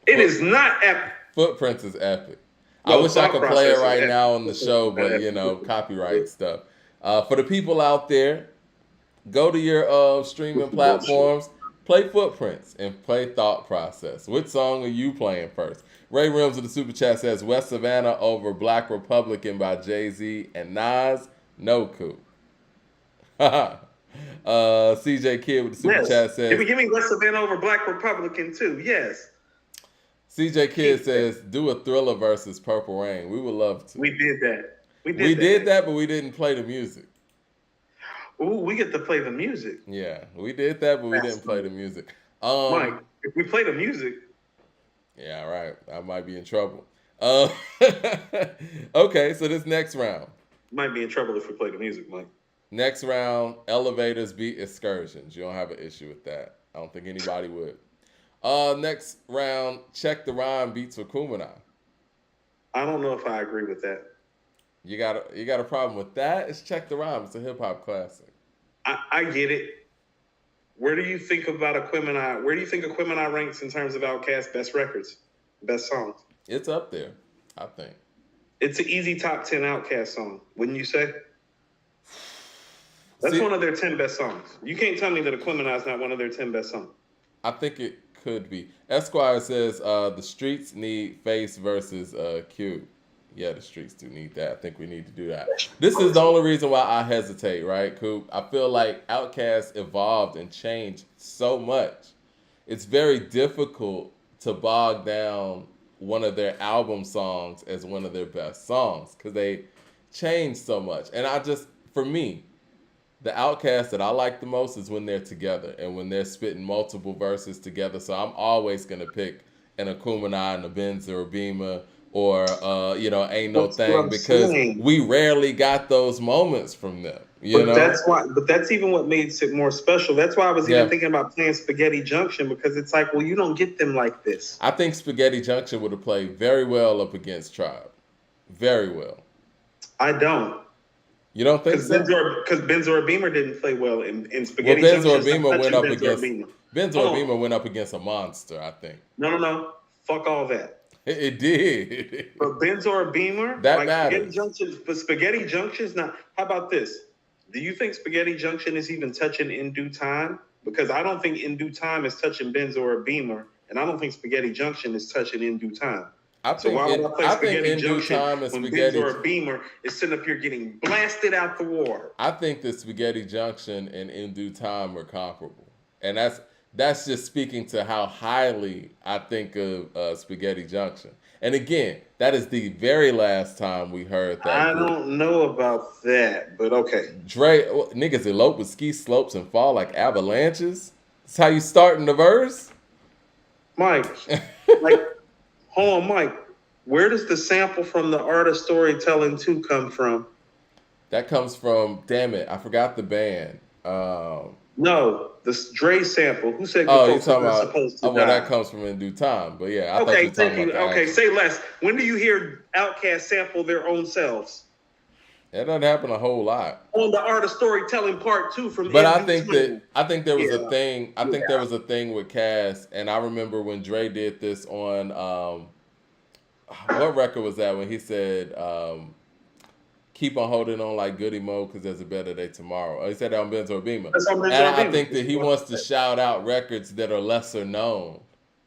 It is not epic. Footprints is epic. I wish I could play it right now on the show, but, you know, copyright stuff. For the people out there, go to your streaming platforms. Play Footprints and play Thought Process. Which song are you playing first? Ray Rims of the Super Chat says West Savannah over Black Republican by Jay-Z and Nas. No coup. CJ Kidd with the Super Chat says... Give me West Savannah over Black Republican too. Yes. CJ Kidd says do a Thriller versus Purple Rain. We would love to. We did that. We did that, but we didn't play the music. Ooh, we get to play the music. Yeah, we did that, but we didn't play the music. Mike, if we play the music. Yeah, right. I might be in trouble. Okay, so this next round. Might be in trouble if we play the music, Mike. Next round, Elevators beat Excursions. You don't have an issue with that. I don't think anybody would. Next round, Check the Rhyme beats Wakumana. I don't know if I agree with that. You got a problem with that? It's Check the Rhyme. It's a hip hop classic. I get it. Where do you think about Aquemini? Where do you think Aquemini ranks in terms of Outkast best records, best songs? It's up there, I think. It's an easy top 10 Outkast song, wouldn't you say? That's one of their 10 best songs. You can't tell me that Aquemini is not one of their 10 best songs. I think it could be. Esquire says the streets need Face versus Cube. Yeah, the streets do need that. I think we need to do that. This is the only reason why I hesitate, right, Coop? I feel like Outkast evolved and changed so much. It's very difficult to bog down one of their album songs as one of their best songs because they changed so much. And for me, the outcast that I like the most is when they're together and when they're spitting multiple verses together. So I'm always gonna pick an Akumanai and a Benz or a Bema or Ain't No That's what Thing I'm because saying. we rarely got those moments from them. You But know? that's why. But that's even what makes it more special. That's why I was even Yeah. thinking about playing Spaghetti Junction because it's like, well, you don't get them like this. I think Spaghetti Junction would have played very well up against Tribe. Very well. I don't. You don't think Because so? Benzor Beamer didn't play well in Well, Spaghetti Benzor Junction. Bema went up Benzor against Beamer. Benzor Bema went up against a monster. I think No. Fuck all that. it did. But Benzor Beamer, That like matters. Spaghetti Junction, but Spaghetti Junction's not. How about this? Do you think Spaghetti Junction is even touching In Due Time? Because I don't think In Due Time is touching Benzor Beamer, and I don't think Spaghetti Junction is touching In Due Time. So why would I play Spaghetti In Due Junction Time and when Spaghetti Benzor Beamer is sitting up here getting blasted out the water? I think that Spaghetti Junction and In Due Time are comparable, and that's just speaking to how highly I think of Spaghetti Junction. And again, that is the very last time we heard that. I don't know about that, but okay. Dre, niggas elope with ski slopes and fall like avalanches. That's how you start in the verse? Mike, hold on, Mike. Where does the sample from the Art of Storytelling 2 come from? That comes from, damn it, I forgot the band. No, the Dre sample. Who said you're talking about, supposed to die? Well, that comes from In Due Time. But yeah, I thought you were talking about Okay, say less. When do you hear Outkast sample their own selves? That doesn't happen a whole lot. On the Art of Storytelling Part 2 from But I think there was a thing. I think there was a thing with Cass, and I remember when Dre did this on what record was that when he said keep on holding on like Goody Mo because there's a better day tomorrow. He said that on Benzo Bema. And I think that he wants to shout out records that are lesser known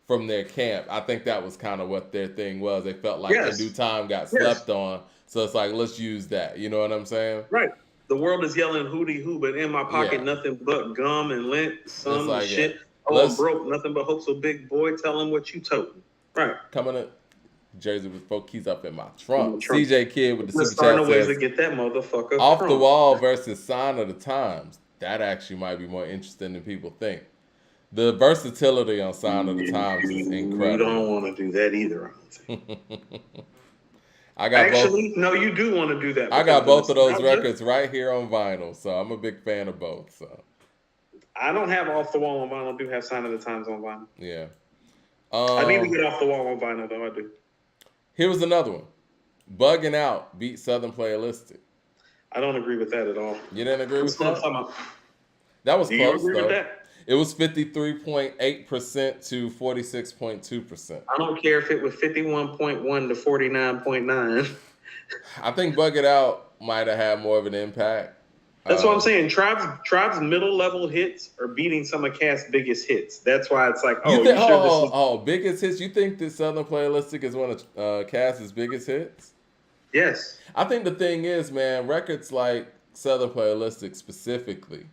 from their camp. I think that was kind of what their thing was. They felt like In Due Time got slept on. So it's like, let's use that. You know what I'm saying? Right. The world is yelling hootie hoo, but in my pocket, nothing but gum and lint, some like shit. I'm broke, nothing but hopes of big boy. Tell him what you toting. Right. Coming up. Jersey with 4 keys up in my trunk. CJ Kid with the super chat says, to get that motherfucker Off the Wall versus Sign of the Times. That actually might be more interesting than people think. The versatility on Sign of the Times is incredible. You don't want to do that either, I don't think. No, you do want to do that. I got both of those records right here on vinyl, so I'm a big fan of both. So I don't have Off the Wall on vinyl. I do have Sign of the Times on vinyl. Yeah. I need to get Off the Wall on vinyl, though. I do. Here was another one. Bugging Out beat Southern Playalistic. I don't agree with that at all. You didn't agree with that? That was close, you agree with that? It was 53.8% to 46.2%. I don't care if it was 51.1 to 49.9. I think Bug It Out might have had more of an impact. That's what I'm saying. Tribe's middle level hits are beating some of Cass's biggest hits. That's why it's like, biggest hits. You think that Southern Playalistic is one of Cass's biggest hits? Yes. I think the thing is, man, records like Southern Playalistic specifically,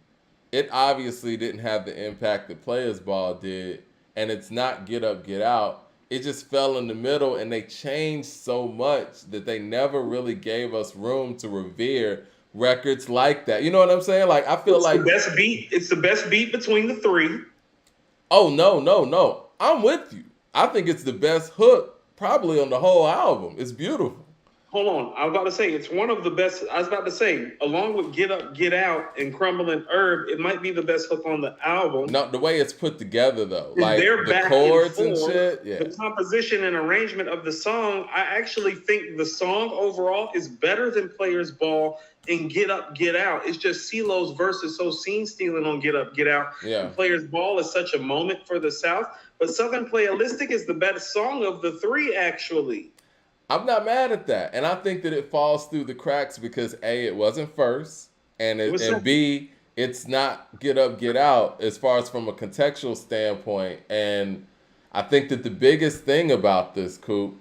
it obviously didn't have the impact that Players Ball did, and it's not Get Up, Get Out. It just fell in the middle, and they changed so much that they never really gave us room to revere records like that. You know what I'm saying? Like, I feel like it's the best beat between the three. Oh, no. I'm with you. I think it's the best hook probably on the whole album. It's beautiful. Hold on. I was about to say, it's one of the best. I was about to say, along with Get Up, Get Out and Crumbling Herb, it might be the best hook on the album. No, the way it's put together, though. Like, the chords and shit. Yeah. The composition and arrangement of the song, I actually think the song overall is better than Players Ball and Get Up, Get Out. It's just CeeLo's verse is so scene stealing on Get Up, Get Out. Yeah. And Players Ball is such a moment for the South. But Southern Playalistic is the best song of the three, actually. I'm not mad at that. And I think that it falls through the cracks because A, it wasn't first, and B, it's not Get Up, Get Out as far as from a contextual standpoint. And I think that the biggest thing about this, Coop,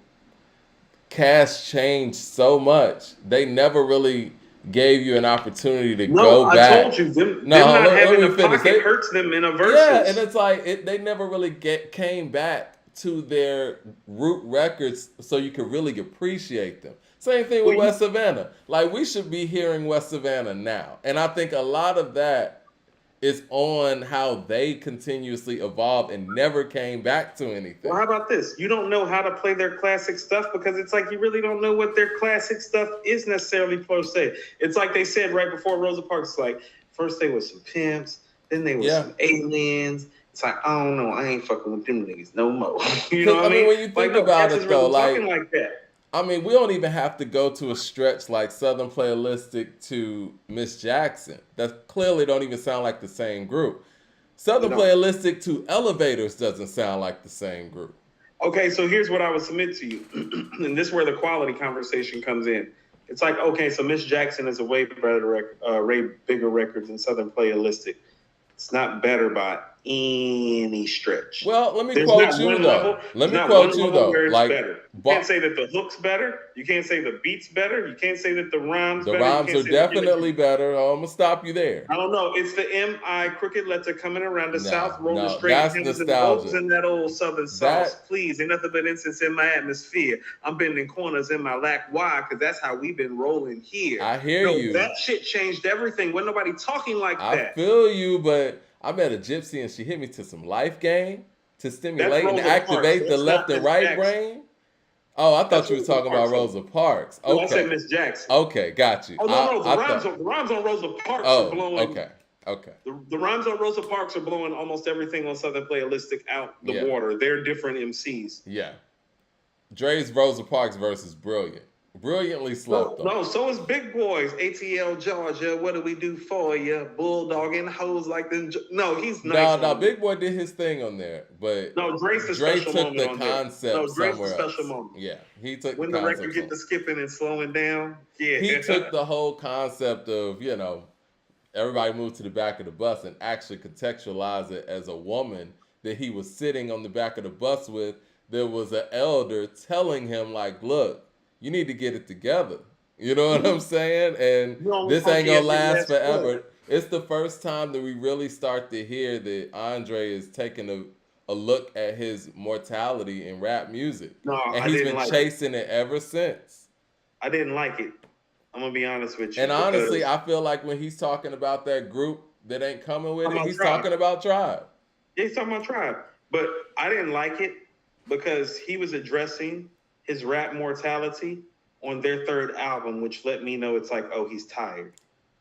Cass changed so much. They never really gave you an opportunity to go back. I told you, them not having a pocket hurts them in a versus. Yeah, and it's like they never really came back to their root records so you can really appreciate them. Same thing with Well, West Savannah. Like we should be hearing West Savannah now. And I think a lot of that is on how they continuously evolved and never came back to anything. Well, how about this? You don't know how to play their classic stuff because it's like you really don't know what their classic stuff is necessarily per se. It's like they said right before Rosa Parks, like first they were some pimps, then they were some aliens. It's like, I don't know, I ain't fucking with them niggas no more. You know what I mean? When you think about it though, really like that. I mean, we don't even have to go to a stretch like Southern Playalistic to Miss Jackson. That clearly don't even sound like the same group. Southern Playalistic to Elevators doesn't sound like the same group. Okay, so here's what I would submit to you. And this is where the quality conversation comes in. It's like, okay, so Miss Jackson is a way better bigger record than Southern Playalistic. It's not better by any stretch. Well, let me quote you though. Let me quote you though. Like, you can't say that the hook's better. You can't say the beat's better. You can't say that the rhymes. The rhymes are definitely better. I'm gonna stop you there. I don't know. It's the M.I. crooked letter coming around the South, rolling straight that's hands nostalgia. in that old Southern sauce. Please, ain't nothing but incense in my atmosphere. I'm bending corners in my lack. Why? Because that's how we've been rolling here. I hear you. That shit changed everything. Wasn't nobody talking like that. I feel you, but I met a gypsy and she hit me to some life game to stimulate and activate the left and right brain. Oh, I thought you were talking about Rosa Parks. Okay. No, I said Miss Jackson. Okay, got you. Oh, no, the rhymes on Rosa Parks are blowing. Okay. The rhymes on Rosa Parks are blowing almost everything on Southern Playalistic out the water. They're different MCs. Yeah. Dre's Rosa Parks versus Brilliant. Brilliantly slept on. No, so is Big Boys. ATL Georgia, what do we do for you? Bulldog and hoes like them. No, he's nice. No, Big Boy did his thing on there, but no, Dre took the concept somewhere else. Moment. Yeah, he took when the record get to skipping and slowing down. Yeah, he took the whole concept of everybody moved to the back of the bus and actually contextualized it as a woman that he was sitting on the back of the bus with. There was an elder telling him like, look, you need to get it together. You know what I'm saying? And this ain't gonna last forever. It's the first time that we really start to hear that Andre is taking a look at his mortality in rap music. And he's been chasing it ever since. I didn't like it. I'm gonna be honest with you. And honestly, I feel like when he's talking about that group that ain't coming with it, he's talking about Tribe. Yeah, he's talking about Tribe. But I didn't like it because he was addressing his rap mortality on their third album, which let me know it's like, oh, he's tired.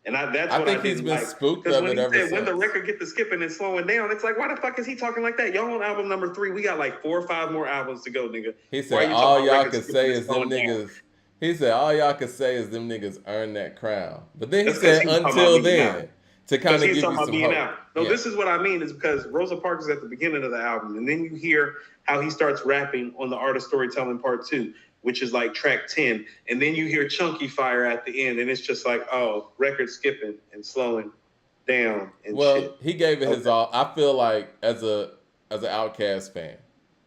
And that's what I think he's been spooked of it ever since. When the record get to skipping and slowing down, it's like, why the fuck is he talking like that? Y'all on album number 3, we got like 4 or 5 more albums to go, nigga. He said all y'all can say is them niggas. He said all y'all can say is them niggas earn that crown. But then he said until then, to kind of give you some hope. No, this is what I mean is because Rosa Parks is at the beginning of the album, and then you hear how he starts rapping on the Art of Storytelling Part 2, which is like track 10. And then you hear Chunky Fire at the end, and it's just like, oh, record skipping and slowing down and shit. He gave it his all. I feel like as an Outkast fan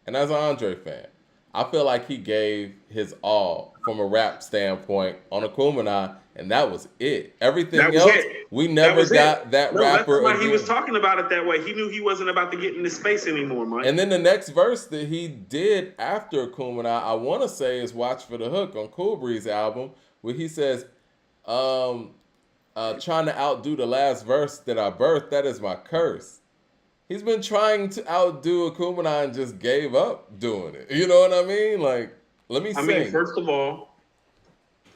and as an Andre fan, I feel like he gave his all from a rap standpoint on Akumina, and that was it. Everything else, we never got that rapper. That's why he was talking about it that way. He knew he wasn't about to get in this space anymore, Mike. And then the next verse that he did after Akumina, I want to say is Watch for the Hook on Cool Breeze album, where he says, trying to outdo the last verse that I birthed, that is my curse. He's been trying to outdo Akumina and just gave up doing it. You know what I mean? Like, let me sing. I mean, first of all,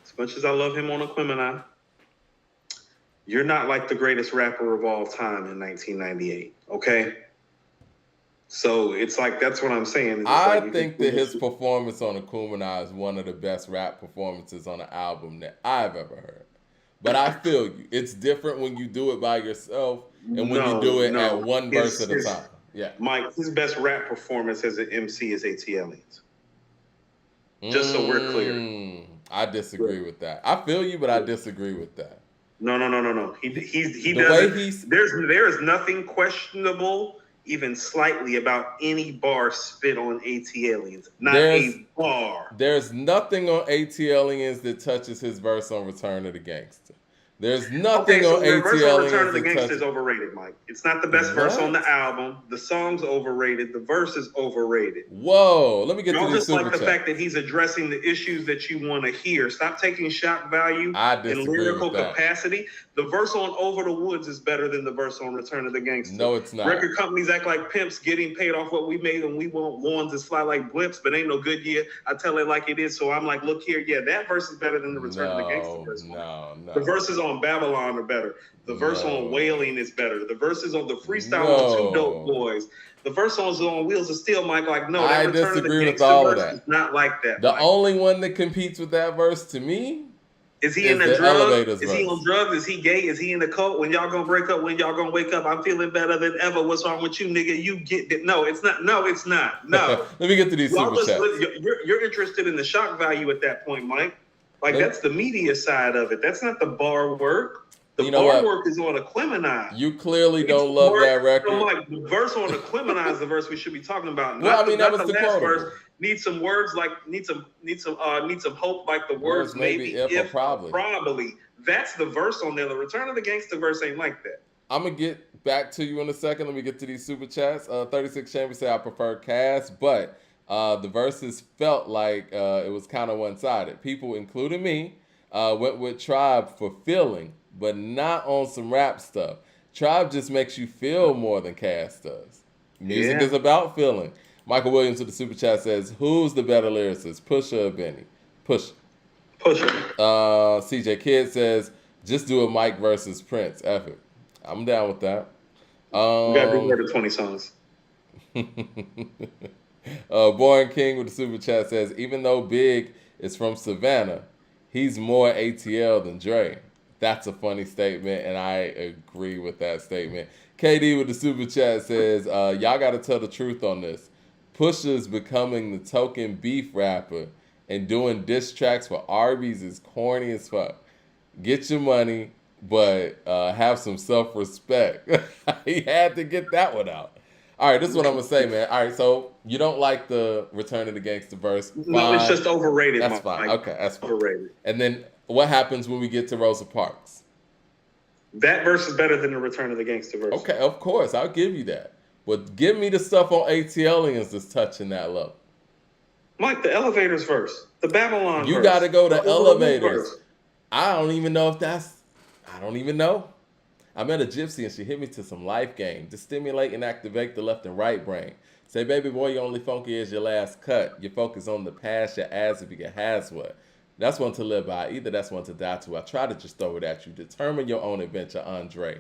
as much as I love him on Akumina, you're not like the greatest rapper of all time in 1998, okay? So it's like, that's what I'm saying. I think that his performance on Akumina is one of the best rap performances on an album that I've ever heard. But I feel you. It's different when you do it by yourself and when you do it at one verse at a time. Yeah. Mike, his best rap performance as an MC is ATLians. Just so we're clear. I disagree with that. I feel you, but I disagree with that. No. He doesn't. There is nothing questionable, even slightly, about any bar spit on ATLians. Not a bar. There's nothing on ATLians that touches his verse on Return of the Gangster. There's nothing Okay, so on the verse on Return of the ATL Gangsta is overrated, Mike. It's not the best verse on the album. The song's overrated. The verse is overrated. Whoa, let me get to these just super like the chats. fact that he's addressing the issues that you want to hear. Stop taking shock value and lyrical capacity. The verse on Over the Woods is better than the verse on Return of the Gangsta. No, it's not. Record companies act like pimps getting paid off what we made, and we want ones that fly like blips, but ain't no good year. I tell it like it is, so I'm like, look here, yeah, that verse is better than the Return of the Gangsta verse. No. The verses on Babylon are better. The verse on Wailing is better. The verses on the freestyle on Two Dope Boys. The verse on Wheels of Steel, Mike, like, no, that I Return disagree of the with all of verse that. is not like that. The only one that competes with that verse to me is he in the drugs? Is he on drugs? Is he gay? Is he in the cult? When y'all gonna break up? When y'all gonna wake up? I'm feeling better than ever. What's wrong with you, nigga? You get it. No, it's not. No, it's not. No. Let me get to these super chats. You're interested in the shock value at that point, Mike. Like, that's the media side of it. That's not the bar work. The bar work is on Aquemini. You clearly don't love that record. So, like, the verse on Aquemini is the verse we should be talking about. Well, I mean, that was the last verse. Need some words, like need some hope, like the words maybe if probably. That's the verse on there. The Return of the Gangsta verse ain't like that. I'm gonna get back to you in a second. Let me get to these super chats. 36 Champion say I prefer Cass, but the verses felt like it was kind of one-sided. People, including me, went with Tribe for feeling, but not on some rap stuff. Tribe just makes you feel more than Cass does. Music is about feeling. Michael Williams with the super chat says, "Who's the better lyricist, Pusha or Benny?" Pusha. CJ Kidd says, "Just do a Mike versus Prince." F it. I'm down with that. You gotta do more than 20 songs. Born King with the super chat says, "Even though Big is from Savannah, he's more ATL than Dre." That's a funny statement, and I agree with that statement. KD with the super chat says, "Y'all got to tell the truth on this. Pusha's becoming the token beef rapper, and doing diss tracks for Arby's is corny as fuck. Get your money, but have some self-respect." He had to get that one out. All right, this is what I'm going to say, man. All right, so you don't like the Return of the Gangsta verse. Fine. No, it's just overrated. That's fine. Okay, that's fine. Overrated. And then what happens when we get to Rosa Parks? That verse is better than the Return of the Gangsta verse. Okay, of course. I'll give you that. But give me the stuff on ATLians that's touching that level. Mike, the Elevators verse. The Babylon verse. You got to go to Elevators. I don't even know if that's... I don't even know. I met a gypsy and she hit me to some life game to stimulate and activate the left and right brain. Say, baby boy, your only funky is your last cut. You focus on the past, your ass if you can has what. That's one to live by. Either that's one to die to. I try to just throw it at you. Determine your own adventure, Andre.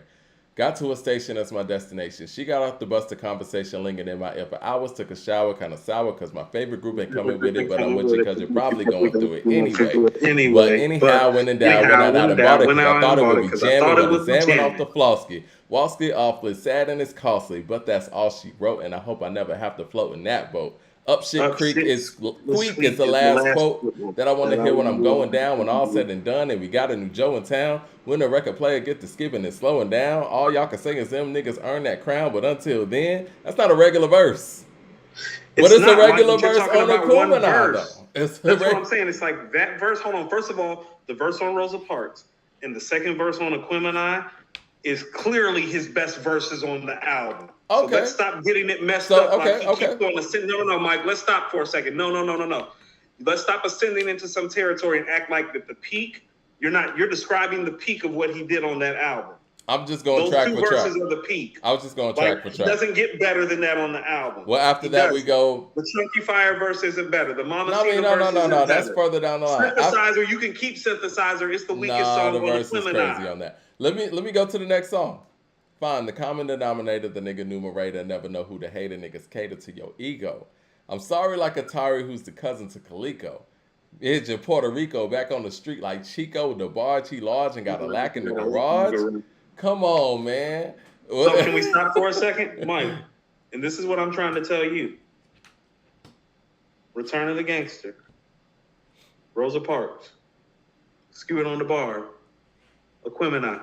Got to a station, that's my destination. She got off the bus, the conversation lingered in my ear for hours. Took a shower, kind of sour, because my favorite group ain't coming with it, but I'm with you because you're probably going through it anyway. But anyhow, when in doubt, went out and bought it because I thought it would be jamming, but examine off the Flosky. Walsky awfully sad and it's costly, but that's all she wrote, and I hope I never have to float in that boat. Up shit creek is squeak is the last quote that I want to hear when I'm going down. When all said and done, and we got a new Joe in town. When the record player get to skipping and slowing down, all y'all can sing is them niggas earn that crown. But until then, that's not a regular verse. But it's a regular verse on the Kumana, though. That's what I'm saying. It's like that verse. Hold on. First of all, the verse on Rosa Parks and the second verse on Aquemini is clearly his best verses on the album. Okay. So let's stop getting it messed up. Okay, like keeps going no, Mike. Let's stop for a second. No. Let's stop ascending into some territory and act like that the peak. You're describing the peak of what he did on that album. I'm just going track for track. Those two verses are the peak. I was just going track for track. It doesn't get better than that on the album. Well, after that we go. The Chunky Fire verse isn't better. The Mama verse isn't No. That's further down the line. Synthesizer, you can keep Synthesizer. It's the weakest song on the verse is crazy on that. Let me go to the next song. Fine, the common denominator, the nigga numerator, never know who the hater niggas cater to your ego. I'm sorry like Atari, who's the cousin to Calico. It's in Puerto Rico, back on the street like Chico, the barge he large and got a lack in the garage. Come on, man. So can we stop for a second? Mike, and this is what I'm trying to tell you. Return of the Gangster. Rosa Parks. Skewing on the Bar. Aquemini.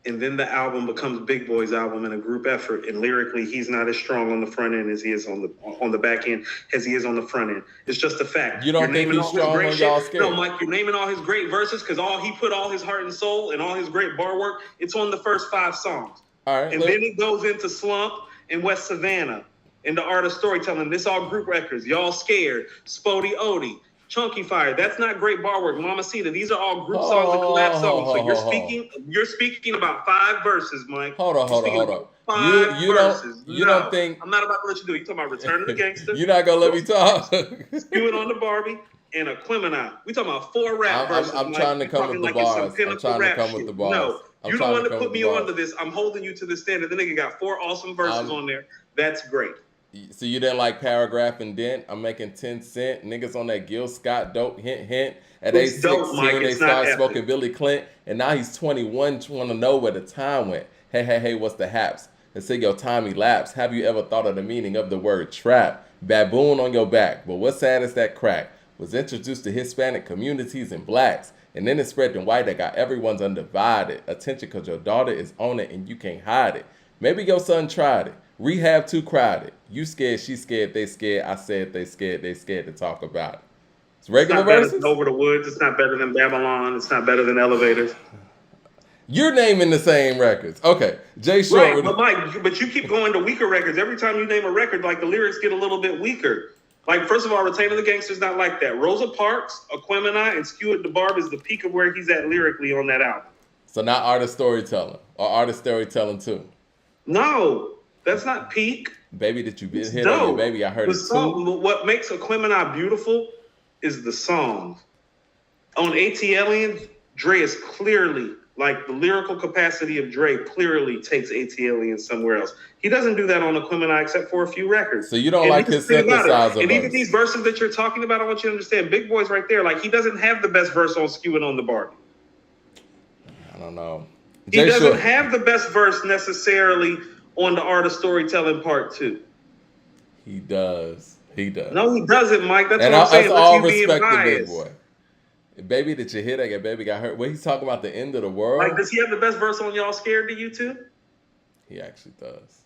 and then the album becomes Big Boy's album in a group effort, and lyrically he's not as strong on the front end as he is on the back end as he is on the front end. It's just a fact. You don't think he's strong on Y'all Scared? No, Mike, you're naming all his great verses because he put all his heart and soul and all his great bar work. It's on the first 5 songs. All right, and then it goes into Slump and West Savannah and the Art of Storytelling. This all group records. Y'all Scared, Spody Odie, Chunky Fire. That's not great bar work. Mamacita. These are all group songs and collab songs. So you're speaking about 5 verses, Mike. Hold on. 5 verses. You don't think I'm not about to let you do it. You're talking about Return of the Gangster. You're not gonna let me talk. Spew It on the Barbie and Aquemini. We talking about 4 rap verses. I'm trying to come with the bars. I'm trying to come with the bars. No, you don't want to put me onto this. I'm holding you to the standard. The nigga got 4 awesome verses on there. That's great. So you didn't like Paragraph and Dent? I'm making 10 cent. Niggas on that Gil Scott dope. Hint. At age 16, they started smoking Billy Clint, and now he's 21, trying to know where the time went. Hey, what's the haps? And say your time elapsed. Have you ever thought of the meaning of the word trap? Baboon on your back, but what's sad is that crack was introduced to Hispanic communities and blacks, and then it spread to white that got everyone's undivided attention because your daughter is on it and you can't hide it. Maybe your son tried it. Rehab too crowded. You scared, she scared, they scared. I said they scared to talk about it. It's regular verses. It's not better than Over the Woods. It's not better than Babylon. It's not better than Elevators. You're naming the same records. Okay, Jay Short. Right, but Mike, but you keep going to weaker records. Every time you name a record, like the lyrics get a little bit weaker. Like, first of all, Return of the Gangster's not like that. Rosa Parks, Aquemini, and Skew the Barb is the peak of where he's at lyrically on that album. So not Art of Storytelling or Art of Storytelling 2? No, that's not peak. Baby, did you hit on your baby? I heard it too. What makes Aquemini beautiful is the songs. On AT-Aliens, Dre is clearly, like the lyrical capacity of Dre clearly takes AT-Aliens somewhere else. He doesn't do that on Aquemini except for a few records. So you don't like his synthesizer. And even these verses that you're talking about, I want you to understand, Big Boy's right there. Like, he doesn't have the best verse on Skew It on the Barbie. I don't know. He doesn't have the best verse necessarily on the Art of Storytelling Part 2. He does. No, he doesn't, Mike. That's what I'm saying. That's all respect to Big Boy. Baby, did you hear that? Your baby got hurt. Well, he's talking about the end of the world. Like, does he have the best verse on Y'all Scared to You Too? He actually does.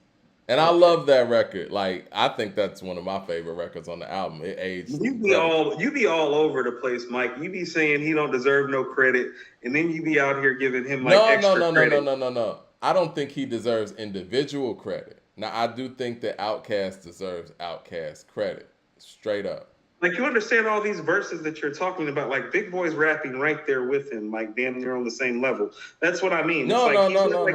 And I love that record. Like, I think that's one of my favorite records on the album. It aged. You be all over the place, Mike. You be saying he don't deserve no credit, and then you be out here giving him extra credit. No. I don't think he deserves individual credit. Now, I do think that Outkast deserves Outkast credit. Straight up. Like, you understand all these verses that you're talking about, like Big Boy's rapping right there with him, like damn near on the same level. That's what I mean. No.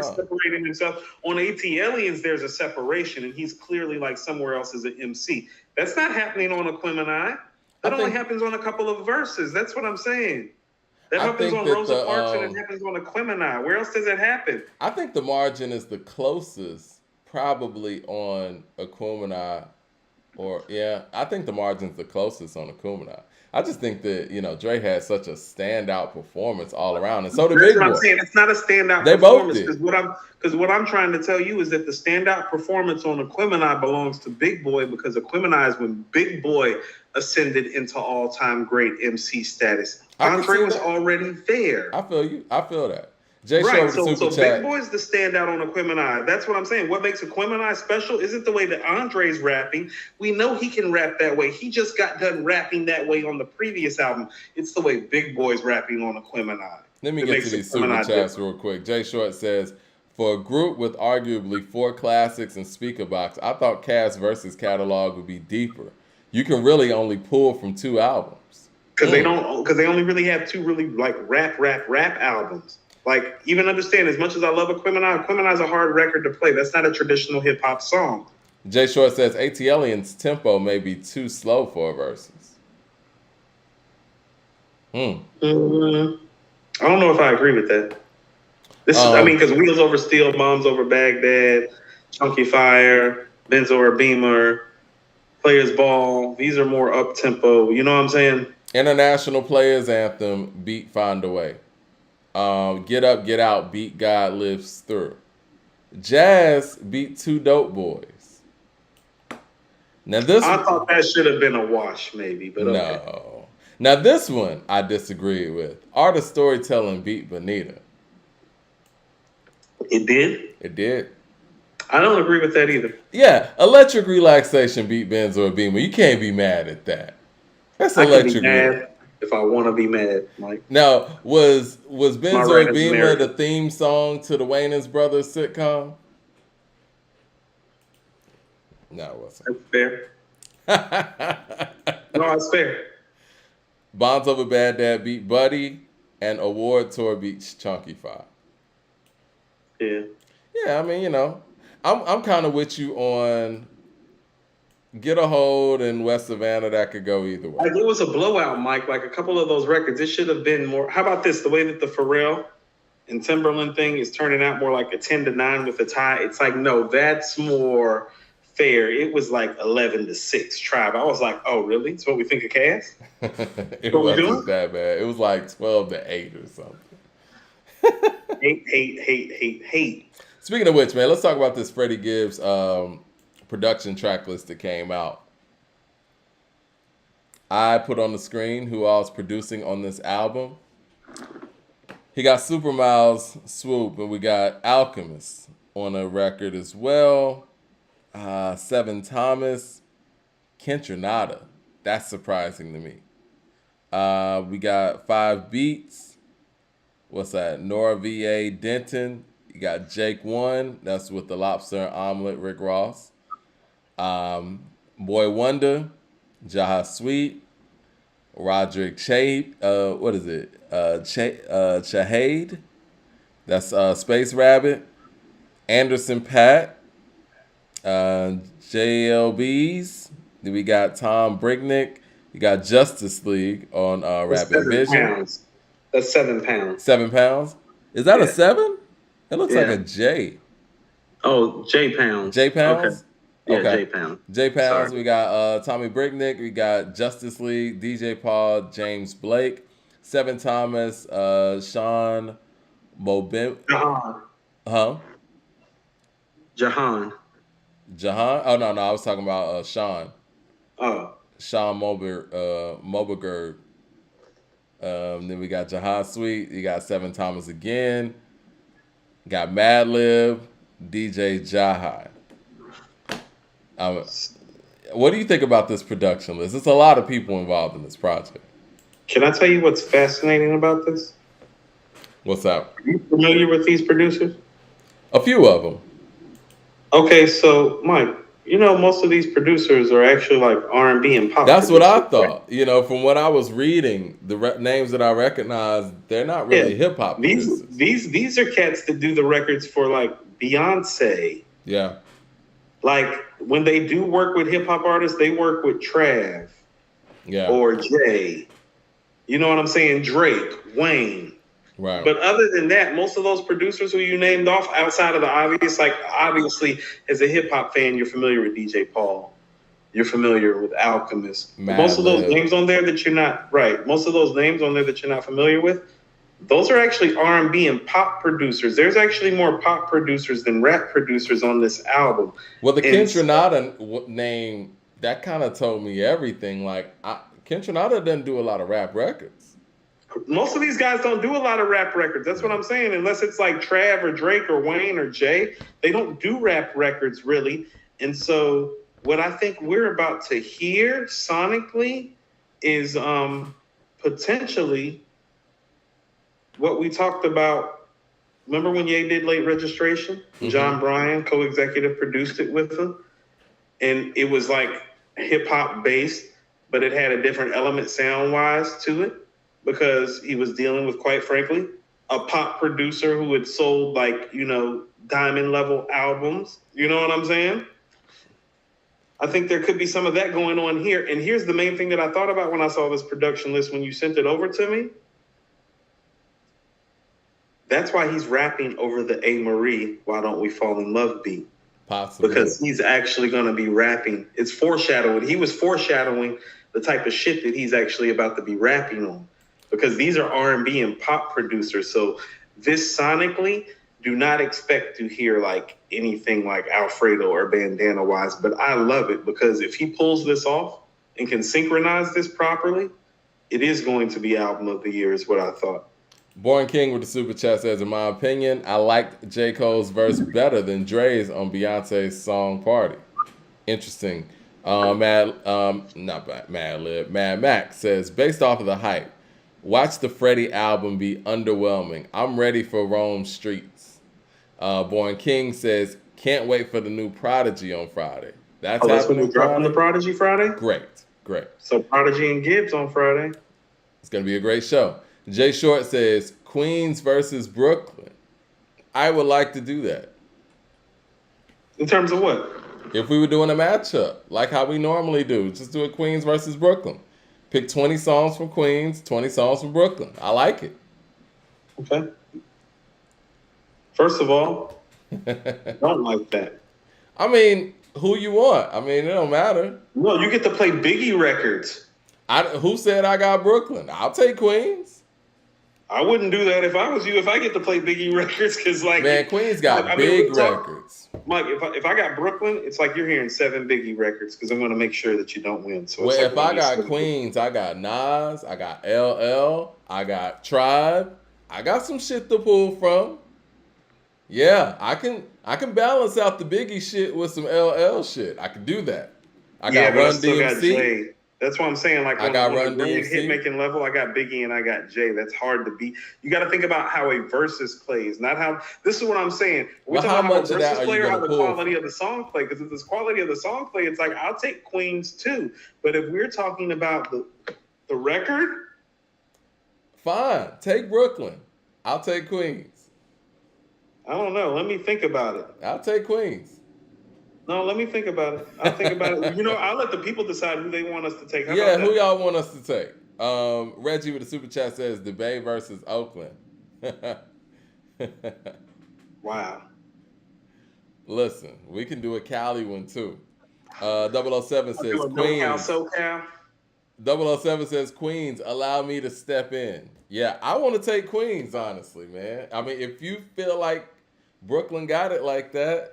Separating himself. On AT-Aliens, there's a separation, and he's clearly like somewhere else as an MC. That's not happening on Aquemini. That only happens on a couple of verses. That's what I'm saying. That happens on Rosa Parks, and it happens on Aquemini. Where else does it happen? I think The Margin is the closest, probably on Aquemini. I think The Margin's the closest on Aquemini. I just think that, Dre had such a standout performance all around, and so did Big Boy. I'm saying. It's not a standout they performance. Both did. Because what I'm trying to tell you is that the standout performance on Aquemini belongs to Big Boy, because Aquemini is when Big Boy ascended into all-time great MC status. Andre was already there. I feel you. I feel that. Jay Right, so Big Boy's the standout on Aquemini. That's what I'm saying. What makes Aquemini special isn't the way that Andre's rapping. We know he can rap that way. He just got done rapping that way on the previous album. It's the way Big Boy's rapping on Aquemini. Let me get to these super chats real quick. Jay Short says, for a group with arguably 4 classics and speaker box, I thought Cass versus catalog would be deeper. You can really only pull from 2 albums. Because they only really have 2 really like rap albums. Like, even understand, as much as I love Aquemini is a hard record to play. That's not a traditional hip hop song. Jay Short says AT-Aliens tempo may be too slow for verses. I don't know if I agree with that. Because Wheels Over Steel, Bombs Over Baghdad, Chunky Fire, Benz Over Beamer, Players Ball, these are more up tempo. You know what I'm saying? International Players Anthem, Beat Find a Way. Get Up, Get Out, Beat God Lives Through. Jazz beat 2 Dope Boys. Now I thought that should have been a wash, maybe, but okay. No. Now this one I disagree with. Art of Storytelling beat Bonita. It did? It did. I don't agree with that either. Yeah, electric relaxation beat Benzo Beamer. You can't be mad at that. That's I can be electric. mad if I want to be mad, Mike. Now, was My right Benzo as Beamer the American. theme song to the Wayans Brothers sitcom? No, it wasn't. That's fair. No, it's fair. Bonds Over Bad Dad beat Buddy, and Award Tour beats Chunky 5. Yeah. Yeah, I mean, I'm kind of with you on Get a Hold and West Savannah. That could go either way. Like, it was a blowout, Mike. Like a couple of those records, it should have been more. How about this? The way that the Pharrell and Timberland thing is turning out more like a 10-9 with a tie. It's like, no, that's more fair. It was like 11-6 Tribe. I was like, oh, really? That's what we think of Cass? It What we wasn't doing? that bad. It was like 12-8 or something. Hate. Speaking of which, man, let's talk about this Freddie Gibbs production track list that came out. I put on the screen who I was producing on this album. He got Super Miles Swoop, and we got Alchemist on a record as well. Seven Thomas, Kentronada. That's surprising to me. We got 5 Beats. What's that? Nora V.A. Denton. You got Jake One. That's with the Lobster and Omelet, Rick Ross. Boy Wonder, Jaha Sweet, Roderick Chade. What is it? Chahade. That's Space Rabbit. Anderson Paak. JLBs. Then we got Tom Brignick. You got Justice League on Rapid Vision. Pounds. That's 7 pounds. 7 pounds. Is that a Yeah. 7? It looks like Yeah. a J. Oh, J Pounds. J Pounds? Yeah, Okay. J Pounds. J Pounds. Sorry. We got Tommy Bricknick. We got Justice League, DJ Paul, James Blake, Seven Thomas, Sean Mobim. Jahan. Huh? Jahan. Jahan? Oh, no, I was talking about Sean. Oh. Sean Moberger. Then we got Jahan Sweet. You got Seven Thomas again. Got Madlib, DJ Jahai. What do you think about this production list? There's a lot of people involved in this project. Can I tell you what's fascinating about this? What's that? Are you familiar with these producers? A few of them. Okay, so Mike, most of these producers are actually like R&B and pop. That's what I producers, thought. right? From what I was reading, the names that I recognize, they're not really hip hop producers. These are cats that do the records for like Beyonce. Yeah. Like when they do work with hip hop artists, they work with Trav. Yeah. Or Jay. You know what I'm saying? Drake, Wayne. Right. But other than that, most of those producers who you named off, outside of the obvious, like obviously as a hip hop fan, you're familiar with DJ Paul. You're familiar with Alchemist. Most of those names on there that you're not familiar with, those are actually R&B and pop producers. There's actually more pop producers than rap producers on this album. Well, the Kentronada name, that kind of told me everything. Like, Kentronada doesn't do a lot of rap records. Most of these guys don't do a lot of rap records. That's what I'm saying. Unless it's like Trav or Drake or Wayne or Jay, they don't do rap records really. And so what I think we're about to hear sonically is potentially what we talked about. Remember when Ye did Late Registration? Mm-hmm. John Bryan co-executive produced it with him. And it was like hip hop based, but it had a different element sound wise to it, because he was dealing with, quite frankly, a pop producer who had sold like, diamond level albums. You know what I'm saying? I think there could be some of that going on here. And here's the main thing that I thought about when I saw this production list when you sent it over to me. That's why he's rapping over the A. Marie, Why Don't We Fall in Love beat. Possibly. Because he's actually going to be rapping. It's foreshadowing. He was foreshadowing the type of shit that he's actually about to be rapping on. Because these are R&B and pop producers. So this sonically, do not expect to hear like anything like Alfredo or Bandana wise. But I love it, because if he pulls this off and can synchronize this properly, it is going to be album of the year is what I thought. Born King with the super chat says, in my opinion, I liked J. Cole's verse better than Dre's on Beyonce's song Party. Interesting. Mad Max says, based off of the hype, watch the Freddie album be underwhelming. I'm ready for Rome streets. Born King says, can't wait for the new Prodigy on Friday. That's that's happening when we're dropping the Prodigy Friday? Great. So Prodigy and Gibbs on Friday. It's going to be a great show. Jay Short says, Queens versus Brooklyn. I would like to do that. In terms of what? If we were doing a matchup, like how we normally do, just do a Queens versus Brooklyn. Pick 20 songs from Queens, 20 songs from Brooklyn. I like it. Okay. First of all, don't like that. I mean, who you want? I mean, it don't matter. No, you get to play Biggie records. Who said I got Brooklyn? I'll take Queens. I wouldn't do that if I was you. If I get to play Biggie records, because like, man, Queens got big records. Mike, if I got Brooklyn, it's like you're hearing 7 Biggie records because I'm going to make sure that you don't win. So well, like if I got Queens, I got Nas, I got LL, I got Tribe, I got some shit to pull from. Yeah, I can balance out the Biggie shit with some LL shit. I can do that. I got Run DMC. That's what I'm saying. Like I got Run DMC. Hit making level, I got Biggie and I got Jay. That's hard to beat. You got to think about how a versus plays, not how. This is what I'm saying. We're talking about how a versus player, how the quality of the song play. Because if this quality of the song play, it's like I'll take Queens too. But if we're talking about the record, fine, take Brooklyn. I'll take Queens. I don't know. Let me think about it. I'll take Queens. No, let me think about it. I'll think about it. I'll let the people decide who they want us to take. Who y'all want us to take? Reggie with the super chat says the Bay versus Oakland. Wow. Listen, we can do a Cali one too. 007 says Queens. 007 says Queens, allow me to step in. Yeah, I want to take Queens, honestly, man. I mean, if you feel like Brooklyn got it like that.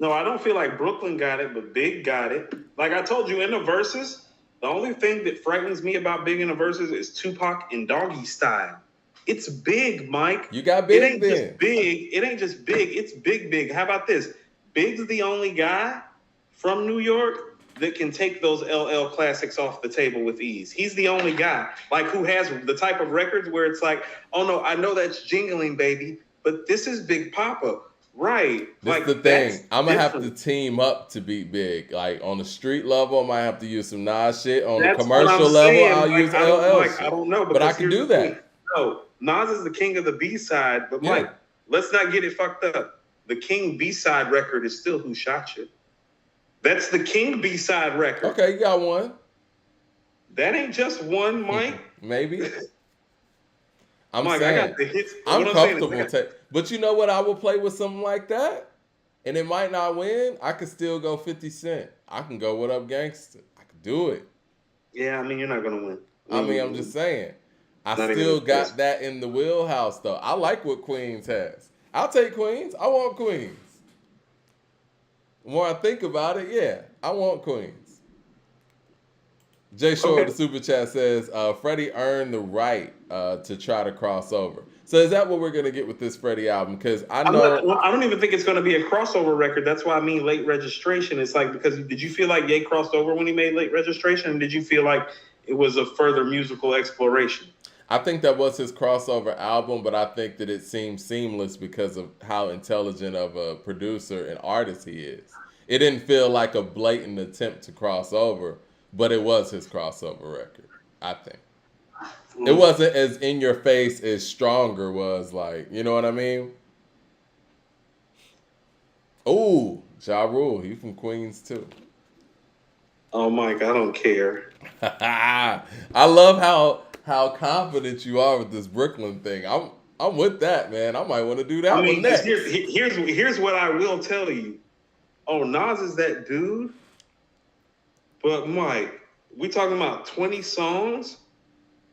No, I don't feel like Brooklyn got it, but Big got it. Like I told you in the verses, the only thing that frightens me about Big in the verses is Tupac and Doggy Style. It's big, Mike. You got Big. It ain't just big. It ain't just big. It's big. How about this? Big's the only guy from New York that can take those LL classics off the table with ease. He's the only guy, like, who has the type of records where it's like, oh no, I know that's Jingling Baby, but this is Big Papa. Right. That's the thing. I'm going to have to team up to beat Big. Like, on the street level, I might have to use some Nas shit. On the commercial level, I'll use LL shit. I don't know. But I can do that. No, Nas is the king of the B-side. But, Mike, let's not get it fucked up. The King B-side record is still Who Shot You. That's the King B-side record. Okay, you got one. That ain't just one, Mike. Maybe. I'm Mike, saying, I got the hits. I'm comfortable. But you know what? I will play with something like that, and it might not win. I could still go 50 Cent. I can go What Up Gangsta. I could do it. Yeah, I mean, you're not going to win. I'm just saying. I still got that in the wheelhouse, though. I like what Queens has. I'll take Queens. I want Queens. The more I think about it, yeah, I want Queens. Jay Short, the super chat says, Freddie earned the right to try to cross over. So is that what we're going to get with this Freddie album? Because I know... I don't even think it's going to be a crossover record. That's why I mean late registration. It's like, because did you feel like Ye crossed over when he made late registration? And did you feel like it was a further musical exploration? I think that was his crossover album, but I think that it seemed seamless because of how intelligent of a producer and artist he is. It didn't feel like a blatant attempt to cross over, but it was his crossover record, I think. It wasn't as in your face as Stronger was, like, you know what I mean? Ooh, Ja Rule, he from Queens too. Oh, Mike, I don't care. I love how confident you are with this Brooklyn thing. I'm with that, man. I might want to do that one next. Here's what I will tell you. Oh, Nas is that dude. But Mike, we talking about 20 songs,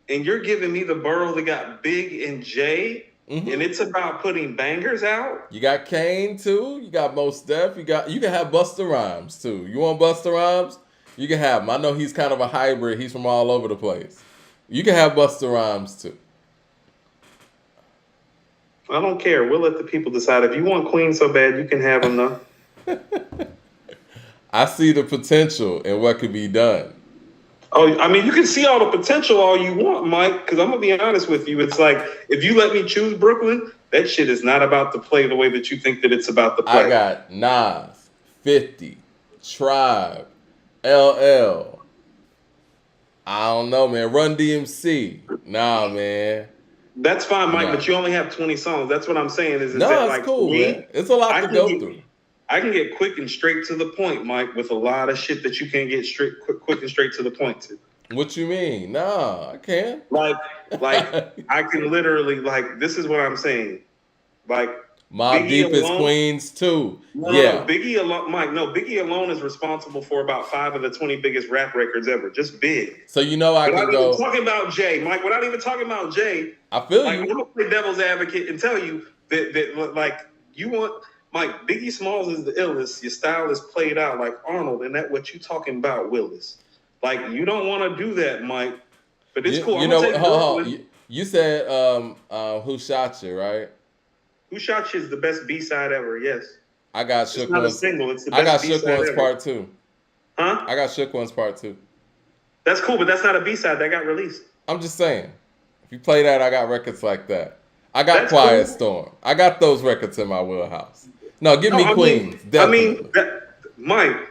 and you're giving me the borough that got Big and Jay, and it's about putting bangers out. You got Kane too. You got Mos Def. You can have Busta Rhymes too. You want Busta Rhymes? You can have him. I know he's kind of a hybrid. He's from all over the place. You can have Busta Rhymes too. I don't care. We'll let the people decide. If you want Queen so bad, you can have them though. I see the potential in what could be done. Oh, I mean, you can see all the potential all you want, Mike. Because I'm gonna be honest with you, it's like if you let me choose Brooklyn, that shit is not about to play the way that you think that it's about to play. I got Nas, 50, Tribe, LL. I don't know, man. Run DMC. Nah, man. That's fine, Mike, but you only have 20 songs. That's what I'm saying. Is no, that it's like cool, me, man. It's a lot to go through. I can get quick and straight to the point, Mike, with a lot of shit that you can't get quick and straight to the point to. What you mean? Nah, I can't. Like I can literally this is what I'm saying. Like Mobb Deep is Queens too. Yeah. No, Biggie alone, Mike. No, Biggie alone is responsible for about 5 of the 20 biggest rap records ever. Just big. So I can go. Without even talking about Jay, Mike. Without even talking about Jay, I feel you. I'm gonna play devil's advocate and tell you that you want. Mike, Biggie Smalls is the illest. Your style is played out like Arnold, and that what you talking about, Willis. Like, you don't want to do that, Mike. But it's cool. You said Who Shot You, right? Who Shot You is the best B-side ever, yes. I got Shook Ones. It's not a single, it's the best I got Shook Ones Part 2. Huh? I got Shook Ones Part 2. That's cool, but that's not a B-side. That got released. I'm just saying. If you play that, I got records like that. I got Quiet Storm. I got those records in my wheelhouse. No, give me Queens. Definitely. Mike,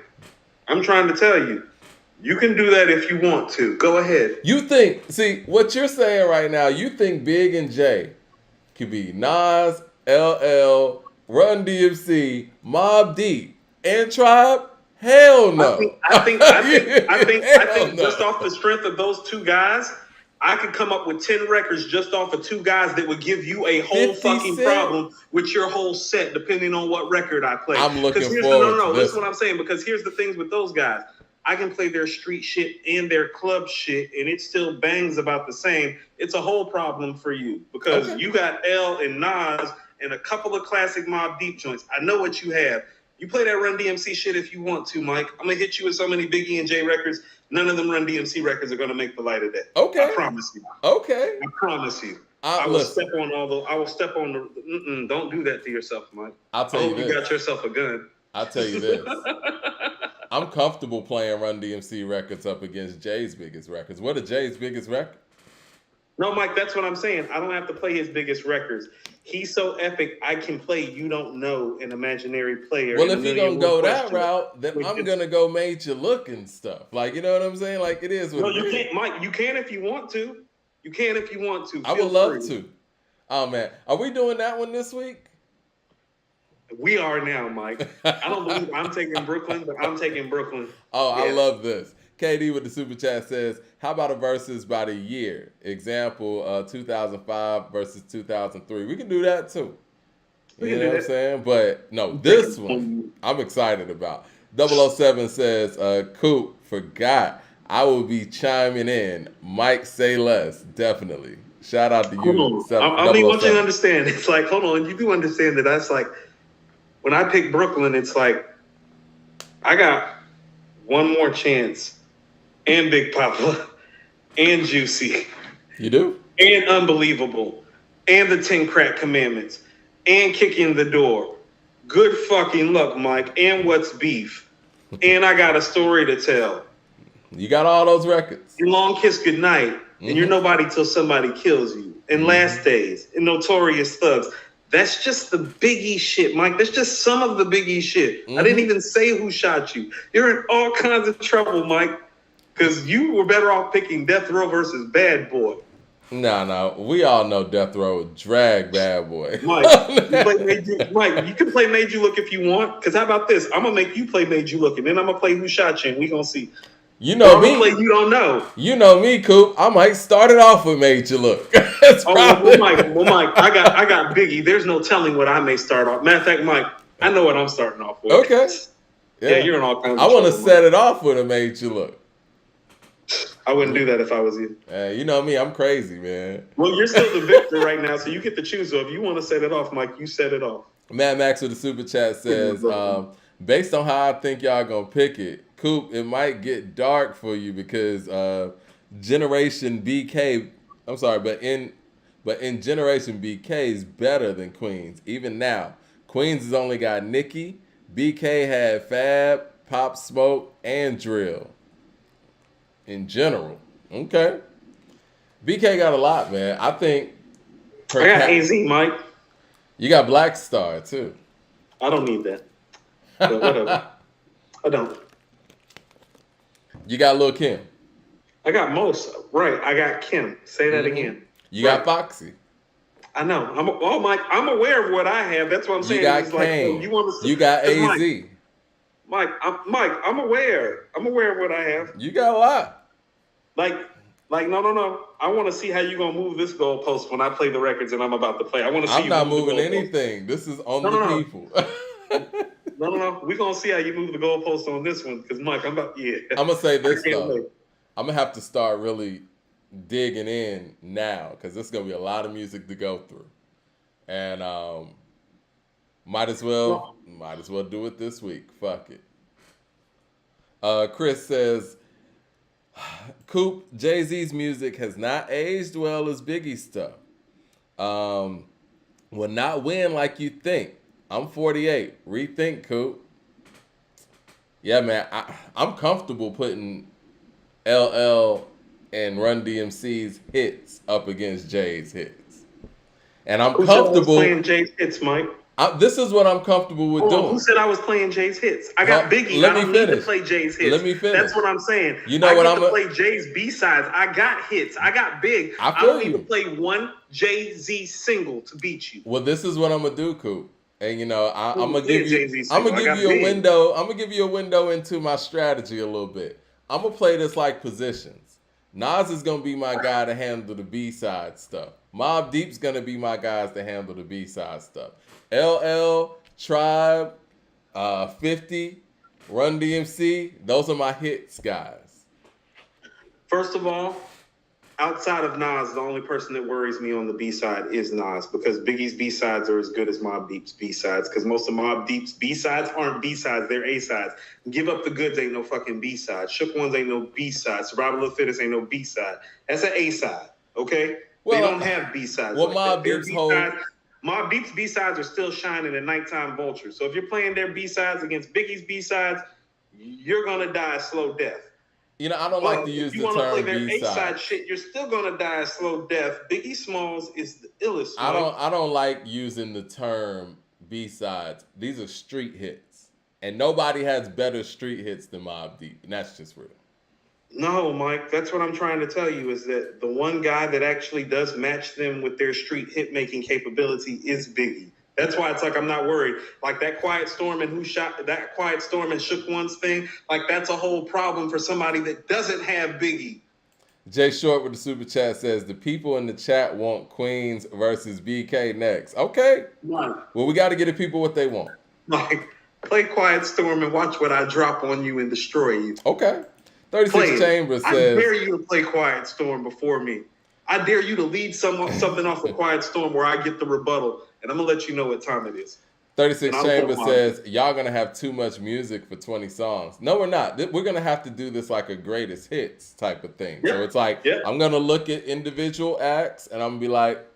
I'm trying to tell you, you can do that if you want to. Go ahead. See, what you're saying right now, you think Big and J could be Nas, LL, Run DMC, Mobb Deep, and Tribe? Hell no. I think just off the strength of those two guys, I could come up with 10 records just off of two guys that would give you a whole fucking problem with your whole set, depending on what record I play. I'm looking forward to this. Listen what I'm saying, because here's the things with those guys. I can play their street shit and their club shit, and it still bangs about the same. It's a whole problem for you, because you got L and Nas and a couple of classic Mobb Deep joints. I know what you have. You play that Run DMC shit if you want to, Mike. I'm going to hit you with so many Biggie and J records. None of them Run DMC records are going to make the light of day. Okay. I promise you. Okay. I promise you. I will step on the. Don't do that to yourself, Mike. I'll tell you this. You got yourself a gun. I'll tell you this. I'm comfortable playing Run DMC records up against Jay's biggest records. What are Jay's biggest records? No, Mike, that's what I'm saying. I don't have to play his biggest records. He's so epic, I can play You Don't Know, an imaginary player. Well, if you're going to go that route, then I'm going to go Made You Look and stuff. Like, you know what I'm saying? Like, it is what it is. No, you can't, Mike. You can if you want to. You can if you want to. I would love to. Oh, man. Are we doing that one this week? We are now, Mike. I don't believe I'm taking Brooklyn, but I'm taking Brooklyn. Oh, yeah. I love this. KD with the super chat says, how about a versus by the year? Example, 2005 versus 2003. We can do that too. You know what I'm saying? But no, this one I'm excited about. 007 says, Coop forgot. I will be chiming in. Mike, say less. Definitely. Shout out to you. I mean, what you understand, it's like, hold on, you do understand that that's like, when I pick Brooklyn, it's like, I got one more chance. And Big Papa, and Juicy. You do? And Unbelievable, and the 10 Crack Commandments, and Kicking the Door. Good fucking luck, Mike, and What's Beef. And I Got a Story to Tell. You got all those records. And Long Kiss Goodnight, and You're Nobody Till Somebody Kills You, and Last Days, and Notorious Thugs. That's just the Biggie shit, Mike. That's just some of the Biggie shit. I didn't even say Who Shot You. You're in all kinds of trouble, Mike. Because you were better off picking Death Row versus Bad Boy. No. We all know Death Row drag Bad Boy. Mike, you can play Made You Look if you want. Because how about this? I'm going to make you play Made You Look. And then I'm going to play Who Shot You. And we going to see. You know me. Play You Don't Know. You know me, Coop. I might start it off with Made You Look. Mike, I got Biggie. There's no telling what I may start off. Matter of fact, Mike, I know what I'm starting off with. Okay. Yeah, you're in all kinds of trouble. I want to set it off with a Made You Look. I wouldn't do that if I was you. You know me, I'm crazy, man. Well, you're still the victor right now, so you get to choose. So if you want to set it off, Mike, you set it off. Mad Max with the super chat says, based on how I think y'all gonna pick it, Coop, it might get dark for you because Generation BK. I'm sorry, but But in Generation BK is better than Queens. Even now, Queens has only got Nicki. BK had Fab, Pop Smoke, and Drill. In general, okay. BK got a lot, man. I think I got AZ, Mike. You got Black Star too. I don't need that. But whatever. I don't. You got Lil' Kim. I got most. Right. I got Kim. Say that again. You got Foxy. I know. Mike, I'm aware of what I have. That's what I'm saying. You got Kane. You got AZ. Mike, I'm aware. I'm aware of what I have. You got a lot. No. I want to see how you're going to move this goalpost when I play the records and I'm about to play. I want to see I'm not moving anything. This is on the people. No. We're going to see how you move the goalpost on this one because, Mike, I'm going to say this, though. I'm going to have to start really digging in now because there's going to be a lot of music to go through. And might as well do it this week. Fuck it. Chris says, Coop, Jay-Z's music has not aged well as Biggie's stuff. Will not win like you think. I'm 48. Rethink, Coop. Yeah, man. I'm comfortable putting LL and Run DMC's hits up against Jay's hits. And I'm comfortable playing Jay's hits, Mike. This is what I'm comfortable with doing. Who said I was playing Jay's hits? I got Biggie. I don't need to play Jay's hits. Let me finish. That's what I'm saying. You know what I'm to play Jay's B-sides. I got hits. I got big. I don't need to play one Jay-Z single to beat you. Well, this is what I'm gonna do, Coop. And I'm gonna give you a window. I'm gonna give you a window into my strategy a little bit. I'm gonna play this like positions. Nas is gonna be my guy to handle the B-side stuff. Mobb Deep's gonna be my guys to handle the B-side stuff. LL, Tribe, 50, Run DMC, those are my hits, guys. First of all, outside of Nas, the only person that worries me on the B-side is Nas because Biggie's B-sides are as good as Mobb Deep's B-sides because most of Mobb Deep's B-sides aren't B-sides, they're A-sides. Give Up the Goods ain't no fucking B-side. Shook Ones ain't no B-side. Survival of the Fittest ain't no B-side. That's an A-side, okay? Well, they don't have B-sides. Well, Mobb Deep's Mobb Deep's B-sides are still shining in Nighttime Vulture. So if you're playing their B-sides against Biggie's B-sides, you're going to die a slow death. I don't like to use the term B-side. If you want to play their A-side shit, you're still going to die a slow death. Biggie Smalls is the illest. I don't like using the term B-sides. These are street hits. And nobody has better street hits than Mobb Deep. And that's just real. No, Mike, that's what I'm trying to tell you is that the one guy that actually does match them with their street hit making capability is Biggie. That's why it's like I'm not worried. Like that Quiet Storm and Shook One's thing, like that's a whole problem for somebody that doesn't have Biggie. Jay Short with the super chat says the people in the chat want Queens versus BK next. Okay. Right. Well, we got to get the people what they want. Like play Quiet Storm and watch what I drop on you and destroy you. Okay. 36 Chambers says, I dare you to play Quiet Storm before me. I dare you to lead something off of Quiet Storm where I get the rebuttal, and I'm going to let you know what time it is. 36 Chambers says, y'all going to have too much music for 20 songs. No, we're not. We're going to have to do this like a greatest hits type of thing. Yeah. So it's like, I'm going to look at individual acts, and I'm going to be like,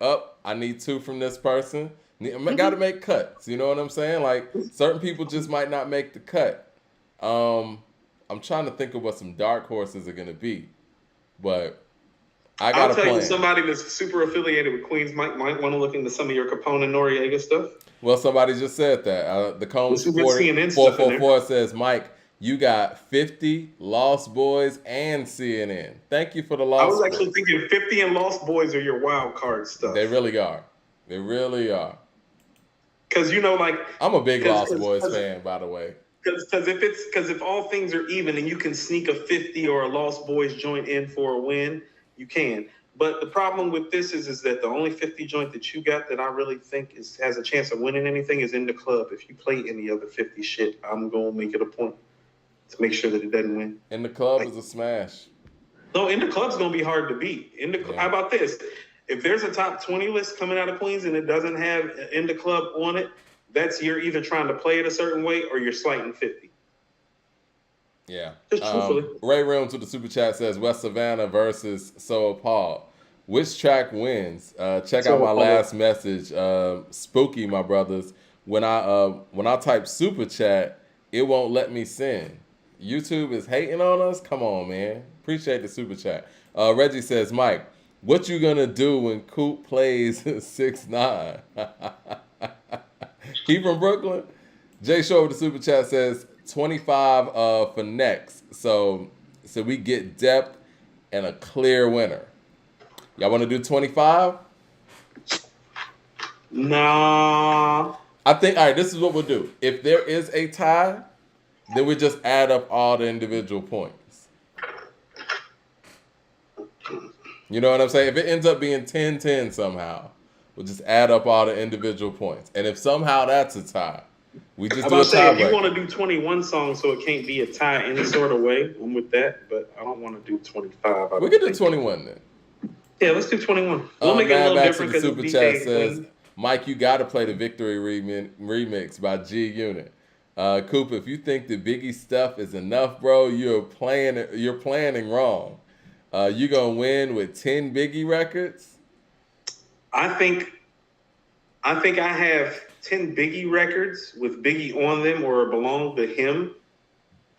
I need 2 from this person. I got to make cuts. You know what I'm saying? Like, certain people just might not make the cut. I'm trying to think of what some dark horses are going to be, but I got to plan. I'll tell you somebody that's super affiliated with Queens might want to look into some of your Capone and Noriega stuff. Well, somebody just said that. The Combs 444 says, Mike, you got 50, Lost Boys, and CNN. Thank you for the Lost Boys. I was actually thinking 50 and Lost Boys are your wild card stuff. They really are. They really are. Because, I'm a big Lost Boys fan, by the way. Because if all things are even and you can sneak a 50 or a Lost Boys joint in for a win, you can. But the problem with this is that the only 50 joint that you got that I really think has a chance of winning anything is In the Club. If you play any other 50 shit, I'm going to make it a point to make sure that it doesn't win. In the Club is a smash. No, In the Club's going to be hard to beat. How about this? If there's a top 20 list coming out of Queens and it doesn't have In the Club on it, you're either trying to play it a certain way or you're slighting 50. Yeah. Just truthfully. Ray Realms with the super chat says West Savannah versus So Appalled. Which track wins? Check out my So last message. Spooky, my brothers. When I type super chat, it won't let me send. YouTube is hating on us. Come on, man. Appreciate the super chat. Reggie says, Mike, what you gonna do when Coop plays 6ix9ine? He from Brooklyn. Jay Shore with the super chat says 25 for next. So we get depth and a clear winner. Y'all want to do 25? nah. I think, all right, this is what we'll do. If there is a tie, then we just add up all the individual points. You know what I'm saying? If it ends up being 10-10 somehow, we'll just add up all the individual points. And if somehow that's a tie, we just do a If you tiebreaker. want to do 21 songs so it can't be a tie any sort of way, I'm with that. But I don't want to do 25. We can do 21 then. Yeah, let's do 21. We'll make it a Mad little Max different with the because super chat says, Mike, you got to play the Victory remix by G Unit. Cooper, if you think the Biggie stuff is enough, bro, you're planning wrong. You gonna win with 10 Biggie records? I think I have 10 Biggie records with Biggie on them or belong to him.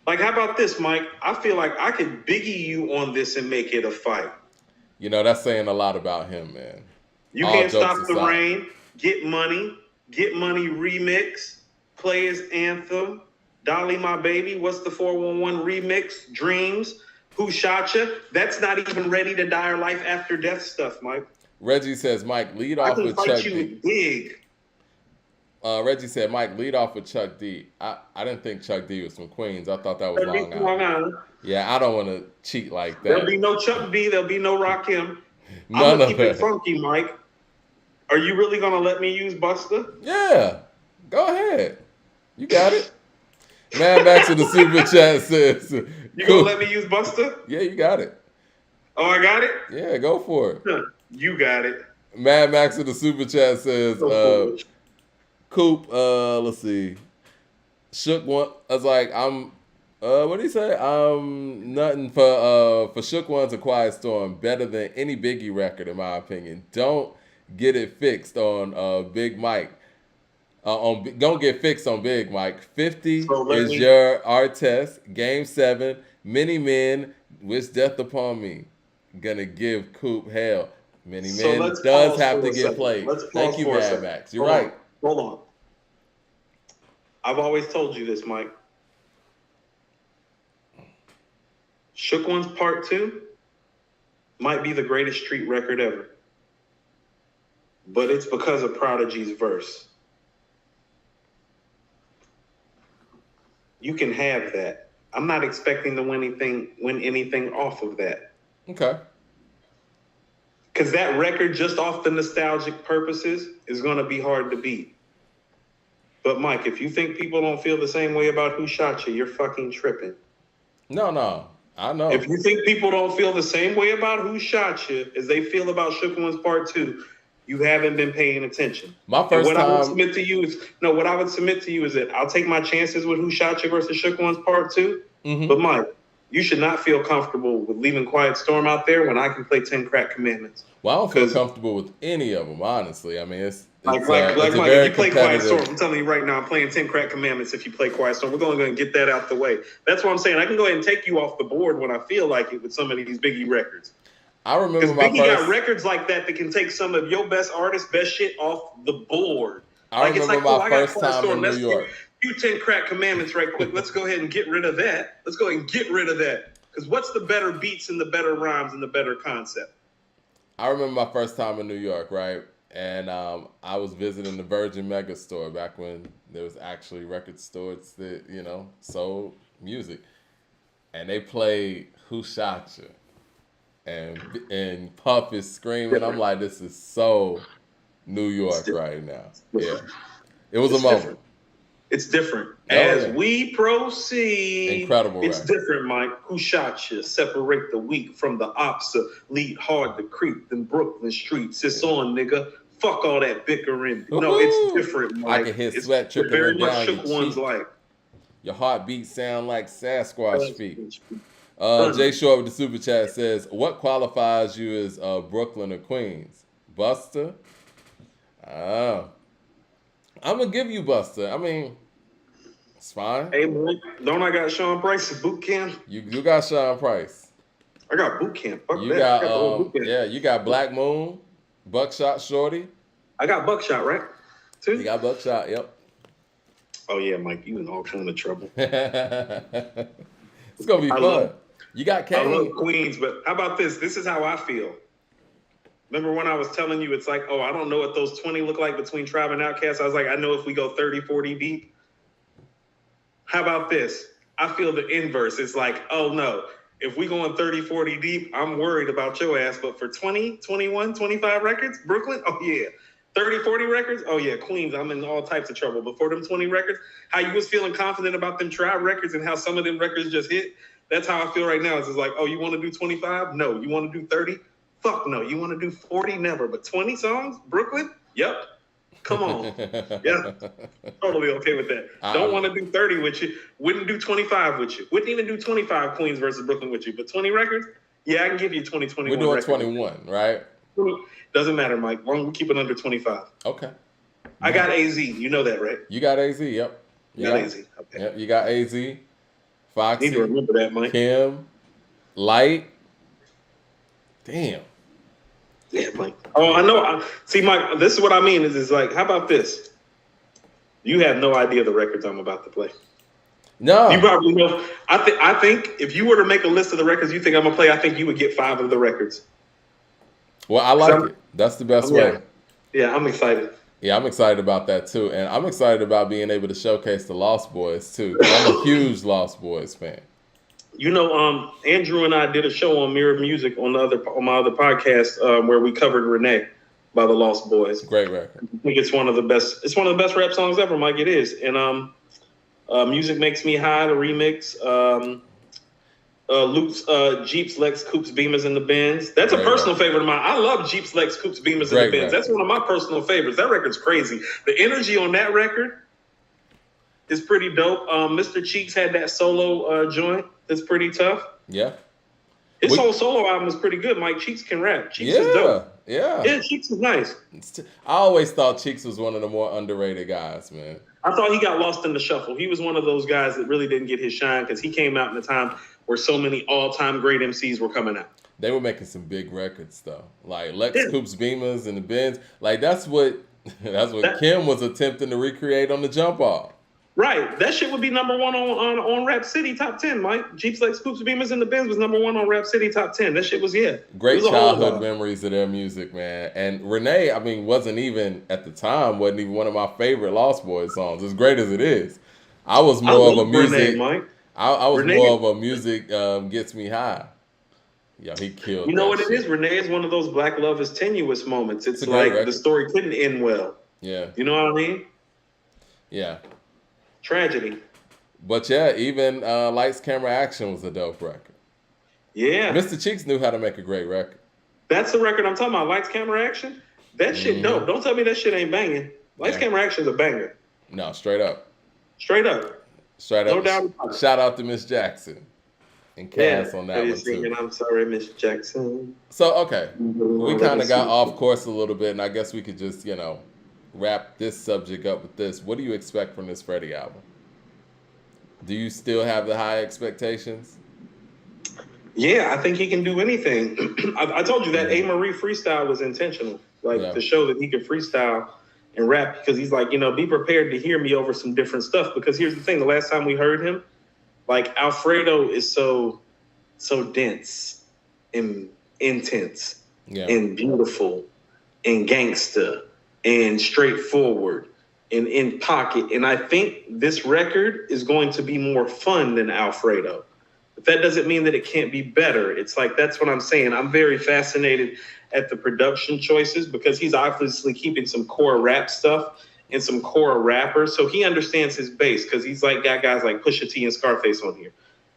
Like, how about this, Mike? I feel like I could Biggie you on this and make it a fight. You know, that's saying a lot about him, man. You All Can't jokes Stop the aside. Rain, Get Money remix, Play His Anthem, Dolly My Baby, What's the 411 remix, Dreams, Who Shot Ya? That's not even Ready to Die or Life After Death stuff, Mike. Reggie says, Mike, lead I off can with fight Chuck you D. big. Reggie said, Mike, lead off with Chuck D. I didn't think Chuck D was from Queens. I thought that was Long Island. Yeah, I don't want to cheat like that. There'll be no Chuck D. There'll be no Rakim. I'm None gonna of keep it that. funky, Mike. Are you really gonna let me use Buster? Yeah, go ahead. You got it. Man, back to the super chat says, You gonna let me use Buster? Yeah, you got it. Oh, I got it? Yeah, go for it. Huh. You got it. Mad Max in the super chat says, Coop, let's see. Shook one. I was like, what did he say? Nothing for Shook One's A Quiet Storm. Better than any Biggie record, in my opinion. Don't get it fixed on Big Mike. Don't get fixed on Big Mike. 50 is your art test. Game 7. Many Men Wish Death Upon Me. Gonna give Coop hell. Many Men does have to get played. Thank you, Mad Max. You're right. Hold on. I've always told you this, Mike. Shook One's Part 2 might be the greatest street record ever. But it's because of Prodigy's verse. You can have that. I'm not expecting to win anything off of that. Okay. Because that record, just off the nostalgic purposes, is going to be hard to beat. But, Mike, if you think people don't feel the same way about Who Shot You, you're fucking tripping. No. I know. If you think people don't feel the same way about Who Shot You as they feel about Shook One's Part 2, you haven't been paying attention. My first time. I would submit to you is that I'll take my chances with Who Shot You versus Shook One's Part 2. Mm-hmm. But, Mike, you should not feel comfortable with leaving Quiet Storm out there when I can play 10 Crack Commandments. Well, I don't feel comfortable with any of them, honestly. I mean, it's Mike, if you play Quiet Storm, I'm telling you right now, I'm playing 10 Crack Commandments if you play Quiet Storm. We're going to get that out the way. That's what I'm saying. I can go ahead and take you off the board when I feel like it with some of these Biggie records. I remember because Biggie got records like that can take some of your best artists' best shit off the board. I remember my first time in New York. You 10 Crack Commandments right quick. Let's go ahead and get rid of that. Because what's the better beats and the better rhymes and the better concept? I remember my first time in New York, right? And I was visiting the Virgin Mega Store back when there was actually record stores that, sold music. And they played Who Shot You? And Puff is screaming. I'm like, this is so New York right now. Yeah. It was a moment. It's different. As we proceed, incredible. It's different, Mike. Who Shot You? Separate the weak from the obsolete. Hard to creep in Brooklyn streets. It's on, nigga. Fuck all that bickering. No, it's different, Mike. I can hear sweat trickling down very much your Shook One's cheek. like. Your heartbeat sound like Sasquatch feet. Jay Short with the super chat says, "What qualifies you as Brooklyn or Queens? Buster? Oh, I'm gonna give you Buster. I mean, it's fine. Hey, man, don't I got Sean Price at boot camp? You got Sean Price. I got boot camp. Fuck You that. got I got the whole boot camp. yeah, you got Black Moon, Buckshot Shorty. I got Buckshot, right? Too? You got Buckshot. Yep. Oh yeah, Mike, you in all kind of trouble. It's gonna be fun. You got Kane. I love Queens, but how about this? This is how I feel. Remember when I was telling you, it's like, oh, I don't know what those 20 look like between Tribe and Outkast. I was like, I know if we go 30, 40 deep. How about this? I feel the inverse. It's like, oh no, if we going 30, 40 deep, I'm worried about your ass. But for 20, 21, 25 records, Brooklyn, oh yeah. 30, 40 records, oh yeah, Queens, I'm in all types of trouble. But for them 20 records, how you was feeling confident about them Tribe records and how some of them records just hit, that's how I feel right now. It's just like, oh, you want to do 25? No. You want to do 30? Fuck no. You want to do 40? Never. But 20 songs? Brooklyn? Yep. Come on. Yeah. Totally okay with that. Don't want to do 30 with you. Wouldn't do 25 with you. Wouldn't even do 25 Queens versus Brooklyn with you. But 20 records? Yeah, I can give you 20, 21 We're doing records. 21, right? Doesn't matter, Mike. Long as we keep it under 25. Okay. I got AZ. You know that, right? You got AZ, yep. You got AZ. Okay. Yep, you got AZ, Foxy, Need to remember that, Mike. Kim, Light. Damn. Yeah, Mike. Oh, I know. See, Mike, this is what I mean. Is like, how about this? You have no idea the records I'm about to play. No. You probably know. I think if you were to make a list of the records you think I'm going to play, I think you would get 5 of the records. Well, I like it. That's the best way. Yeah, I'm excited. Yeah, I'm excited about that too. And I'm excited about being able to showcase the Lost Boys too. I'm a huge Lost Boys fan. You know, Andrew and I did a show on Mirror Music on my other podcast where we covered Renee by the Lost Boys. Great record. I think it's one of the best. It's one of the best rap songs ever, Mike. It is. And Music Makes Me High, the remix. Luke's Jeeps, Lex, Coupes, Beamers, and the Benz. That's a personal favorite of mine. I love Jeeps, Lex, Coupes, Beamers, and the Benz. That's one of my personal favorites. That record's crazy. The energy on that record is pretty dope. Mr. Cheeks had that solo joint. That's pretty tough. Yeah. His whole solo album is pretty good. Mike Cheeks can rap. Cheeks is dope. Yeah. Yeah, Cheeks is nice. I always thought Cheeks was one of the more underrated guys, man. I thought he got lost in the shuffle. He was one of those guys that really didn't get his shine because he came out in a time where so many all-time great MCs were coming out. They were making some big records though, like Lex, Coupes, Beamers, and the Benz. Like that's what Kim was attempting to recreate on the Jump Off. Right, that shit would be number one on Rap City Top 10, Mike. Jeeps, Lex, Coupes, Beamers, and the Benz was number one on Rap City Top 10. That shit was great childhood memories of their music, man. And Renee, I mean, wasn't even one of my favorite Lost Boys songs. As great as it is, I was more of a music. Renee, Mike. I was more of a music gets me high. Yeah, he killed. You know what it is? Renee is one of those Black love is tenuous moments. It's like the story couldn't end well. Yeah. You know what I mean? Yeah. Tragedy. But yeah, even Lights, Camera, Action was a dope record. Yeah. Mr. Cheeks knew how to make a great record. That's the record I'm talking about. Lights, Camera, Action. That shit dope. Don't tell me that shit ain't banging. Lights, Camera, Action is a banger. No, straight up. Straight up. Straight up. No doubt about it. Shout out to Miss Jackson and Cass on that one too. I'm sorry, Miss Jackson. So okay, we kind of got off course a little bit, and I guess we could just wrap this subject up with this. What do you expect from this Freddie album? Do you still have the high expectations? Yeah, I think he can do anything. I told you that A. Marie freestyle was intentional, to show that he could freestyle and rap, because he's like, be prepared to hear me over some different stuff. Because here's the thing, the last time we heard him, Alfredo is so dense and intense and beautiful and gangsta and straightforward and in pocket. And I think this record is going to be more fun than Alfredo. But that doesn't mean that it can't be better. It's that's what I'm saying. I'm very fascinated at the production choices, because he's obviously keeping some core rap stuff and some core rappers. So he understands his base, because he's got guys like Pusha T and Scarface on here.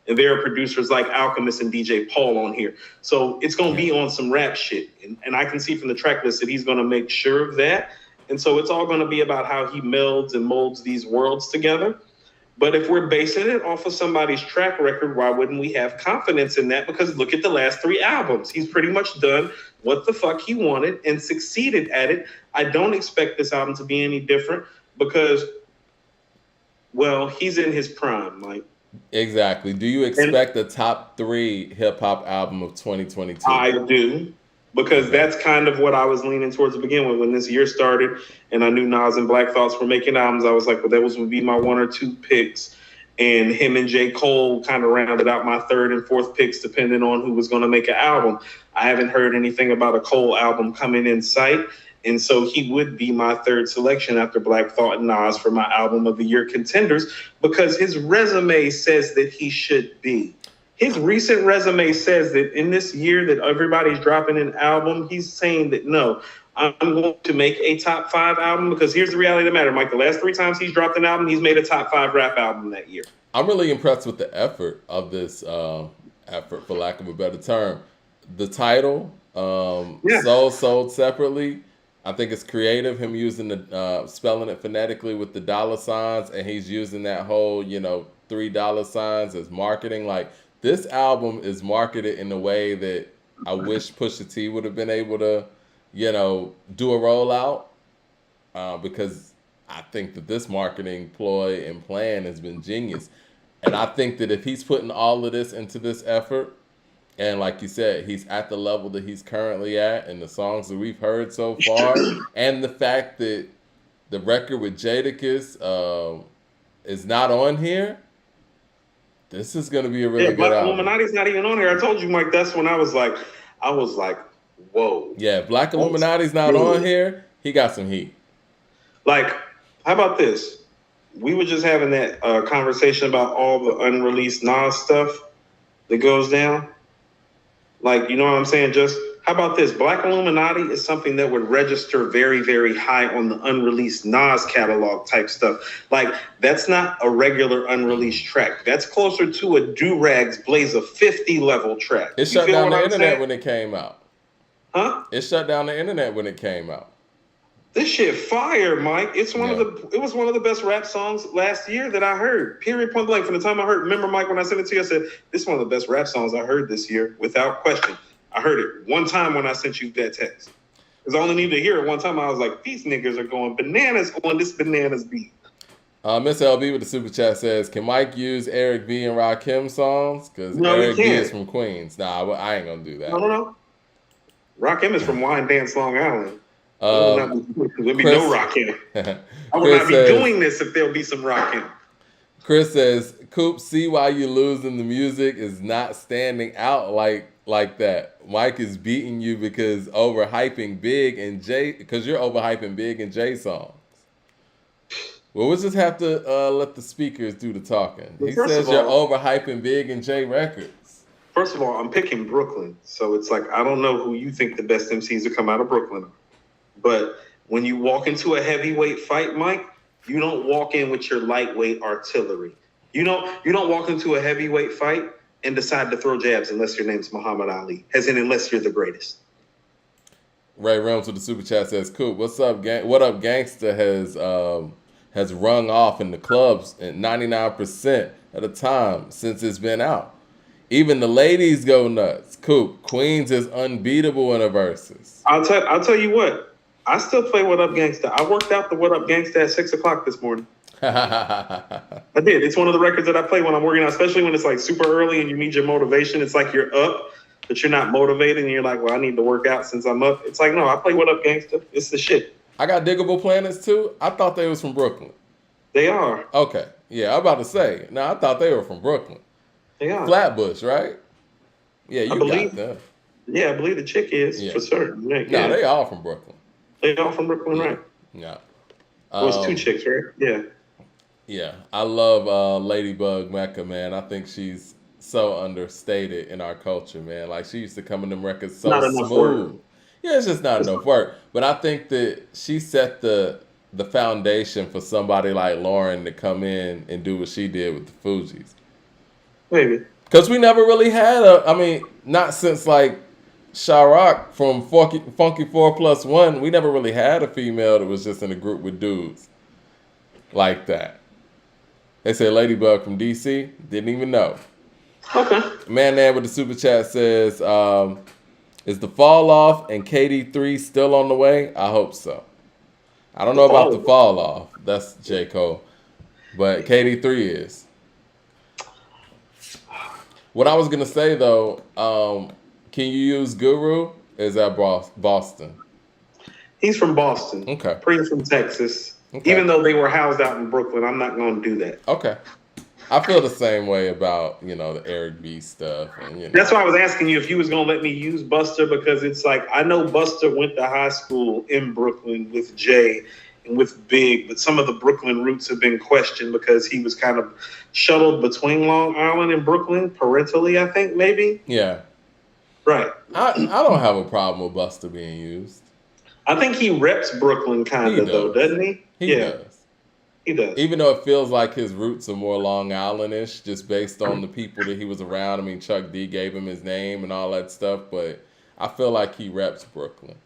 And there are producers like Alchemist and DJ Paul on here. So it's going to be on some rap shit. And I can see from the track list that he's going to make sure of that. And so it's all going to be about how he melds and molds these worlds together. But if we're basing it off of somebody's track record, why wouldn't we have confidence in that? Because look at the last 3 albums. He's pretty much done what the fuck he wanted and succeeded at it. I don't expect this album to be any different because, well, he's in his prime, Mike. Exactly. Do you expect a top 3 hip hop album of 2022? I do. Because that's kind of what I was leaning towards to begin with when this year started, and I knew Nas and Black Thoughts were making albums. I was like, well, those would be my 1 or 2 picks, and him and J. Cole kind of rounded out my 3rd and 4th picks, depending on who was going to make an album. I haven't heard anything about a Cole album coming in sight, and so he would be my 3rd selection after Black Thought and Nas for my album of the year contenders because his resume says that he should be. His recent resume says that in this year that everybody's dropping an album, he's saying that, no, I'm going to make a top 5 album because here's the reality of the matter, Mike. The last 3 times he's dropped an album, he's made a top 5 rap album that year. I'm really impressed with the effort of this effort, for lack of a better term. The title, Soul Sold Separately, I think it's creative, him using the spelling it phonetically with the dollar signs, and he's using that whole, $3 as marketing. Like, this album is marketed in a way that I wish Pusha T would have been able to, do a rollout because I think that this marketing ploy and plan has been genius. And I think that if he's putting all of this into this effort, and like you said, he's at the level that he's currently at and the songs that we've heard so far, and the fact that the record with Jadakiss is not on here, this is going to be a really good album. Black Illuminati's not even on here. I told you, Mike, that's when I was like, whoa. Yeah, Black Illuminati's not on here. He got some heat. Like, how about this? We were just having that conversation about all the unreleased Nas stuff that goes down. Like, you know what I'm saying? Just, how about this? Black Illuminati is something that would register very, very high on the unreleased Nas catalog type stuff. Like, that's not a regular unreleased track. That's closer to a Do-Rags Blazer 50 level track. It shut down the internet when it came out. Huh? It shut down the internet when it came out. This shit fire, Mike. It was one of the best rap songs last year that I heard. Period, point blank. From the time I heard, remember, Mike, when I sent it to you, I said, this is one of the best rap songs I heard this year, without question. I heard it one time when I sent you that text. Because I only needed to hear it one time. I was like, these niggas are going bananas on this bananas beat. Miss LB with the super chat says, can Mike use Eric B and Rakim songs? Because no, Eric B is from Queens. Nah, I ain't going to do that. No. Rakim is from Wine Dance, Long Island. There'll be no Rakim. I would not be doing this if there'll be some Rakim. Chris says, Coop, see why you losing. The music is not standing out like that. Mike is beating you because overhyping Big and J, because you're overhyping Big and J songs. Well, we'll just have to let the speakers do the talking. He says you're overhyping Big and J records. First of all, I'm picking Brooklyn. So it's like, I don't know who you think the best MCs to come out of Brooklyn are. But when you walk into a heavyweight fight, Mike, you don't walk in with your lightweight artillery. You don't walk into a heavyweight fight and decide to throw jabs unless your name's Muhammad Ali, as in unless you're the greatest. Ray Realms with the super chat says, Coop, what's up, gang? What up, gangsta has rung off in the clubs at 99% of the time since it's been out. Even the ladies go nuts. Coop, Queens is unbeatable in the verses. I'll tell you what. I still play What Up Gangsta. I worked out the What Up Gangsta at 6 o'clock this morning. I did. It's one of the records that I play when I'm working out, especially when it's like super early and you need your motivation. It's like you're up, but you're not motivated and you're like, well, I need to work out since I'm up. It's like, no, I play What Up Gangsta. It's the shit. I got Diggable Planets too. I thought they was from Brooklyn. They are. Okay. Yeah, I'm about to say. No, I thought they were from Brooklyn. They are. Flatbush, right? Yeah, you got them. Yeah, I believe the chick is for certain. Yeah. No, they all from Brooklyn. They all from Brooklyn, right? Yeah. It was 2 chicks, right? Yeah. Yeah. I love Ladybug Mecca, man. I think she's so understated in our culture, man. Like, she used to come in them records so smooth. Yeah, it's just not enough work. But I think that she set the foundation for somebody like Lauren to come in and do what she did with the Fugees. Maybe. Because we never really had not since like Chirac from Funky 4+1, we never really had a female that was just in a group with dudes like that. They say Ladybug from DC. Didn't even know. Okay. Man with the super chat says, is the fall off and KD3 still on the way? I hope so. I don't know about the fall off. That's J. Cole. But KD3 is. What I was going to say, though, can you use Guru? Is that Boston? He's from Boston. Okay. Pretty's from Texas. Okay. Even though they were housed out in Brooklyn, I'm not going to do that. Okay. I feel the same way about, the Eric B stuff. And, That's why I was asking you if you was going to let me use Buster, because it's like, I know Buster went to high school in Brooklyn with Jay and with Big, but some of the Brooklyn roots have been questioned because he was kind of shuttled between Long Island and Brooklyn parentally, I think, maybe. Yeah. Right. I don't have a problem with Buster being used. I think he reps Brooklyn kind of, though, doesn't he? He does. He does. Even though it feels like his roots are more Long Island-ish, just based on the people that he was around. I mean, Chuck D gave him his name and all that stuff, but I feel like he reps Brooklyn.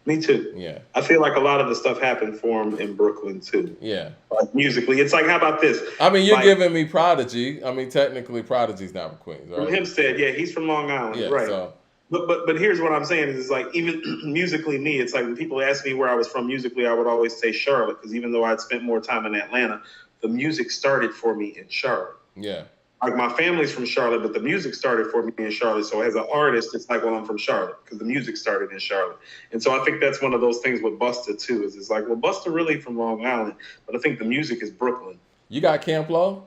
Me too. Yeah. I feel like a lot of the stuff happened for him in Brooklyn, too. Yeah. Like musically. It's like, how about this? I mean, you're giving me Prodigy. I mean, technically, Prodigy's not from Queens, right? From Hempstead, yeah, he's from Long Island, yeah, right. So. But here's what I'm saying is like, even musically me, it's like when people ask me where I was from musically, I would always say Charlotte, because even though I'd spent more time in Atlanta, the music started for me in Charlotte. Yeah. Like my family's from Charlotte, but the music started for me in Charlotte. So as an artist, it's like, well, I'm from Charlotte because the music started in Charlotte. And so I think that's one of those things with Busta too, is it's like, well, Busta really from Long Island, but I think the music is Brooklyn. You got Camp Lo?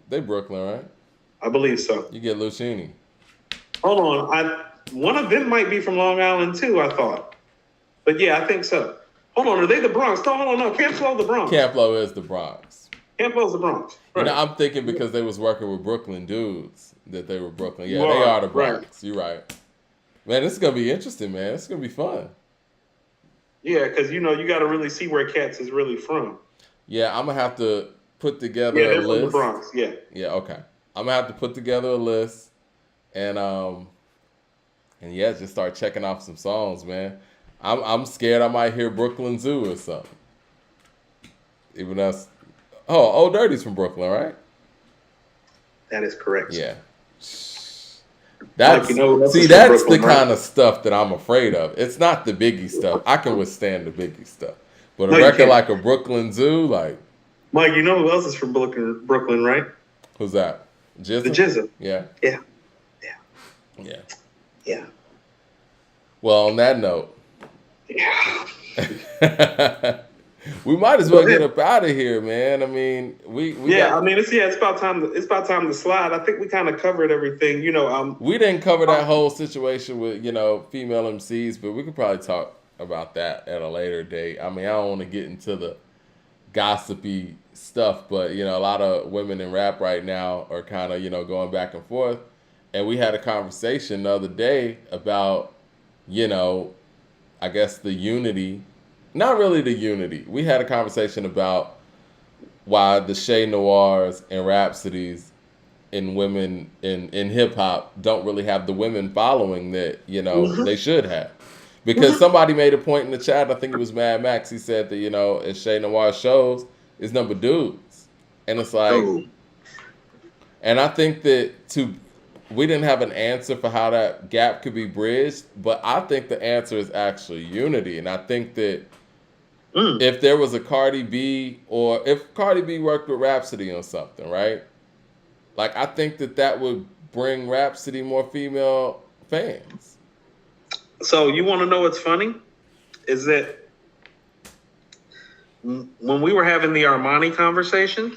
They Brooklyn, right? I believe so. You get Lucini. Hold on. One of them might be from Long Island too, I thought. But yeah, I think so. Hold on, are they the Bronx? No, hold on, no. Camp Lo the Bronx. Camp Lo is the Bronx. Camp Lo's the Bronx. Right. I'm thinking because they was working with Brooklyn dudes that they were Brooklyn. Yeah, they are the Bronx. Right. You're right. Man, this is going to be interesting, man. It's going to be fun. Yeah, because, you got to really see where Cats is really from. Yeah, I'm going to have to put together a list. Yeah, they're from the Bronx, yeah. Yeah, okay. I'm going to have to put together a list and yeah, just start checking off some songs, man. I'm scared I might hear Brooklyn Zoo or something. Even us. Oh, Old Dirty's from Brooklyn, right? That is correct. Yeah. That's the kind of stuff that I'm afraid of. It's not the Biggie stuff. I can withstand the Biggie stuff. But a record like a Brooklyn Zoo, like... Mike, you know who else is from Brooklyn, right? Who's that? Jizza? The Jizza. Yeah. Yeah. Yeah. Yeah. Well, on that note... Yeah. We might as well get up out of here, man. I mean, it's about time. It's about time to slide. I think we kind of covered everything. We didn't cover that whole situation with female MCs, but we could probably talk about that at a later date. I mean, I don't want to get into the gossipy stuff, but a lot of women in rap right now are kind of going back and forth. And we had a conversation the other day about I guess the unity. Not really the unity. We had a conversation about why the Chez Noirs and Rhapsodies in women in hip hop don't really have the women following that they should have. Because somebody made a point in the chat, I think it was Mad Max, he said that at Chez Noir shows it's number dudes. And it's like and I think that we didn't have an answer for how that gap could be bridged, but I think the answer is actually unity. And I think that if there was a Cardi B, or if Cardi B worked with Rhapsody on something, right? Like, I think that would bring Rhapsody more female fans. So you want to know what's funny? Is that when we were having the Armani conversation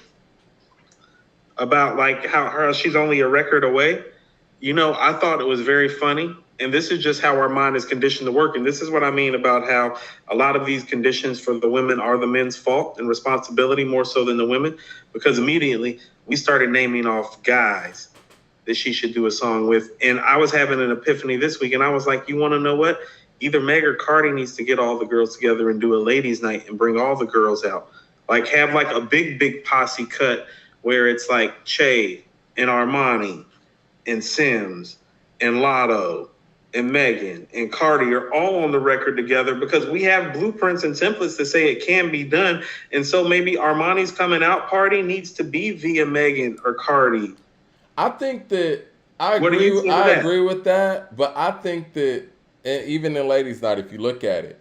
about like how she's only a record away, I thought it was very funny. And this is just how our mind is conditioned to work. And this is what I mean about how a lot of these conditions for the women are the men's fault and responsibility more so than the women. Because immediately we started naming off guys that she should do a song with. And I was having an epiphany this week. And I was like, you want to know what? Either Meg or Cardi needs to get all the girls together and do a ladies' night and bring all the girls out. Like have like a big posse cut where it's like Che and Armani and Sims and Lotto and Megan and Cardi are all on the record together because we have blueprints and templates that say it can be done. And so maybe Armani's coming out party needs to be via Megan or Cardi. I think that I What do you agree. think of I that? agree with that, but I think that even in Ladies Night, if you look at it,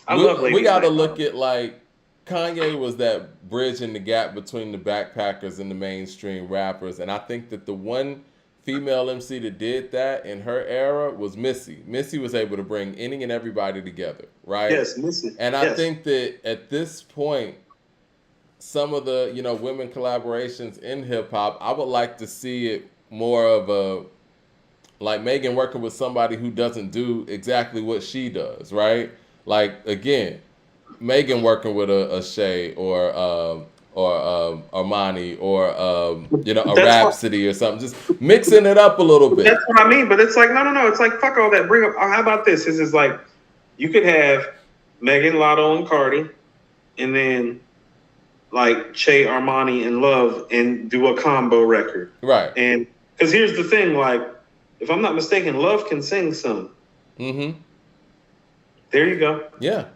I love we Ladies got to Night, look though. at like Kanye was that bridge in the gap between the backpackers and the mainstream rappers, and I think that the one female MC that did that in her era was Missy. Missy was able to bring any and everybody together, right? Yes, Missy. And I Yes. think that at this point, some of the women collaborations in hip hop, I would like to see it more of a like Megan working with somebody who doesn't do exactly what she does, right? Like again, Megan working with a Shay or Armani or a That's what Rhapsody or something, just mixing it up a little bit. that's what I mean. But it's like no. It's like fuck all that. Bring up. How about this? This is like you could have Megan, Lotto, and Cardi, and then like Che, Armani, and Love, and do a combo record. Right. And because here's the thing, like if I'm not mistaken, Love can sing some. Mm-hmm. There you go. Yeah.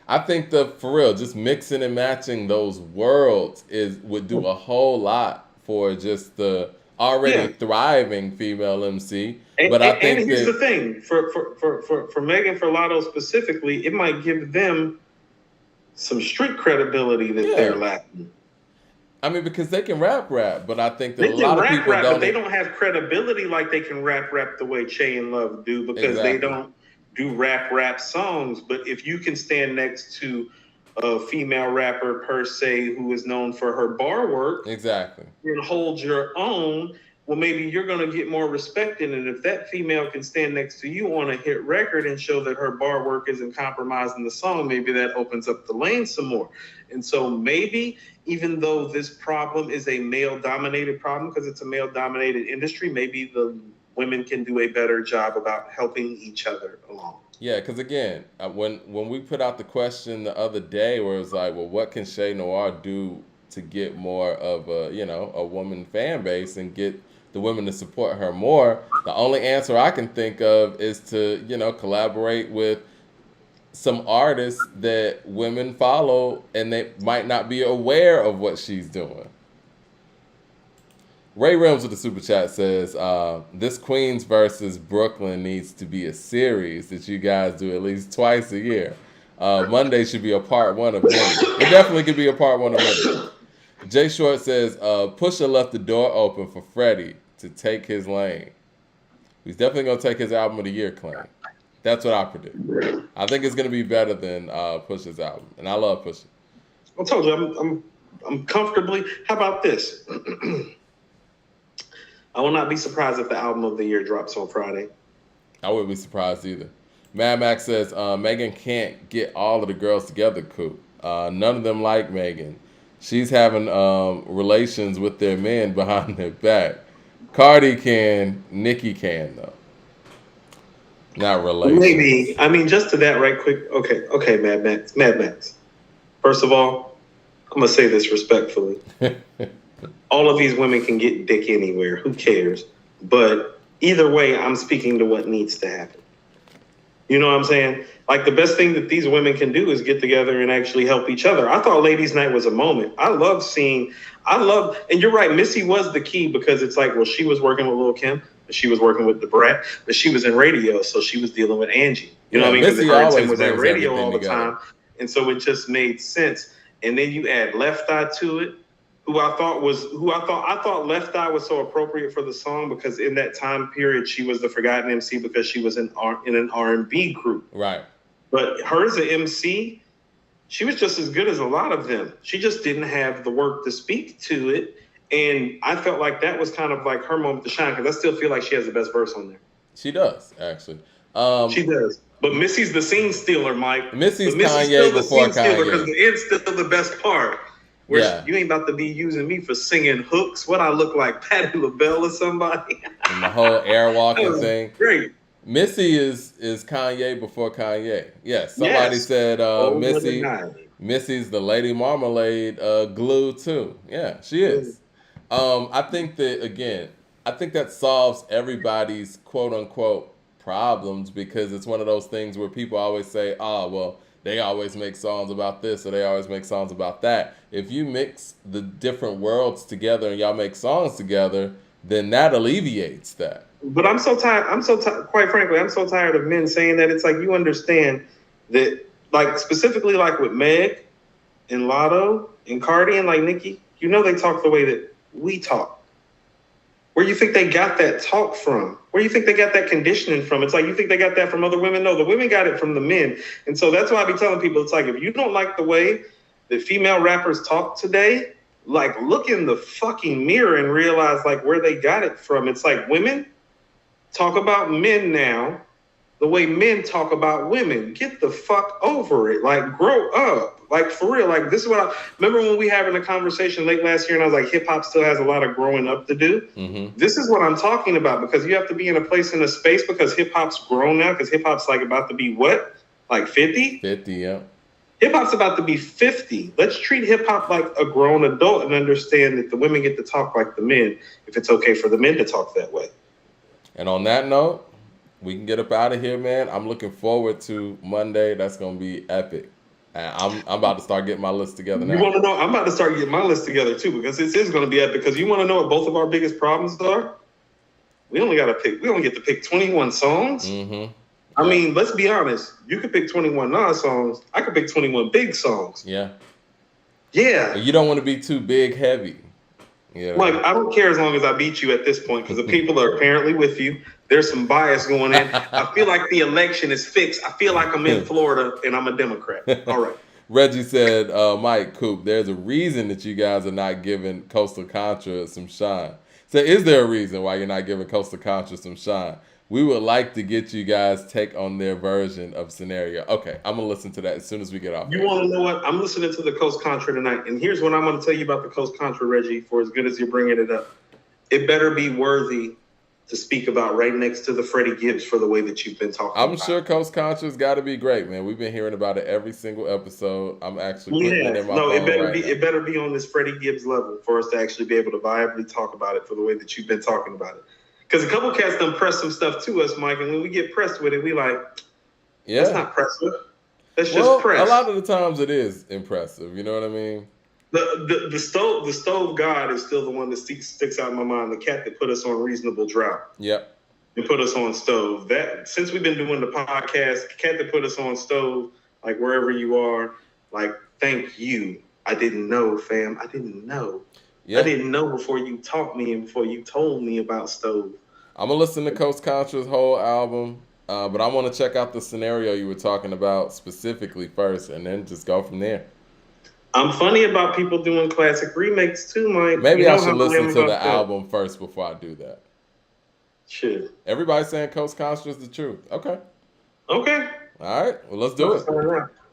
I think for real, just mixing and matching those worlds would do a whole lot for just the already thriving female MC. But I think and here's the thing for Megan, for Lotto specifically, it might give them some street credibility that they're lacking. I mean, because they can rap, but I think that they a lot of people rap, don't. But they don't have credibility like they can rap the way Che and Love do because they don't do rap songs. But if you can stand next to a female rapper per se who is known for her bar work, exactly, and hold your own, well, maybe you're going to get more respect in it. If that female can stand next to you on a hit record and show that her bar work isn't compromising the song, maybe that opens up the lane some more. And so maybe even though this problem is a male-dominated problem because it's a male-dominated industry, maybe the women can do a better job about helping each other along. Yeah, because again, when we put out the question the other day where it was like, well, what can Shay Noir do to get more of a woman fan base and get the women to support her more, the only answer I can think of is to, collaborate with some artists that women follow and they might not be aware of what she's doing. Ray Rims with the super chat says, this Queens versus Brooklyn needs to be a series that you guys do at least twice a year. Monday should be a part one of many. It definitely could be a part one of many. Jay Short says, Pusha left the door open for Freddie to take his lane. He's definitely going to take his album of the year claim. That's what I predict. I think it's going to be better than Pusha's album. And I love Pusha. I told you, I'm comfortably. How about this? I will not be surprised if the album of the year drops on Friday. I wouldn't be surprised either. Mad Max says, Megan can't get all of the girls together, Coop. None of them like Megan. She's having relations with their men behind their back. Cardi can, Nicki can, though. Not relations. Maybe. I mean, just to that right quick. Okay, Mad Max. First of all, I'm going to say this respectfully. All of these women can get dick anywhere. Who cares? But either way, I'm speaking to what needs to happen. You know what I'm saying? Like the best thing that these women can do is get together and actually help each other. I thought Ladies Night was a moment. And you're right, Missy was the key because it's like, well, she was working with Lil' Kim, but she was working with the Brat, but she was in radio, so she was dealing with Angie. You know what I mean? Missy Because always was at radio all the together. time. And so it just made sense. And then you add Left Eye to it, I thought Left Eye was so appropriate for the song because in that time period she was the forgotten MC because she was in an R&B group. Right. But her as an MC, she was just as good as a lot of them. She just didn't have the work to speak to it. And I felt like that was kind of like her moment to shine because I still feel like she has the best verse on there. She does, actually. She does. But Missy's the scene stealer, Mike. Missy's Kanye before Kanye. Because the end's still the best part. Where you ain't about to be using me for singing hooks. What I look like, Patti LaBelle or somebody? And the whole airwalking thing. Great. Missy is Kanye before Kanye. Yes, somebody said Missy's the Lady Marmalade glue too. Yeah, she is. I think that solves everybody's quote unquote problems because it's one of those things where people always say, "Oh, well, they always make songs about this or they always make songs about that." If you mix the different worlds together and y'all make songs together, then that alleviates that. But I'm so tired. Quite frankly, I'm so tired of men saying that. It's like, you understand that, like, specifically like with Meg and Lotto and Cardi and like Nicki, you know, they talk the way that we talk. Where you think they got that talk from? Where you think they got that conditioning from? It's like, you think they got that from other women? No, the women got it from the men. And so that's why I be telling people, it's like, if you don't like the way that female rappers talk today, like, look in the fucking mirror and realize like where they got it from. It's like, women talk about men now the way men talk about women. Get the fuck over it. Like, grow up. Like, for real. Like, this is what I remember when we having a conversation late last year and I was like, hip hop still has a lot of growing up to do. Mm-hmm. This is what I'm talking about, because you have to be in a place, in a space, because hip hop's grown now, because hip hop's like about to be what? Like 50? 50, yeah. Hip hop's about to be 50. Let's treat hip hop like a grown adult and understand that the women get to talk like the men if it's okay for the men to talk that way. And on that note, we can get up out of here, man. I'm looking forward to Monday. That's going to be epic. And I'm about to start getting my list together now. You want to know? I'm about to start getting my list together too, because this is going to be epic. Because you want to know what both of our biggest problems are? We only get to pick 21 songs. Mm-hmm. I mean, let's be honest. You could pick 21 non-songs. I could pick 21 big songs. Yeah. Yeah. You don't want to be too big heavy. Yeah. Like, I don't care as long as I beat you at this point, because the people are apparently with you. There's some bias going in. I feel like the election is fixed. I feel like I'm in Florida and I'm a Democrat. All right. Reggie said, Mike Coop, there's a reason that you guys are not giving Coastal Contra some shine. So is there a reason why you're not giving Coastal Contra some shine? We would like to get you guys' take on their version of Scenario. Okay, I'm going to listen to that as soon as we get off. You want to know what? I'm listening to the Coast Contra tonight, and here's what I'm going to tell you about the Coast Contra, Reggie, for as good as you're bringing it up. It better be worthy to speak about right next to the Freddie Gibbs for the way that you've been talking about. I'm sure Coast Contra's got to be great, man. We've been hearing about it every single episode. I'm actually putting it in my phone right now. It better be on this Freddie Gibbs level for us to actually be able to viably talk about it for the way that you've been talking about it. Because a couple cats done press some stuff to us, Mike, and when we get pressed with it, we like, that's not impressive. That's just press. A lot of the times it is impressive. You know what I mean? The stove god is still the one that sticks out in my mind. The cat that put us on Reasonable Drought. Yep. And put us on Stove. That, since we've been doing the podcast, the cat that put us on Stove, like wherever you are, like, thank you. I didn't know, fam. I didn't know. Yep. I didn't know before you taught me and before you told me about Stove. I'm going to listen to Coast Contra's whole album, but I want to check out the Scenario you were talking about specifically first, and then just go from there. I'm funny about people doing classic remakes too, Mike. Maybe I should listen to the album first before I do that. Shit. Everybody's saying Coast Contra's the truth. Okay. Okay. All right. Well, let's do it.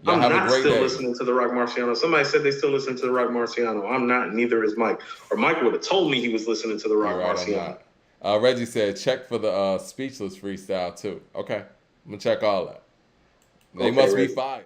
I'm not still listening to the Rock Marciano. Somebody said they still listen to the Rock Marciano. I'm not, neither is Mike. Or Mike would have told me he was listening to the Rock Marciano. Reggie said, check for the Speechless freestyle too. Okay. I'm going to check all that. They must be fired.